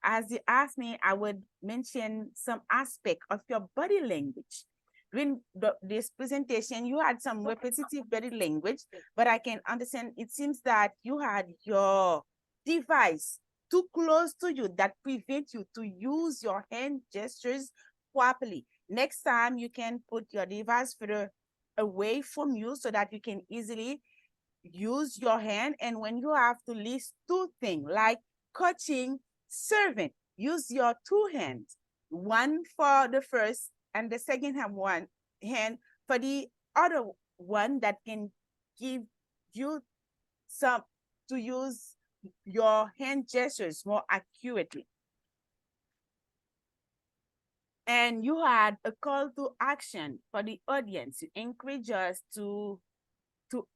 As you asked me, I would mention some aspect of your body language. During this presentation, you had some repetitive body language, but I can understand it seems that you had your device too close to you that prevents you to use your hand gestures properly. Next time, you can put your device further away from you so that you can easily use your hand. And when you have to list two things like coaching, servant, use your two hands, one for the first and the second one hand for the other one that can give you some to use your hand gestures more accurately. And you had a call to action for the audience to encourage us to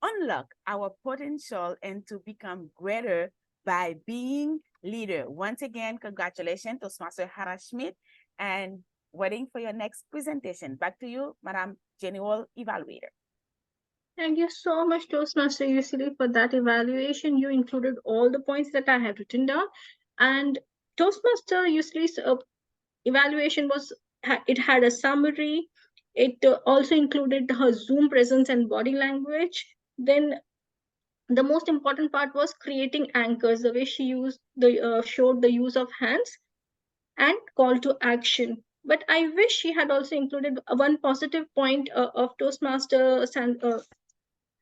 unlock our potential and to become greater by being leader. Once again, congratulations to Toastmaster Hannah Schmidt, and waiting for your next presentation. Back to you, Madam General Evaluator. Thank you so much, Toastmaster Youselee, for that evaluation. You included all the points that I had written down. And Toastmaster Youselee's evaluation it had a summary. It also included her Zoom presence and body language. Then the most important part was creating anchors, the way she showed the use of hands and call to action. But I wish she had also included one positive point of Toastmaster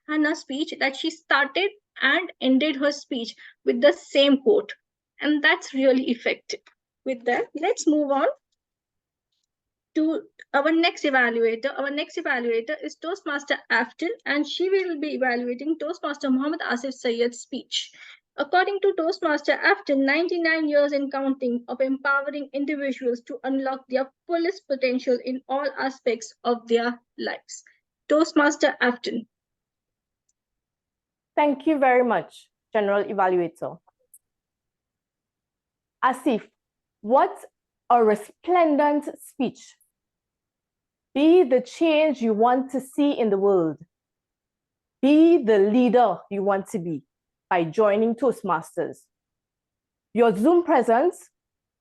Hannah's speech, that she started and ended her speech with the same quote. And that's really effective. With that, let's move on to our next evaluator. Our next evaluator is Toastmaster Afton, and she will be evaluating Toastmaster Muhammad Asif Sayyed's speech. According to Toastmaster Afton, 99 years and counting of empowering individuals to unlock their fullest potential in all aspects of their lives. Toastmaster Afton. Thank you very much, General Evaluator. Asif, what a resplendent speech. Be the change you want to see in the world. Be the leader you want to be by joining Toastmasters. Your Zoom presence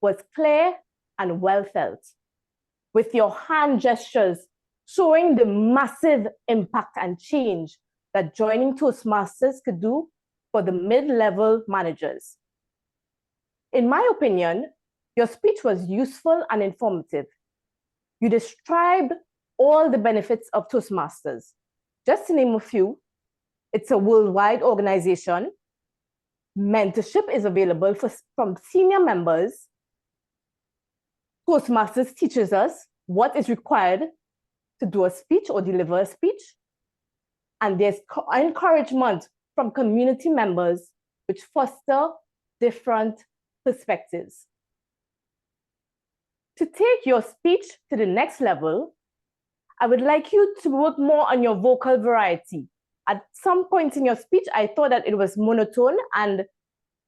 was clear and well felt, with your hand gestures showing the massive impact and change that joining Toastmasters could do for the mid-level managers. In my opinion, your speech was useful and informative. You described all the benefits of Toastmasters. Just to name a few, it's a worldwide organization. Mentorship is available from senior members. Toastmasters teaches us what is required to do a speech or deliver a speech. And there's encouragement from community members which foster different perspectives. To take your speech to the next level, I would like you to work more on your vocal variety. At some point in your speech, I thought that it was monotone, and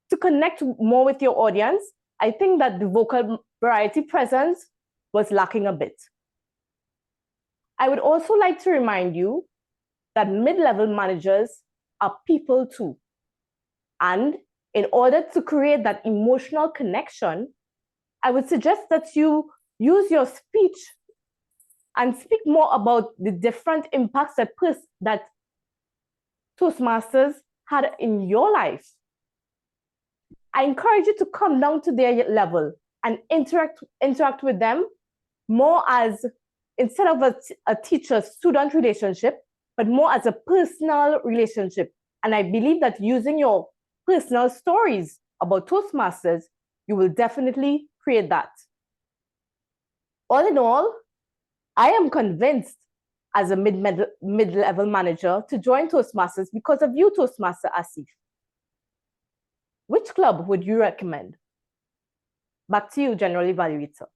to connect more with your audience, I think that the vocal variety presence was lacking a bit. I would also like to remind you that mid-level managers are people too. And in order to create that emotional connection, I would suggest that you use your speech and speak more about the different impacts that Toastmasters had in your life. I encourage you to come down to their level and interact with them more as, instead of a teacher-student relationship, but more as a personal relationship. And I believe that using your personal stories about Toastmasters, you will definitely create that. All in all, I am convinced as a mid-level manager to join Toastmasters because of you, Toastmaster Asif. Which club would you recommend? Back to you, General Evaluator.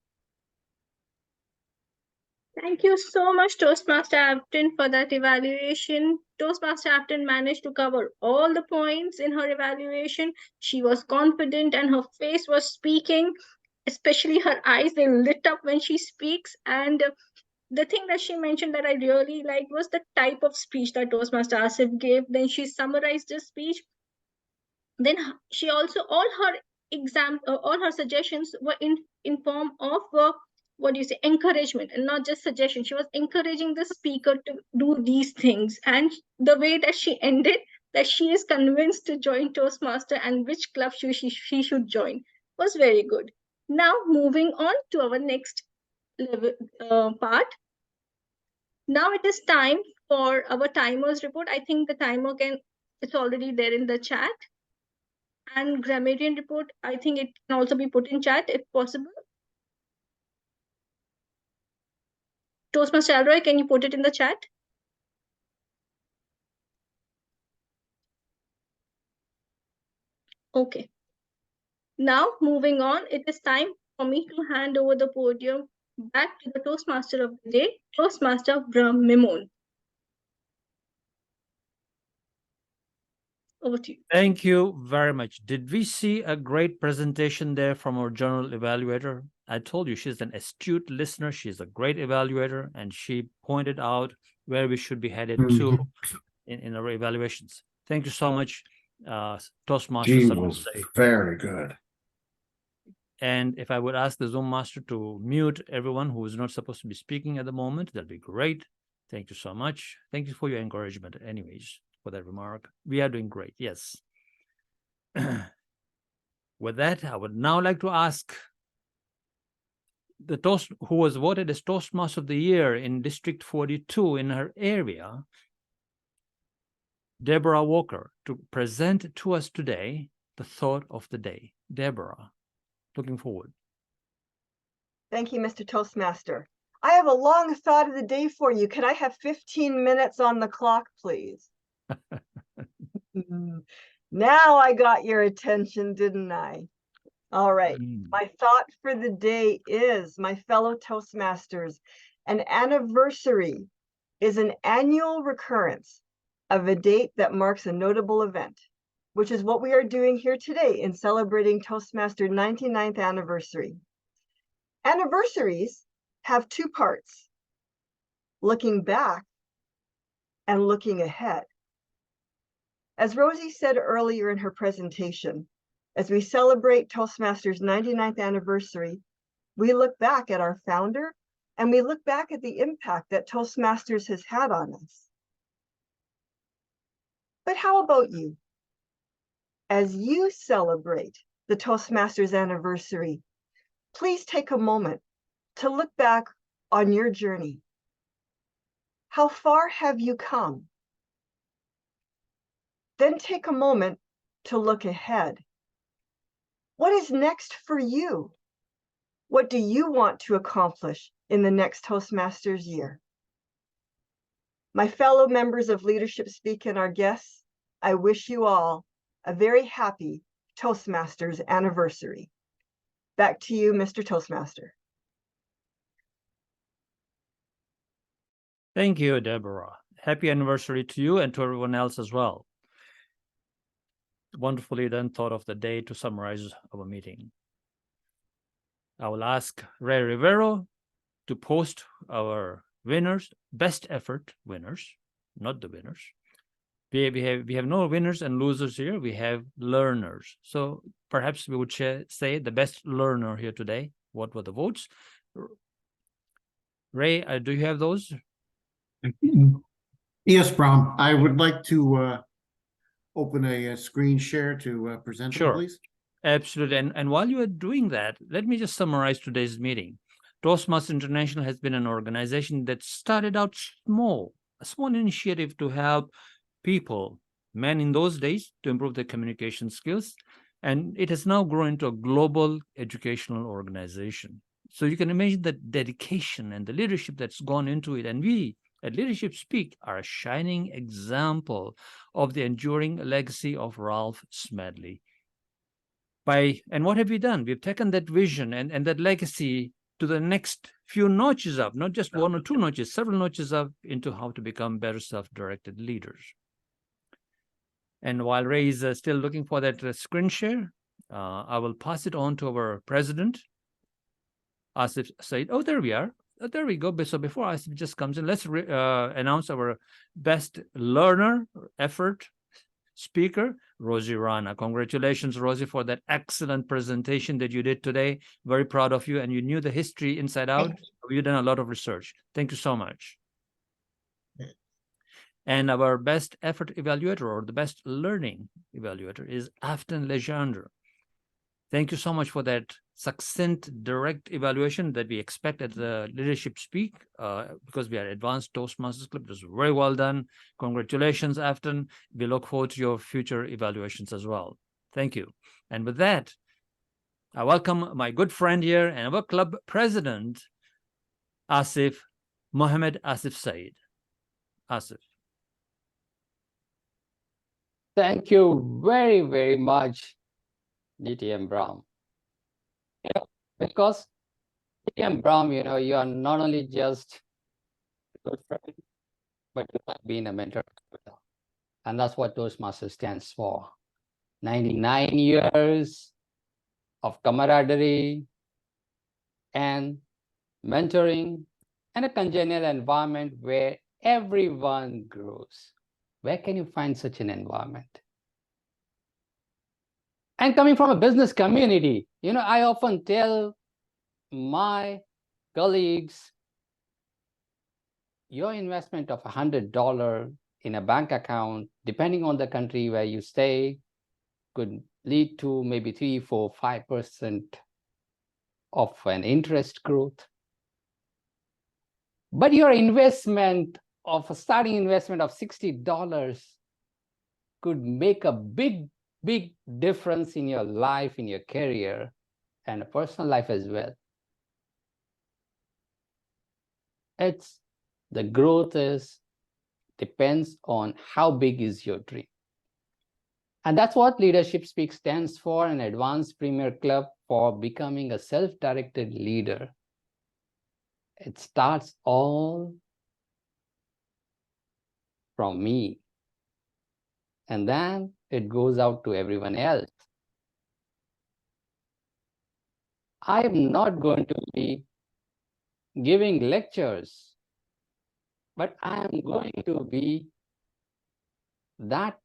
Thank you so much, Toastmaster Afton, for that evaluation. Toastmaster Afton managed to cover all the points in her evaluation. She was confident and her face was speaking, especially her eyes, they lit up when she speaks. And the thing that she mentioned that I really liked was the type of speech that Toastmaster Asif gave. Then she summarized the speech. Then she also, all her suggestions were in form of encouragement, and not just suggestion. She was encouraging the speaker to do these things, and the way that she ended, that she is convinced to join Toastmaster and which club she should join, was very good. Now moving on to our next level part. Now it is time for our timers report. I think the timer it's already there in the chat. And grammarian report, I think it can also be put in chat if possible. Toastmaster Alroy, can you put it in the chat? Okay. Now moving on, it is time for me to hand over the podium back to the Toastmaster of the day, Toastmaster Brahm Memone. Over to you. Thank you very much. Did we see a great presentation there from our general evaluator? I told you she's an astute listener. She's a great evaluator, and she pointed out where we should be headed to in our evaluations. Thank you so much, Toastmasters. She was very good. And if I would ask the Zoom master to mute everyone who is not supposed to be speaking at the moment, that'd be great. Thank you so much. Thank you for your encouragement anyways, for that remark. We are doing great, yes. With that, I would now like to ask the who was voted as Toastmaster of the Year in District 42 in her area, Deborah Walker, to present to us today the thought of the day. Deborah, looking forward. Thank you, Mr. Toastmaster. I have a long thought of the day for you. Can I have 15 minutes on the clock, please? Now I got your attention, didn't I? All right. My thought for the day is, my fellow Toastmasters, an anniversary is an annual recurrence of a date that marks a notable event, which is what we are doing here today in celebrating Toastmaster 99th anniversary. Anniversaries have two parts, looking back and looking ahead. As Rozy said earlier in her presentation, as we celebrate Toastmasters' 99th anniversary, we look back at our founder and we look back at the impact that Toastmasters has had on us. But how about you? As you celebrate the Toastmasters anniversary, please take a moment to look back on your journey. How far have you come? Then take a moment to look ahead. What is next for you? What do you want to accomplish in the next Toastmasters year? My fellow members of Leadership Speak and our guests, I wish you all a very happy Toastmasters anniversary. Back to you, Mr. Toastmaster. Thank you, Deborah. Happy anniversary to you and to everyone else as well. Wonderfully then thought of the day to summarize our meeting. I will ask Rivero to post our winners, best effort winners, not the winners. We have no winners and losers here. We have learners. So perhaps we would say the best learner here today. What were the votes? Ray, do you have those? Yes, Brahm. I would like to open a screen share to present them, Sure. please. Absolutely. And while you are doing that, let me just summarize today's meeting. Toastmasters International has been an organization that started out small, a small initiative to help people, men in those days, to improve their communication skills. And it has now grown into a global educational organization. So you can imagine the dedication and the leadership that's gone into it. And we at Leadership Speak are a shining example of the enduring legacy of Ralph Smedley. And what have we done? We've taken that vision and that legacy to the next few notches up, not just one or two notches, several notches up into how to become better self-directed leaders. And while Ray is still looking for that screen share, I will pass it on to our president, Asif Said. Oh, there we are. Oh, there we go. So before Asif just comes in, let's announce our best learner, effort speaker, Rozy Rana. Congratulations, Rozy, for that excellent presentation that you did today. Very proud of you. And you knew the history inside out. You've done a lot of research. Thank you so much. And our best effort evaluator, or the best learning evaluator, is Afton Le Gendre. Thank you so much for that succinct, direct evaluation that we expect at the Leadership Speak, because we are Advanced Toastmasters Club. It was very well done. Congratulations, Afton. We look forward to your future evaluations as well. Thank you. And with that, I welcome my good friend here and our club president, Asif, Mohmad Asif Said. Asif. Thank you very, very much, DTM Brahm. Because DTM Brahm, you are not only just a good friend, but you have been a mentor. And that's what Toastmasters stands for. 99 years of camaraderie and mentoring and a congenial environment where everyone grows. Where can you find such an environment? And coming from a business community, I often tell my colleagues, your investment of $100 in a bank account, depending on the country where you stay, could lead to maybe 3, 4, 5% of an interest growth. But your investment of a starting investment of $60 could make a big difference in your life, in your career, and a personal life as well. The growth depends on how big is your dream. And that's what Leadership Speak stands for, an advanced premier club for becoming a self-directed leader. It starts all from me. And then it goes out to everyone else. I am not going to be giving lectures, but I am going to be that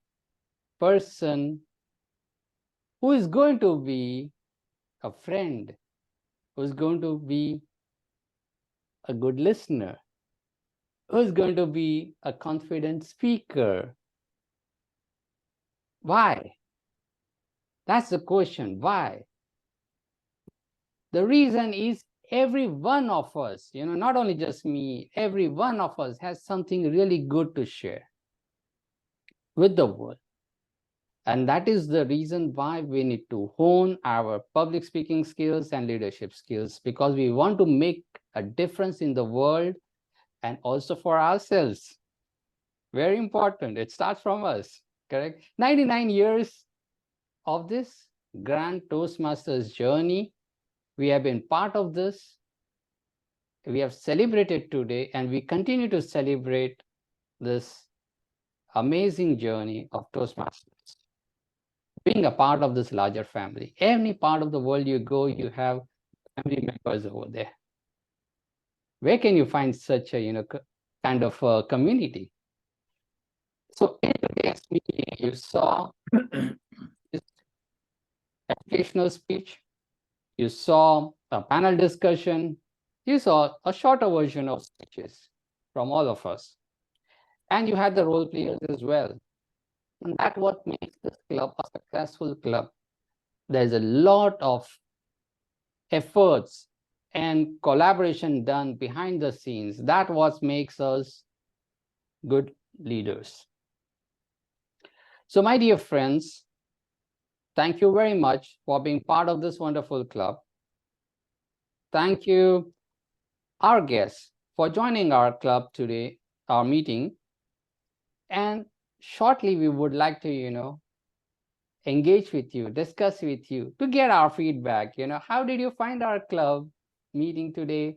person who is going to be a friend, who is going to be a good listener, who is going to be a confident speaker. Why? That's the question. Why? The reason is every one of us, not only just me, every one of us has something really good to share with the world. And that is the reason why we need to hone our public speaking skills and leadership skills, because we want to make a difference in the world and also for ourselves. Very important. It starts from us, correct? 99 years of this grand Toastmasters journey. We have been part of this. We have celebrated today, and we continue to celebrate this amazing journey of Toastmasters. Being a part of this larger family. Any part of the world you go, you have family members over there. Where can you find such a kind of a community? So in today's meeting, you saw this educational speech, you saw a panel discussion, You saw a shorter version of speeches from all of us. And you had the role players as well. And that's what makes this club a successful club. There's a lot of efforts and collaboration done behind the scenes. That's what makes us good leaders. So, my dear friends, thank you very much for being part of this wonderful club. Thank you, our guests, for joining our club today, our meeting. And shortly, we would like to, engage with you, discuss with you, to get our feedback. How did you find our club meeting today?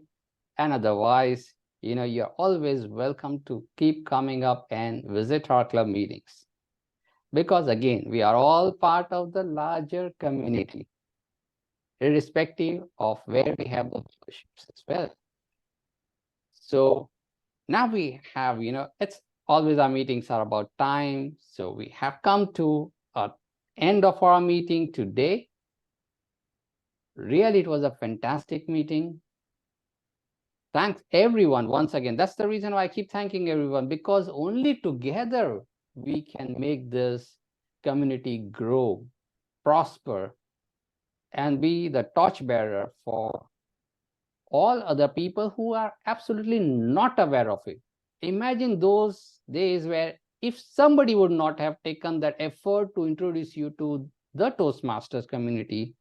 And otherwise, you're always welcome to keep coming up and visit our club meetings. Because again, we are all part of the larger community, irrespective of where we have the memberships as well. So now we have, it's always our meetings are about time. So we have come to an end of our meeting today. Really, it was a fantastic meeting. Thanks everyone once again. That's the reason why I keep thanking everyone, because only together we can make this community grow, prosper, and be the torchbearer for all other people who are absolutely not aware of it. Imagine those days where if somebody would not have taken that effort to introduce you to the Toastmasters community,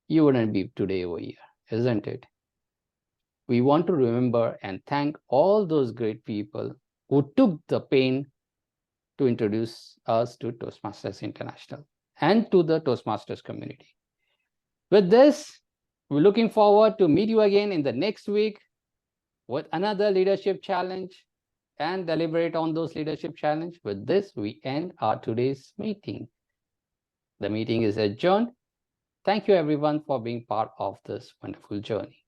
you wouldn't be today over here, isn't it? We want to remember and thank all those great people who took the pain to introduce us to Toastmasters International and to the Toastmasters community. With this, we're looking forward to meet you again in the next week with another leadership challenge and deliberate on those leadership challenge. With this, we end our today's meeting. The meeting is adjourned. Thank you everyone for being part of this wonderful journey.